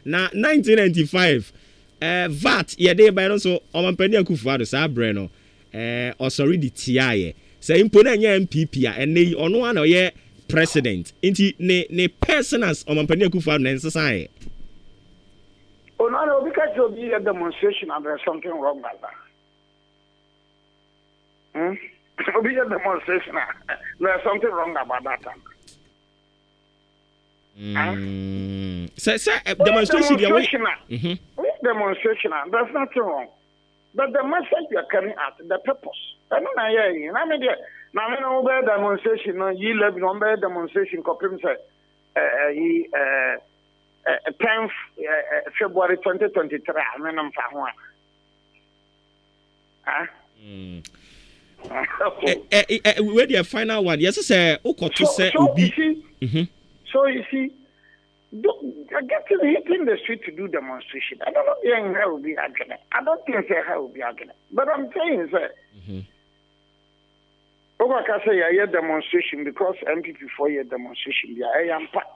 Now 1995. VAT yede by no so omampani akufado sa breno or sorry the TI say impona nya MPP a ene ono ana ye president inti ne personals omampani akufado na nsesa oh no because you'll be a demonstration and there's something wrong with that. It'll be a demonstration. There's something wrong about that. Demonstration. Demonstration. There's nothing wrong. But the message you are carrying out, the purpose. I don't know. I mean, now demonstration. You live on demonstration. 10th February 2023. I mean, I'm where the final one? Yes, sir. So you see, I get to hitting the street to do demonstration. I don't know if how will be arguing. I don't think how will be arguing. But I'm saying, sir, I say I hear demonstration because MPP for your demonstration. I am part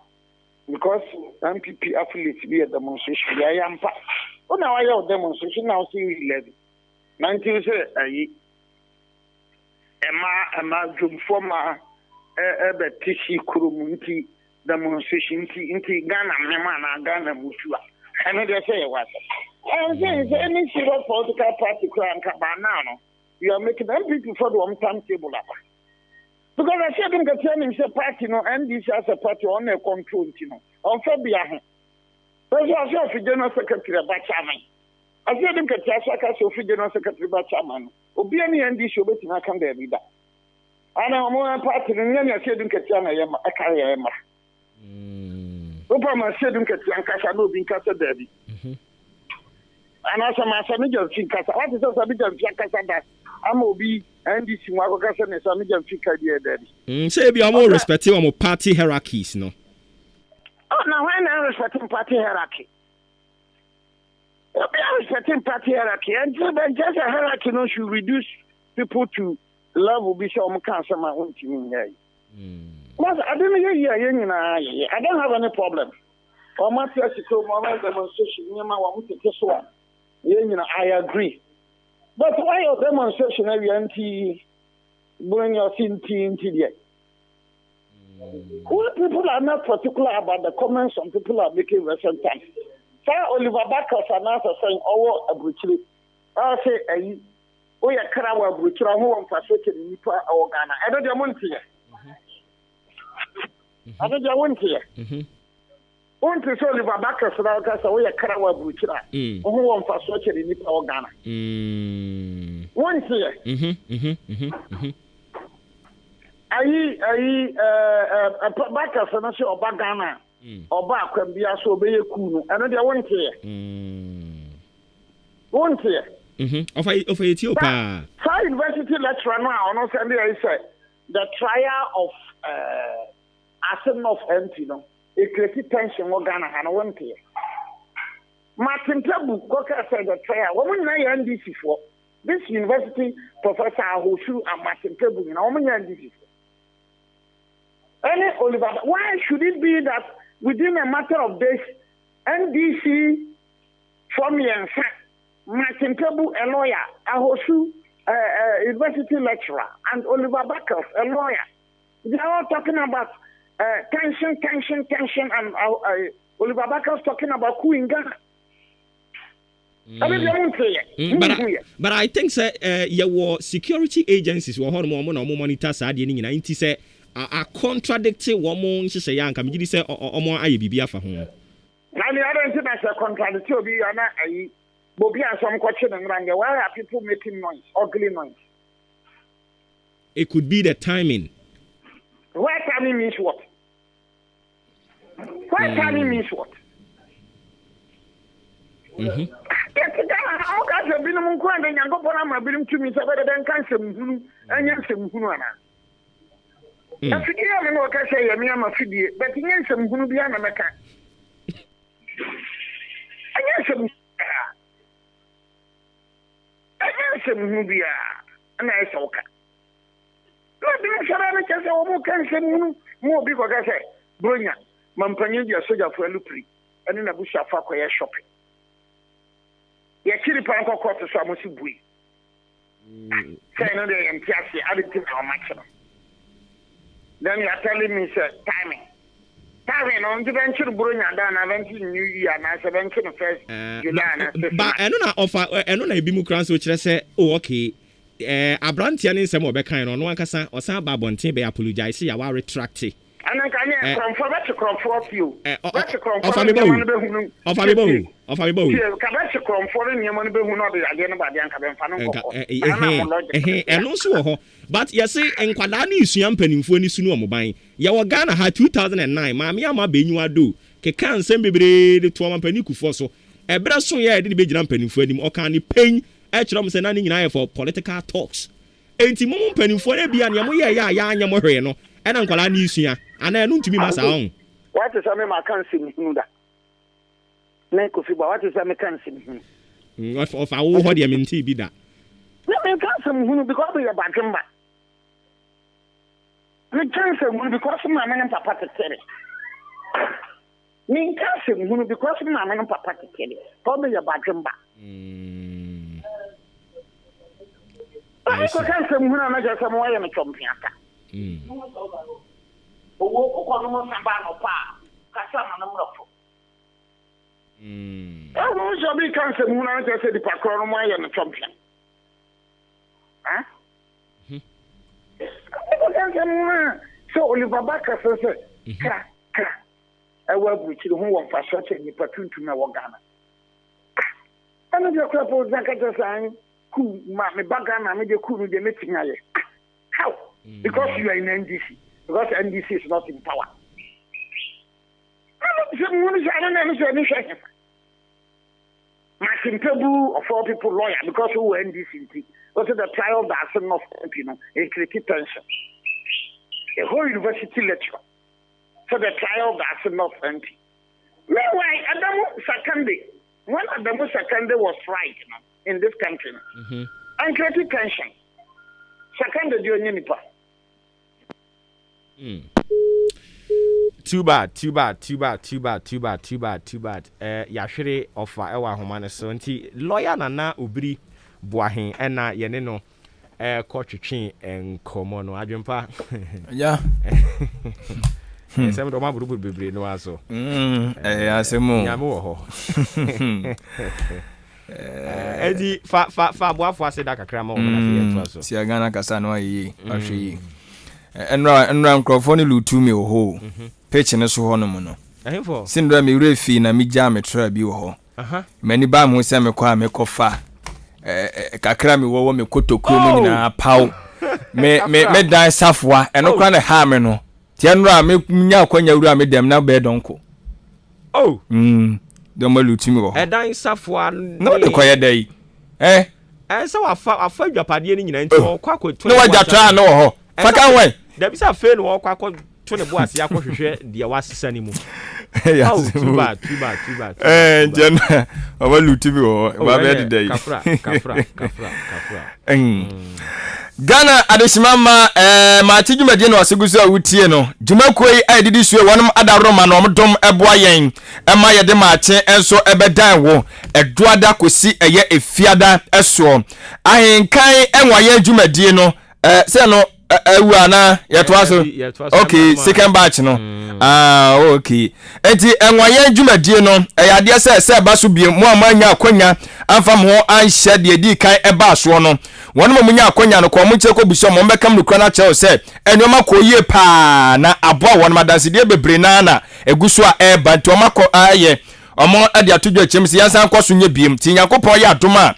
because MPP affiliates be a demonstration. I am part. Oh, now I have demonstration. Now see you 11. 19 say Emma Jumfoma Tisi Kurumunti demonstration into Ghana, Namana, Ghana Mutua. And they say what? And say any serious political party can Cabanano. You are making MPP for the one time table. Because I said them get turning a party, no, and this as a party on their control, on February. That's why I said General Secretary Bachaman. I said them get Yasaka Sophie General Secretary Bachaman. Obiani and this show betting I can there be that. And I'm more party than any I said them get Yana Yama, I carry Yama. Obama said them get Yankasa no being Casa Derby. And as a Masamijan Finkasa, what is a Sabijan Finkasa that I'm Obi and this Wagasa and Samijan Fika Derby? Say, be more respective of party hierarchies, no? Oh, now when I'm respecting party hierarchy. We are respecting party hierarchy, and just a hierarchy no should reduce people to level be some cancer. I don't have any problem. I agree. But why your demonstration every anti bring your into the people are not particular about the comments some people are making recent times. Oliver Backers and us are saying, oh, a butchery. I'll say, oh, yeah, Karawa butcher, who won't frustrate in Nipa or Ghana. I don't want here. I don't want here. Want to say Oliver Backers and us, oh, yeah, Karawa butcher, who won't frustrate in Nipa or Ghana. One here. Backers and us or Bagana. Oba akwambia so obeye ku no. Eno de wonte ye. Wonte ye. Of Ethiopia. Sa university lecturer no a ono send dey say the trial of Asen of MP no. E create tension wo Ghana ha no wonte ye. Martin Tabu Cocker said the trial. Woman na NDC for this university professor Ahoshu and Martin Tabu, you know, woman NDC. Any Oliver, why should it be that within a matter of days, NDC from Martin Tabu, a lawyer, Ahoshu, university lecturer, and Oliver Bakers, a lawyer, they are all talking about tension, and Oliver Bakers talking about coup in Ghana. But I think your security agencies were monitor say are contradicting woman say yanka me say omo aye bibia fa ho. Na the other thing is a contradiction obi ana ayi bobi asom kwache nrange. Why are people making noise, ugly noise? It could be the timing. Why timing means what? Why timing means what? How can you be no one and you go for a bill to me so better than cancer and Yansam Huana? I forget what I say, I'm a figure, but Yansam Hunubiana Mecca. Yansam Hunubia, and I saw. Not being Saranakas or more cancer more because I say, Brunia, Mampania, soldier for a lupri, and in a bush of Fakoya shopping. Chili Panko Court of Samusibui. Say no, they and Tiasi, additive or maximum. Then you are telling me, sir, timing. Timing on the venture Brunia down, I went in New Year, and I said, venture first July. But I don't know offer, I don't know if Bimukrans which I say, oh, okay. Abrantian in some of the kind on one casa or some babontin be apologize, see, I will retract it. And I can confirm to comfort you. That's a comfort. Of a and also, but you see, and Quadani is young penny for any sooner mobile. Yawagana had 2009, Mamma Benua do. Kekan send me the 12 penny for so. A brasso, yeah, didn't be jumping for him or can he pay Etchum sending in eye for political talks. 80 moment penny for a bian Yamoya, and Uncle Anisia. And I know to be my sound. What is a man can't see Muda? Neko Fiba, what is a man can't see? Of our own body, I mean, be that. Let me can't see Munu because we are back in back. We can't see Munu because my man and Papa to tell it. Me can't see Munu because my man and Papa to tell it. Probably a back in back. I can't see Munu and I just am away in a champion. Owo okono samba no pa kasa na mrofo I so be cancer mu na say the pakro no ma ye no champion so Oliver Baka say kra e wa buchi ho won fa so che ni patuntu na wo Ghana ana de kra po zakata san ku ma me baga na me de ku no de metinya ye how because you are in NDC. Because NDC is not in power. Martin Tabu of all people lawyer because who were NDC. Also the trial that's not a creative tension. A whole university lecture. So the trial that's not empty. Meanwhile, Adamu Sakande, when Adamu Sakande was right in this country, and creative tension. Sakande do Nipa. Too bad. Yashire offer ewa homane so nti lawyer nana obiri boahen ena yene no kotwetwe enkomo no adwempa ya sem do maburu bebre no aso asemu nyame wo ho edi fa boafo ase da kakra ma wo na fe yeto aso si agana kasa no ayi ahwe yi enra microphone lutu me ho pitch ne so ho no mo no ehefo sindra me refi na me ja me tra bi ho mani ba mo se me kwa me kofa kakra me wo me kotokuro mu nyina paw me dan safwa eno kwa na ha me no ti enra me nya kwanya wura me dem na be donko Oh. Doma lutimi wo. Edan safo no de koye dai. So afa adwapade ni nyina nti wo kwa ko no wajatra no ho. Faka wen. Da bisa fe no wo kwa ko to ne bo ase akwohwehwe de wasesa ni mu. Too bad. Jena wa lutimi wo. Ba be de dai. Kafra. Ghana adesimama Maakye dwumadie no asegusu a wutie no dwumakoi a didi suwe wonum adaroma no omdom eboa yen ema ye de Maakye enso ebedan wo eduada kosi eye efiada eso ahenkan enwaye dwumadie no se no ewu ana yetoa so okay second batch no okay enti enwaye dwumadie no eyade se baso bie mu amanya akonya amfam ho anhye de di kan eba so no wonu munya akonya no ko mu che ko buso mo mbekam no kura na che o se enoma ko yie pa na aboa wonu madanse de bebre na eguso a eba nti omako aye omo ade atodwa chemsi yansan kwaso nye biem ti yakopon ya adoma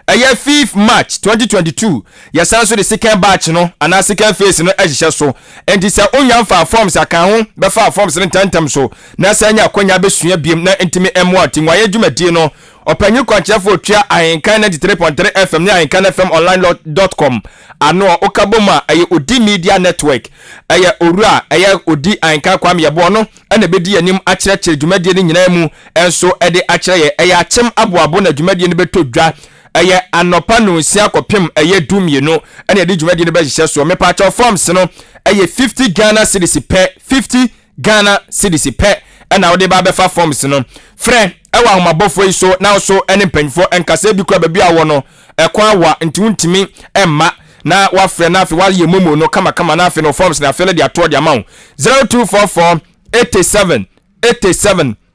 eye 5th March 2022 yasan so the second batch no ana second phase no ehye so enti se onya fa forms akan ho be fa forms no tantam so na sanya akonya besua biem na entimi emo ati nwaye dwumadie no opanyi kwanchefo twa ahenkan 93.3 FM ni ahenkan FM online.com ano okaboma aye odi media network aye orua aye odi ahenkan kwam yebo no na bedi anim akyerɛkyerɛ dwumadie ni nyina mu enso ede akyerɛ aye akyem aboabo na dwumadie ni betodwa aye anopa no sia kopem aye dumie no na ede dwumadie ni behye so me patch forms no aye 50 Ghana cedis per 50 Ghana cedis per na wode ba befa forms no frɛ ewa homabofo yi so na so ene mpanyfo enkasa bi kura baby awo no ekwa wa ntuntimi emma na wa frɛ na afi wa ye momo no kama na afi no forms na afi le dia to dia ma 0244 87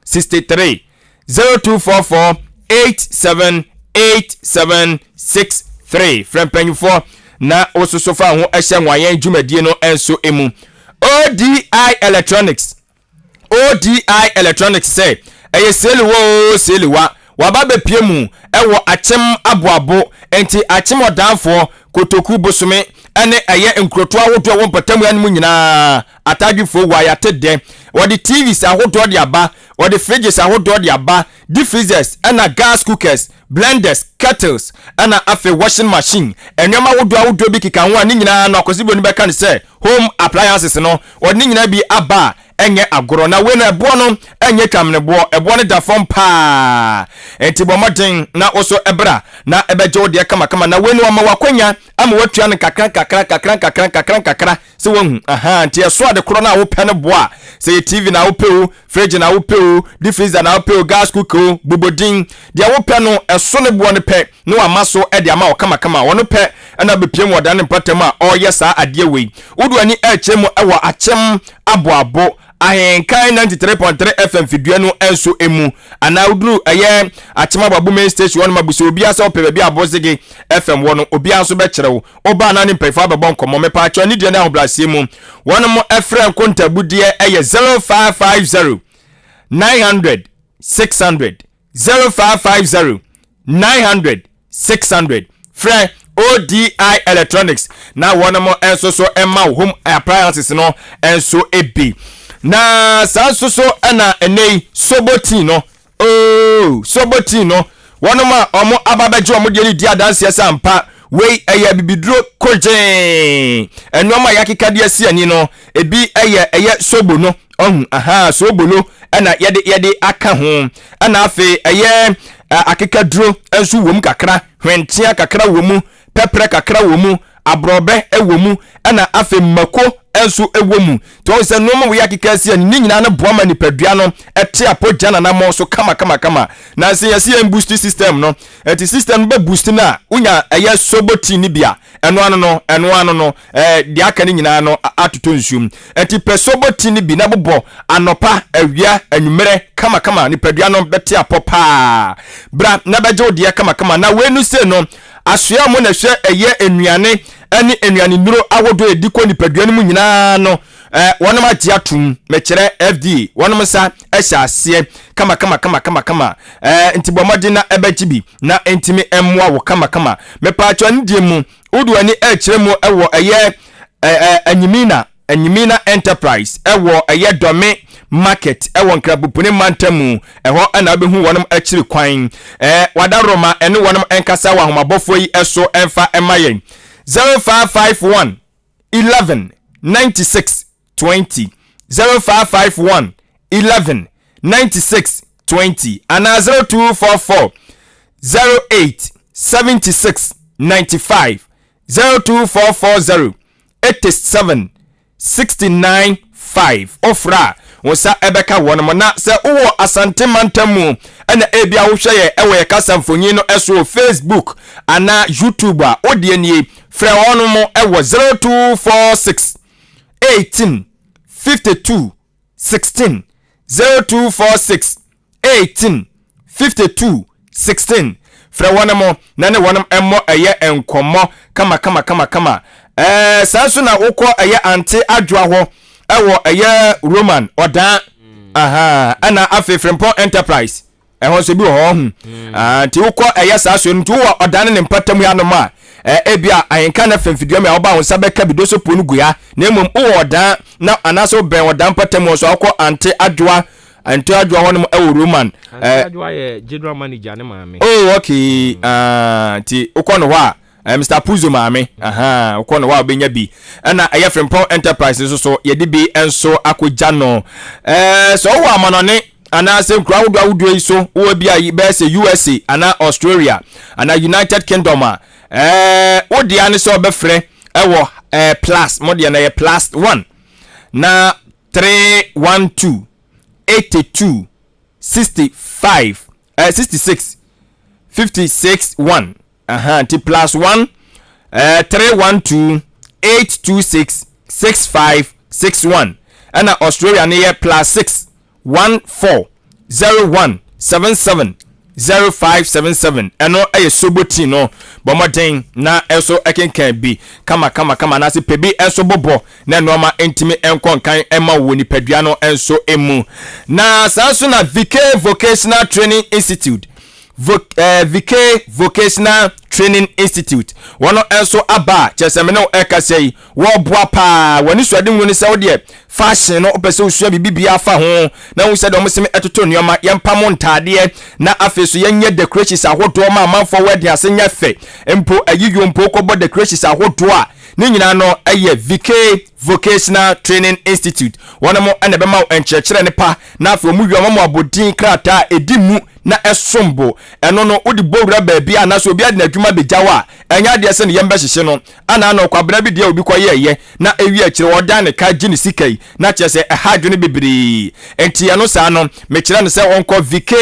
63 0244 87 63 frɛ mpanyfo na ososofa ho ehye nwayen dwumadie no enso emu ODI Electronics say eye seliwa waba bepie mu ewo akyem aboabo enti akyem odanfo kotoku bosume ene eye nkroto ahodo wo mpatam ya nmu nyina atadwefo wa yatede wodi TVs ahodo de aba wodi fridges ahodo de aba deep freezers ena gas cookers blenders kettles ena afi washing machine enwema ahodo bi kika ho ani nyina na akosibo ni beka ne se home appliances no wodi nyina bi aba enye agoro na we na ebo no enye kamne ebo ne da fom pa enti bomoden na oso ebra na ebeje ode kama na we no ma wakwanya ama watua ne kakran se won enti eso ade kro na wo pe ne boa se TV na wo pe o fridge na wo pe o deep freezer na wo pe o gas cooker bubodin dia wo pe no eso ne bo ne pe no amaso ede ama wo kama wono pe na bepiem woda ne patam a oyesa ade we wudu ani echemu ewo achem aboabo ahenkan 93.3 FM fidua no enso emu ana uduru eye achema babu main station one mabuso obi asa ope bia abozege FM wono obi anso be kyerɛw oba na ne mpefa be bon komo me pa acho ni de na oblasie mu wono mo efren kontabudie eye 0550 900 600 0550 900 600 frɛ ODI Electronics na wono mo enso so emma home appliances no enso ebi na sanso ana enei sobotino wonoma omo ababeje omo de di adanse sampa wei eye bibiduro koje enoma yakika de asi ani no ebi eye sobo no sobo no ana yede aka ho ana afi eye akika duro enso wom kakra hwentia kakra womu pepre kakra womu abrobe ewomu ana afi mako enso ewomu to se no mo ya kikasi ni nyina na boama ni padua no ete apogya na mo so kama na se yesi en boost system no eti system be boost na unya eye soboti ni bia eno ano no de aka ni nyina no atoto nsum eti pesoboti ni bi na bobo anopa awia anwumere kama ni padua no bete apopa bra na beje odi kama na wenu se no asoa mo na hwe eye enuane ani enuane nuro awodo ediko ni padua mu nyina no wonom agye atum mekere FDA wonom sa ehya ase kama nti bomode na ebagibi na entimi emmoa wo kama mepa atwa ndie mu uduani ekere mu ewo eye anyimina enterprise ewo eye dome market ɛwɔ nkrabupune mantamu ɛhɔ ɛna abehu wɔnom akyiri kwan wadaroma ɛne wɔnom ɛnkasa wɔ ahomabɔfo yi ɛso ɛmfa ɛma yɛn 0551 11 96 20 0551 11 96 20 and 0244 08 76 95 02440 87 69 5 ofra wosa ebeka wono na se uwo asante mantamu ana ebia wo hwe ewe kasa mfonyin no eso Facebook ana YouTube a odie nie frɛ wono mo ewo 0246 18 52 16 0246 18 52 16 frɛ wono mo na ne wono emmo eye enkomo kama sanso na wokɔ eye ante adwa ho ewo eye Roman odan ana afefrempo enterprise ehon so bi ho nti wokɔ eye saso nti wo odan ne mpatam ya no ma ebia ayenka na femfidio me oba wonsa beka bidoso ponu guya na emom wo odan na anaso ben odan mpatam so akɔ ante adwa ho no ewo Roman adwa ye general manager ne maame okay ti wokɔ no ho Mr. Puzo maame ukono wa benya bi na aye frempon enterprise so yedi bi enso akogya no so wo amanone ana se nkura wodo yi so wo bi ayi be se USA ana Australia ana United Kingdom wo dia ne so obefre ewo plus modern na plus 1 na 312 82 65 66 56 1 T plus 1 312 826 6561 and Australia near plus 6 14 01 77 0577 eno eye soboti no bomoden na eso ekenkan bi kama na se pebi enso bobo na noma entimi enkonkan ema wo ni padua no enso emu na sanso na VK Vocational Training Institute VK Vocational Training Institute wono enso aba chesemene o ekasei wo boa pa woni suade nwoni se wo de fashion no opese usua bibia afa ho na wo se de omseme etoto nneoma yempam ntade na afeso yenye decorations ahodo ma amanfo wedding asenya fe empo ayiyo mpo kobo decorations ahodo a ne nyina no eye VK Vocational Training Institute wono mo ene be ma enkyekere ne pa na afa mu wioma mo abodin krata edimu na esombo eno no odi bowura baabi a na so obi ade na adwuma bejawa enya de ese ne yembe hyehye no ana na okwabra bi de obi koyeye na ewi akire wodan ne ka gini sikai na chese ehadwo ne bibiri enti eno sa no mekire ne se onko VK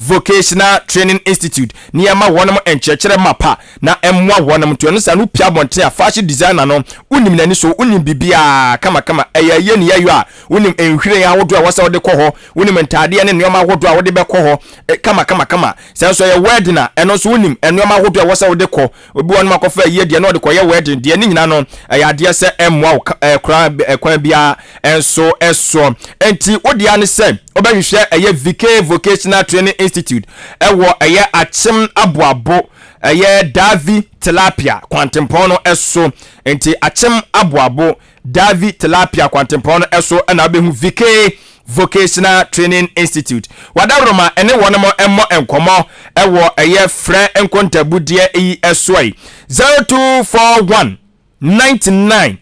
Vocational Training Institute niyama wonam enkyekere mapa na emwa wonam to eno sa no pia bonte a fashion designer no unim nani so unim bibia kama eyeye ne yayo a unim enhwire ya wodo a wasa wode kɔ ho unim ntade ne nneoma wodo a wode be kɔ ho kama senso ye wedding na eno so unim enneoma wodo a wasa wode kɔ obi wonam akɔfa ye de na wode kɔ ye wedding de ne nyina no ya de se emwa kwan bia enso eso enti wode ane se obahwehwe eye VK Vocational Training Institute ewo eye achim aboabo eye Davi tilapia kwantempon no eso enti achim aboabo Davi tilapia kwantempon no eso na abehu VK Vocational Training Institute wadaroma ene wonomo emmo enkomo ewo eye frɛ enkontabudie yi eso ai 0241 99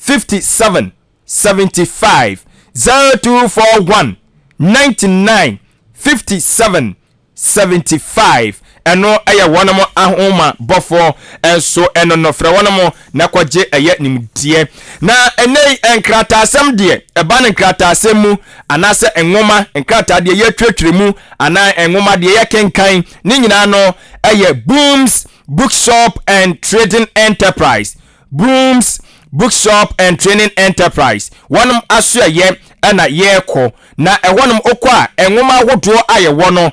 57 75 0241 99 57 75 eno eye wonomo ahoma bofo enso eno no frɛ wonomo na kwaje eye nimdie na enei enkrata asem de eba ne nkrata asem mu anase enwoma nkrata de ye twetwere ana enwoma de ye kenkan ne nyina no eye Booms Bookshop and Trading Enterprise Booms Bookshop and Training Enterprise wonom aso ye ana ye ko na ewonom okɔ a enwoma ahodo aye wono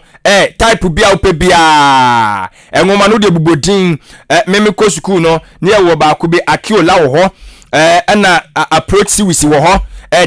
type bia opebia enwoma no de bubodin memiko school no ne wo ba ko bi akiola wo ho ana approach wisi wo ho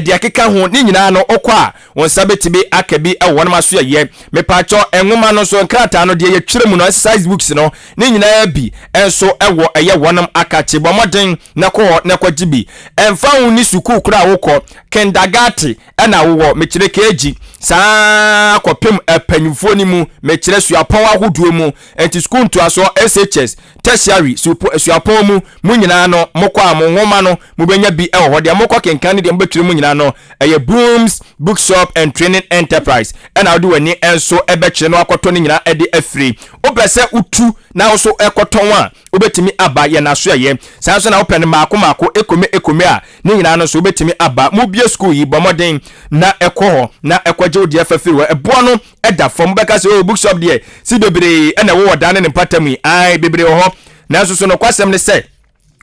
de akeka ho ni nyina no okwa won sabetibi akabi won ma so ye mepacho enwoma no so nkrata no de ye twere mu no exercise books no ni nyina bi enso ewo eye wonam akache bomoden na kwa gibi emfa hu ni suku kura wokọ kindergarten na wo mekire keji saa kopem apanyufo ni mu mekire suapon ahoduo mu enti school nto aso SHS tertiary suapon mu nyina no mokọ amwoma no mubenya bi ewo de mokọ kenkan ne de mbetwire mu nyina no eye Brooms Bookshop and Training Enterprise na odi wani enso ebekire no akoto ne nyina ede afri obese utu na so ekoton a obetimi aba ye na so ye sanso na open maako ekome a ne nyina no so obetimi aba mu bie school yi bomoden na ekoho na ekwaje odi afafiri wo ebo no eda fom beka se bookshop de si bebre na wo wadane ne patam yi ai bebre ho na so no kwasem ne se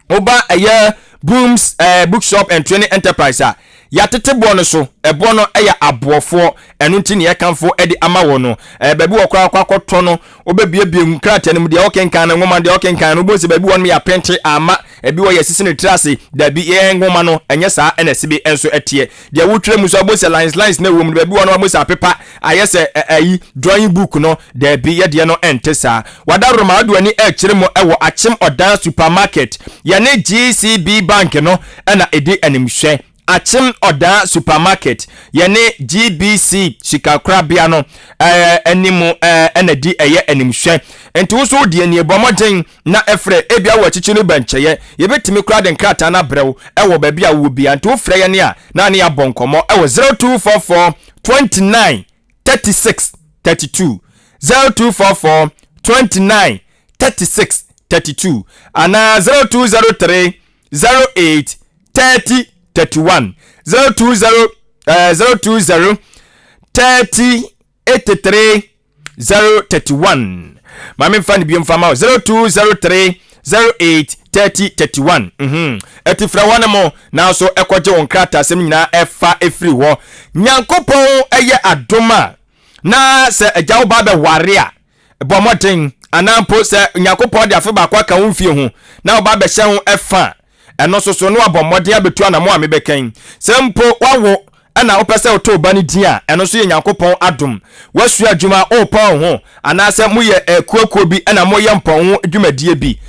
oba eye Brooms Bookshop and Training Enterprise a yatete bo no so ebo no eya aboofo enu nti ne yekanfo edi ama wo no baby wo kwa kwakoto no obebiebie nkrata ne mu de okenkan na ngoma de okenkan no bo se baby won ya pente ama ebi wo yesisi ne trase da bi ngoma no enye saa enesibi enso etie de wutire mu so bo se lines na wo mu baby won mo sa pepa ayese ayi drawing book no da bi ye de no entesa wadaro ma adu ani kire mo ewo achim odan supermarket ya ne GCB bank no na edi animhwe achim oda supermarket yene GBC Chicakrabia no animu enadi eye animhwe enti wo so de ni ebomoden na efre ebia wo chichi no bancheye yebetimi kra den krata na brew ewo ba bia wo bia enti wo frɛ ye ne a na ne abonkomo ewo 0244 29 36 32 0244 29 36 32 ana 0203 08 30 31 020 020 30 83 031 mami mfani bi mfama 0203 08 30 31 etifra wane mo na so ekoje won krata asem nyina efa efri ho nyankopon eye adoma na se ejawo ba be ware a bomoden anampo se nyankopon de afeba kwa ka wonfie ho na oba be hye ho efa eno so no abomode abetu anamo a mebeken sempo wawo ana opese oto ba ni din a eno so ye nyankopon adom wasu adwuma opon ho anase mu ye kuakuo bi ana mo ye mpon ho adwumadie bi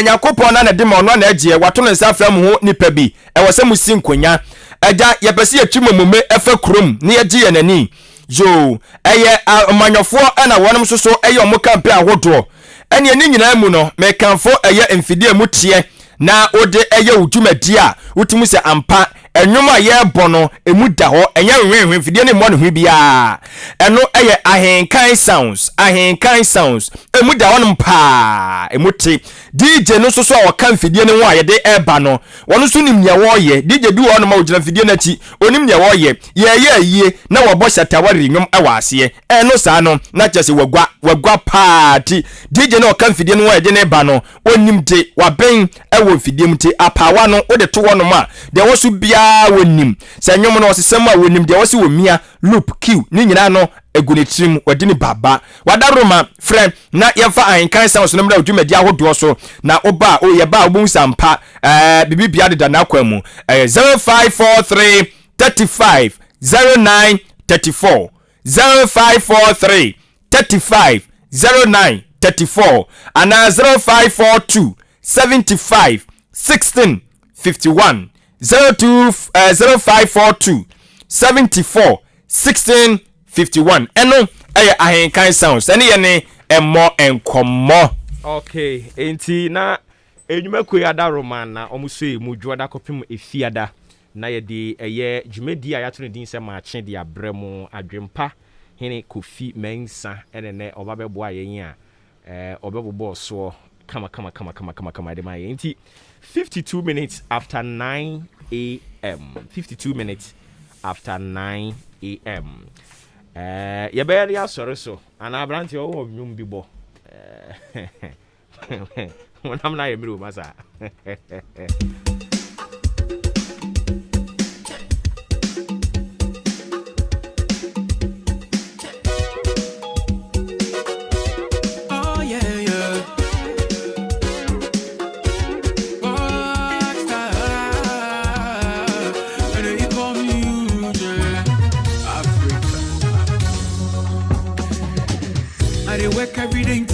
nyankopon na de ma ono na agye wato no nsa fra mu ho nipa bi wose mu si nkonya agya ye pese ye twimomume efa krom ne ye gye ye nani yo eye amanyofo ana wonom so eye omo kampe ahodo ene ni nyina mu no mekanfo eye mfidie mu tie na ode eye udwumadi a wutimu se ampa enwoma ye bono emu da ho enye hwenhwen fidie ne mo ne hwe bia eno eye ahenkan sounds emu da ho mpa emuti DJ no so a wakan fidie ne ho a ye de eba no wono so nim ye wo ye DJ bi wo no ma ogina fidie na chi onim ye wo ye ye na wo bo shatawari nwom awase eno saa no na chese wagwa party DJ no wakan fidie ne ho ye de ne eba no onim de waben ewo fidie mti apawa no ode to wono ma de wo so bia wonim se nwom no osesem a wonim de wo se womia loop q ni nyina no egunitrim wadini baba wadaroma frɛ na yɛfa ahenkan sounds no mra odwumadi ahodoɔ so na oba o yɛba obun sampa bibibia de na kwa mu 0543 35 09 34 0543 35 09 34 ana 0542 75 16 51 0542 74 16 51 eno eye ahenkan sounds ene ye ne emo enkomo okay enti na enwuma koya da roman na omuso mu dwoda kopim efiada na ye de eye dwumadi a yato ne din se Maakye de abremu adwempa hene Kofi Mensa ene ne obabebo ayen a obebobo so kama de my enti 52 minutes after 9 a.m. 52 minutes after 9 a.m. You better ya sorry so and I brand you of nyum bibo when I'm not a bro masa they work every day.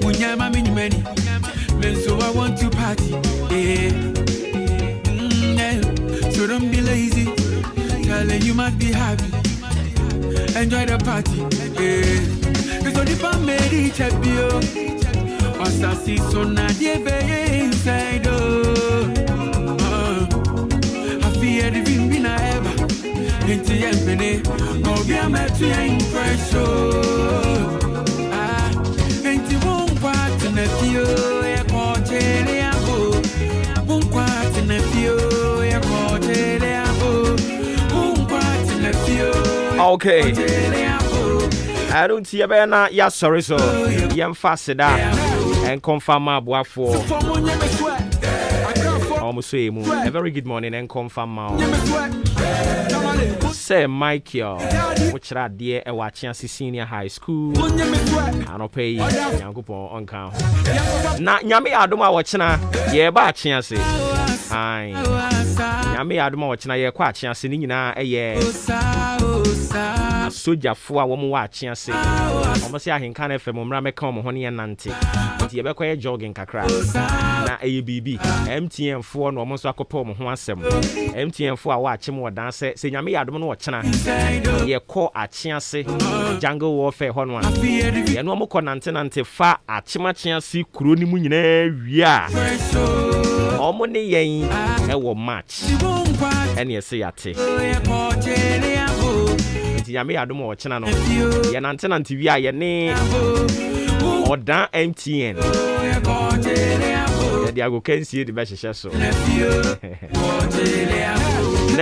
Munyama mini many. So I want to party. Yeah. So don't be lazy. Darling, you must be happy. Enjoy the party. Yeah. It's only for me to check you. Once I see so now they inside. I feel the wind in a ever. Into the empty. Go be a match in pressure. Into one part in a few. Okay. I don't see a banner. Yes, sorry, so young fast and confirm my boy for almost say a very good morning and confirm my say Maakye, which are dear a watching senior high school. I don't pay young people on count. Now, Yami Adoma watching yeah, but chance. Aye, Yami Adoma watching a quite chance in a year. Soldier for a woman watching say, almost AHENKAN933 me come honey and nanti. But you be jogging kakra. Na ABB, MTN for no almost a couple of MTN for a watch more dance. Say, Yami Adoma watching. Ye call a chance jungle warfare honwa. Ye no more conante fa a chima chance kroni munye wia. Omoni yen e wo match. Ene say ate. Yami Adoma watching no. Ye nante wia ye ne odan MTN. Ye dia go can see the best so. Na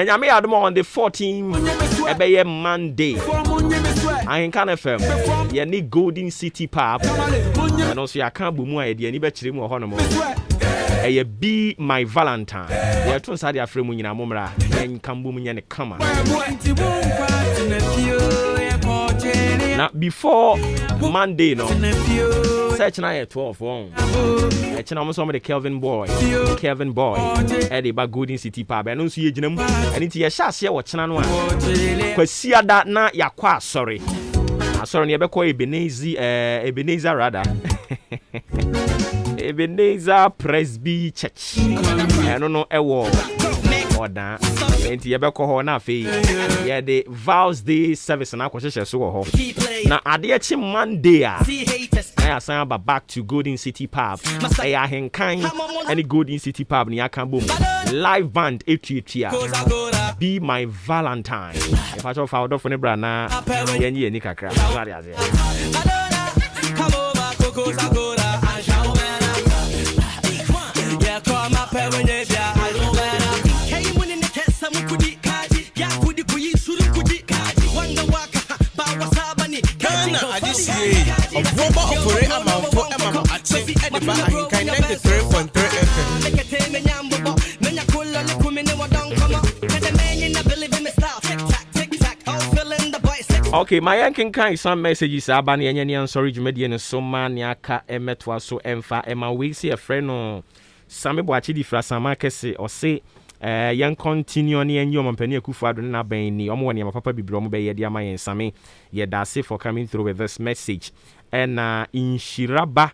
Yami Adoma on the 14th ebe Monday. AHENKAN933 ye ni Golden City Pub. And also ya kan bu mu a ye de ani be kire mu ho no mo. Ye be my Valentine. Ye tun sa de afre mu nyina momra. En kan bu mu nye ne kama. Now before Monday no. Search na ye 12 one. Search na mo so the Kevin Boy. Eddie ba Golden City Pub. And also ye ginam. And it ye sha se wo chena no a. Kwasia da na yakwa sorry. Sorry ni ebe ko Ebenezer rather. Ebenezer Presby Church. I don't know ewo oda. Enti ebe ko ho na fe. Ye the Vows Day service na kwahye so ho. Na ade echi Monday a. I asan ba back to Golden City Pub. AHENKAN any Golden City Pub ni aka bom. Live band etuetua. Be my Valentine. If I talk about for ne bra na yenye ni kakra. Sorry aze. Come over Coco's Agora and shower. Yeah, come up when you hey, when in the test, some could eat kaji. Yeah, could you suru could eat kaji. Wonder waka, Bawasabani. Ghana, I just say, Obuoba Ofori Amanfo, AHENKAN933 FM. Okay, my AHENKAN some messages abani enye sorry jumedi ne so man aka emetwa so emfa ema we see a friend no same boachi di fra sama kese o se yan continue ne enye ompani akufu ado na ban ni omo ne papa bibiro mo be ye dia ma yen same ye da say for coming through with this message and inshiraba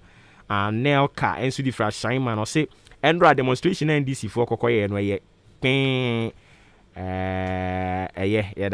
nelka ensu di fra shine man o se endra demonstration NDC for kokoye no ye yeah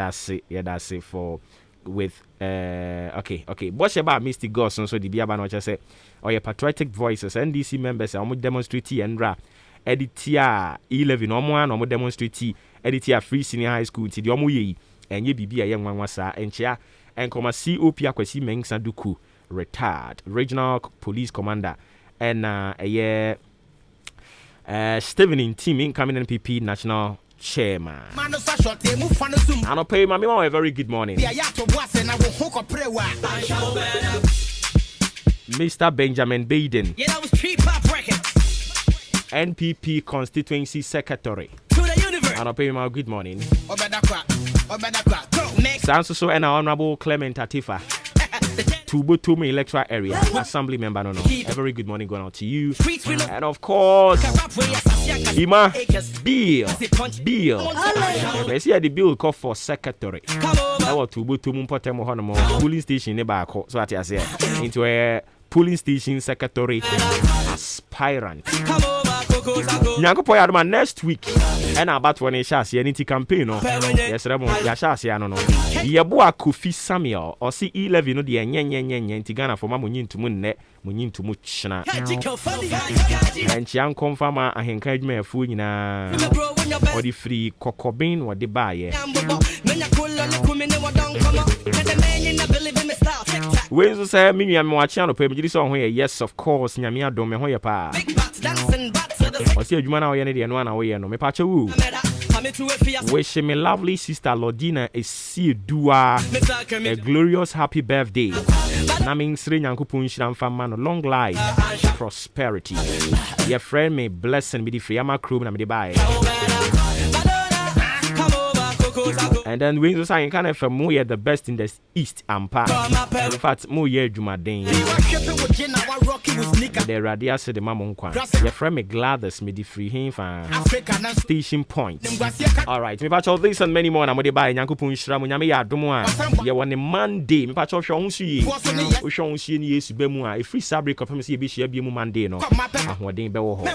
that's it for with okay Bosheba Mystic Gods so the Biaba no say or your patriotic voices NDC members are demonstrate and rap editia 11 omo demonstrate editia free senior high school ti the omo ye enye bibia ye nwanwa sa enchia enkoma COP akwasi Mengsa Duku retired regional police commander and Stephen in team incoming NPP national chairman. And I'll pay my mom a very good morning. Mr. Benjamin Baden, NPP constituency secretary. And I'll pay my good morning. Sounds so and our honorable Clement Atifa. Tubutume electoral area assembly member no. A very good morning going out to you. And of course Ima Bill. Let's see the bill call for secretary. I want to go to Mumpotemo Honomo, polling station near so at I say, into a polling station secretary aspirant. Nyanko Poyadma next week, and about when I shall see any campaign. Yes, Ramon, Yashasi, I don't know. Yabua Kofi Samuel, or C11, no, the Yan Tigana for Mamunin to Munne, Munin to Muchna. And Chiang confirm AHENKAN933 a fool in or the free Kokobin or the buyer. Where's the same? Me, I'm watching on page. This song here, yes, of course, Nyamia Dome, Hoya Pa. I see a Jumana Yanadi and 1 away, no, me patcha woo. Wish me lovely sister Lordina a see dua a glorious happy birthday. Naming Sri Yankupun Shram Famano, long life, prosperity. Your friend may bless and be the free ama crew and the buy. And then we also say kind of more the best in the East Ampa. In fact, more year Jumadin. The radia said the Mamonkwan. Your friend me Gladys me the free him for station point. Alright, me patch all this and many more. I'm going to buy Yankupun Shram. Nyame ya Dumwa. You want a Monday. Me patch all Shonsi. Shonsi ni Yesu Bemua. A free fabric of him see be share be Monday no. Ahwadin Bewo.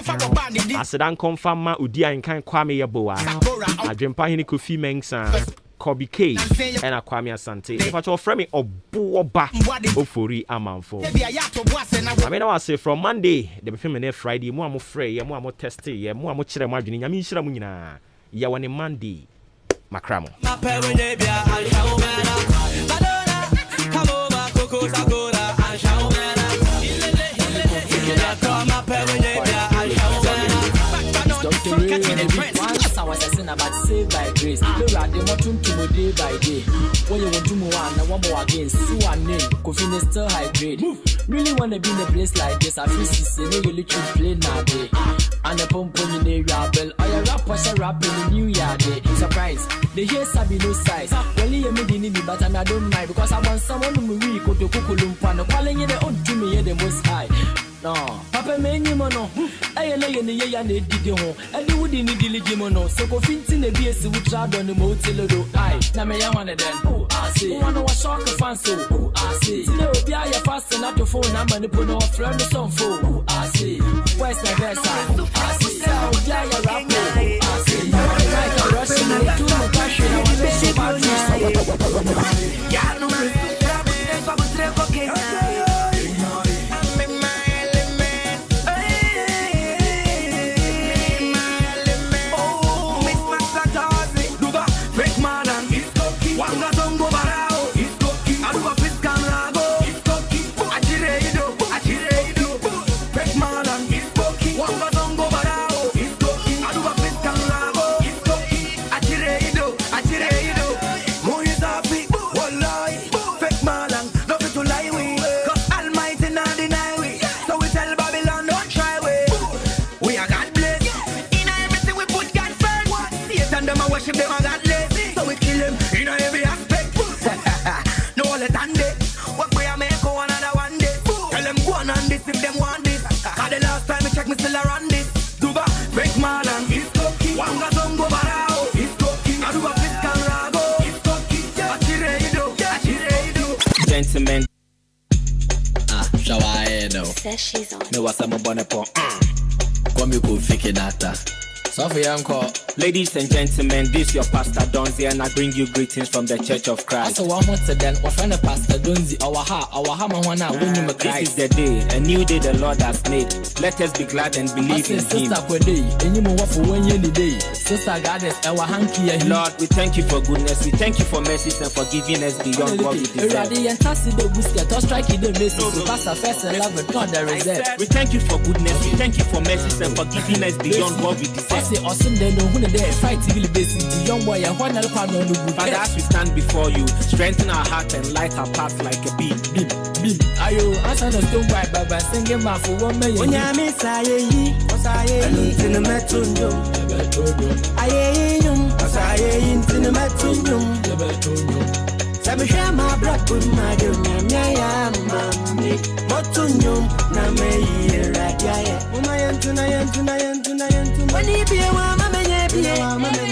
I said I confirm ma Udia in kan Kwame Yaboa. I dream pa hini Kofi Mensah. Kobe K and Kwame Asante. If I told Fremi Obuoba Ofori Amanfo. I mean, I say from Monday, the film Friday, more free, more testy, more chile margin. I mean, Shramuna. Ya one Monday, Macramo. About saved by grace. Look at the mountain to day by day. When you want to move on, one more again. See one name, Coffee still high grade. Really wanna be in a place like this. I feel see you literally play now day. And a pump in the rabble. I rap was a rap in the new year day. Surprise, the hair sabi no size. Well, you made me but I don't mind because I want someone who will go to Kukulumpan. Calling it on to me the most high. No, Papa many mono. I lay in the year and they did the home. And they would need the mono. So go fit in the BS with child on the motel. I, Namaya one of them. Oh, I see. One was shock of fancy. Oh, I see. No, be I fast enough to phone number and put no friend of some fool. Oh, I see. Where's the best side? I see. So, yeah, you're rapping. I see. Like a Russian, too much passion. I want to see about you. Yeah, no, gentlemen. She's on. No, what's up, my bonnet? Come you could fake data. Ladies and gentlemen, this is your Pastor Donzi, and I bring you greetings from the Church of Christ. So one more then, what friend Pastor Donzi, our hammer one now, when you Christ. This is the day, a new day the Lord has made. Let us be glad and believe in Him. Lord, we thank you for goodness, we thank you for mercies and for giving us beyond what we deserve. We thank you for goodness, we thank you for mercies and for giving us beyond what we deserve. Father, as we stand before you, strengthen our heart and light our path like a beam. Ayo, answer the stone by Baba, singing my for 1 million. When I miss I in the metronyum, I in the metronyum. Sabisha my blood put my dum, Mammy, Motunyum, Name, Radia, Umayan tonight. When he be a woman,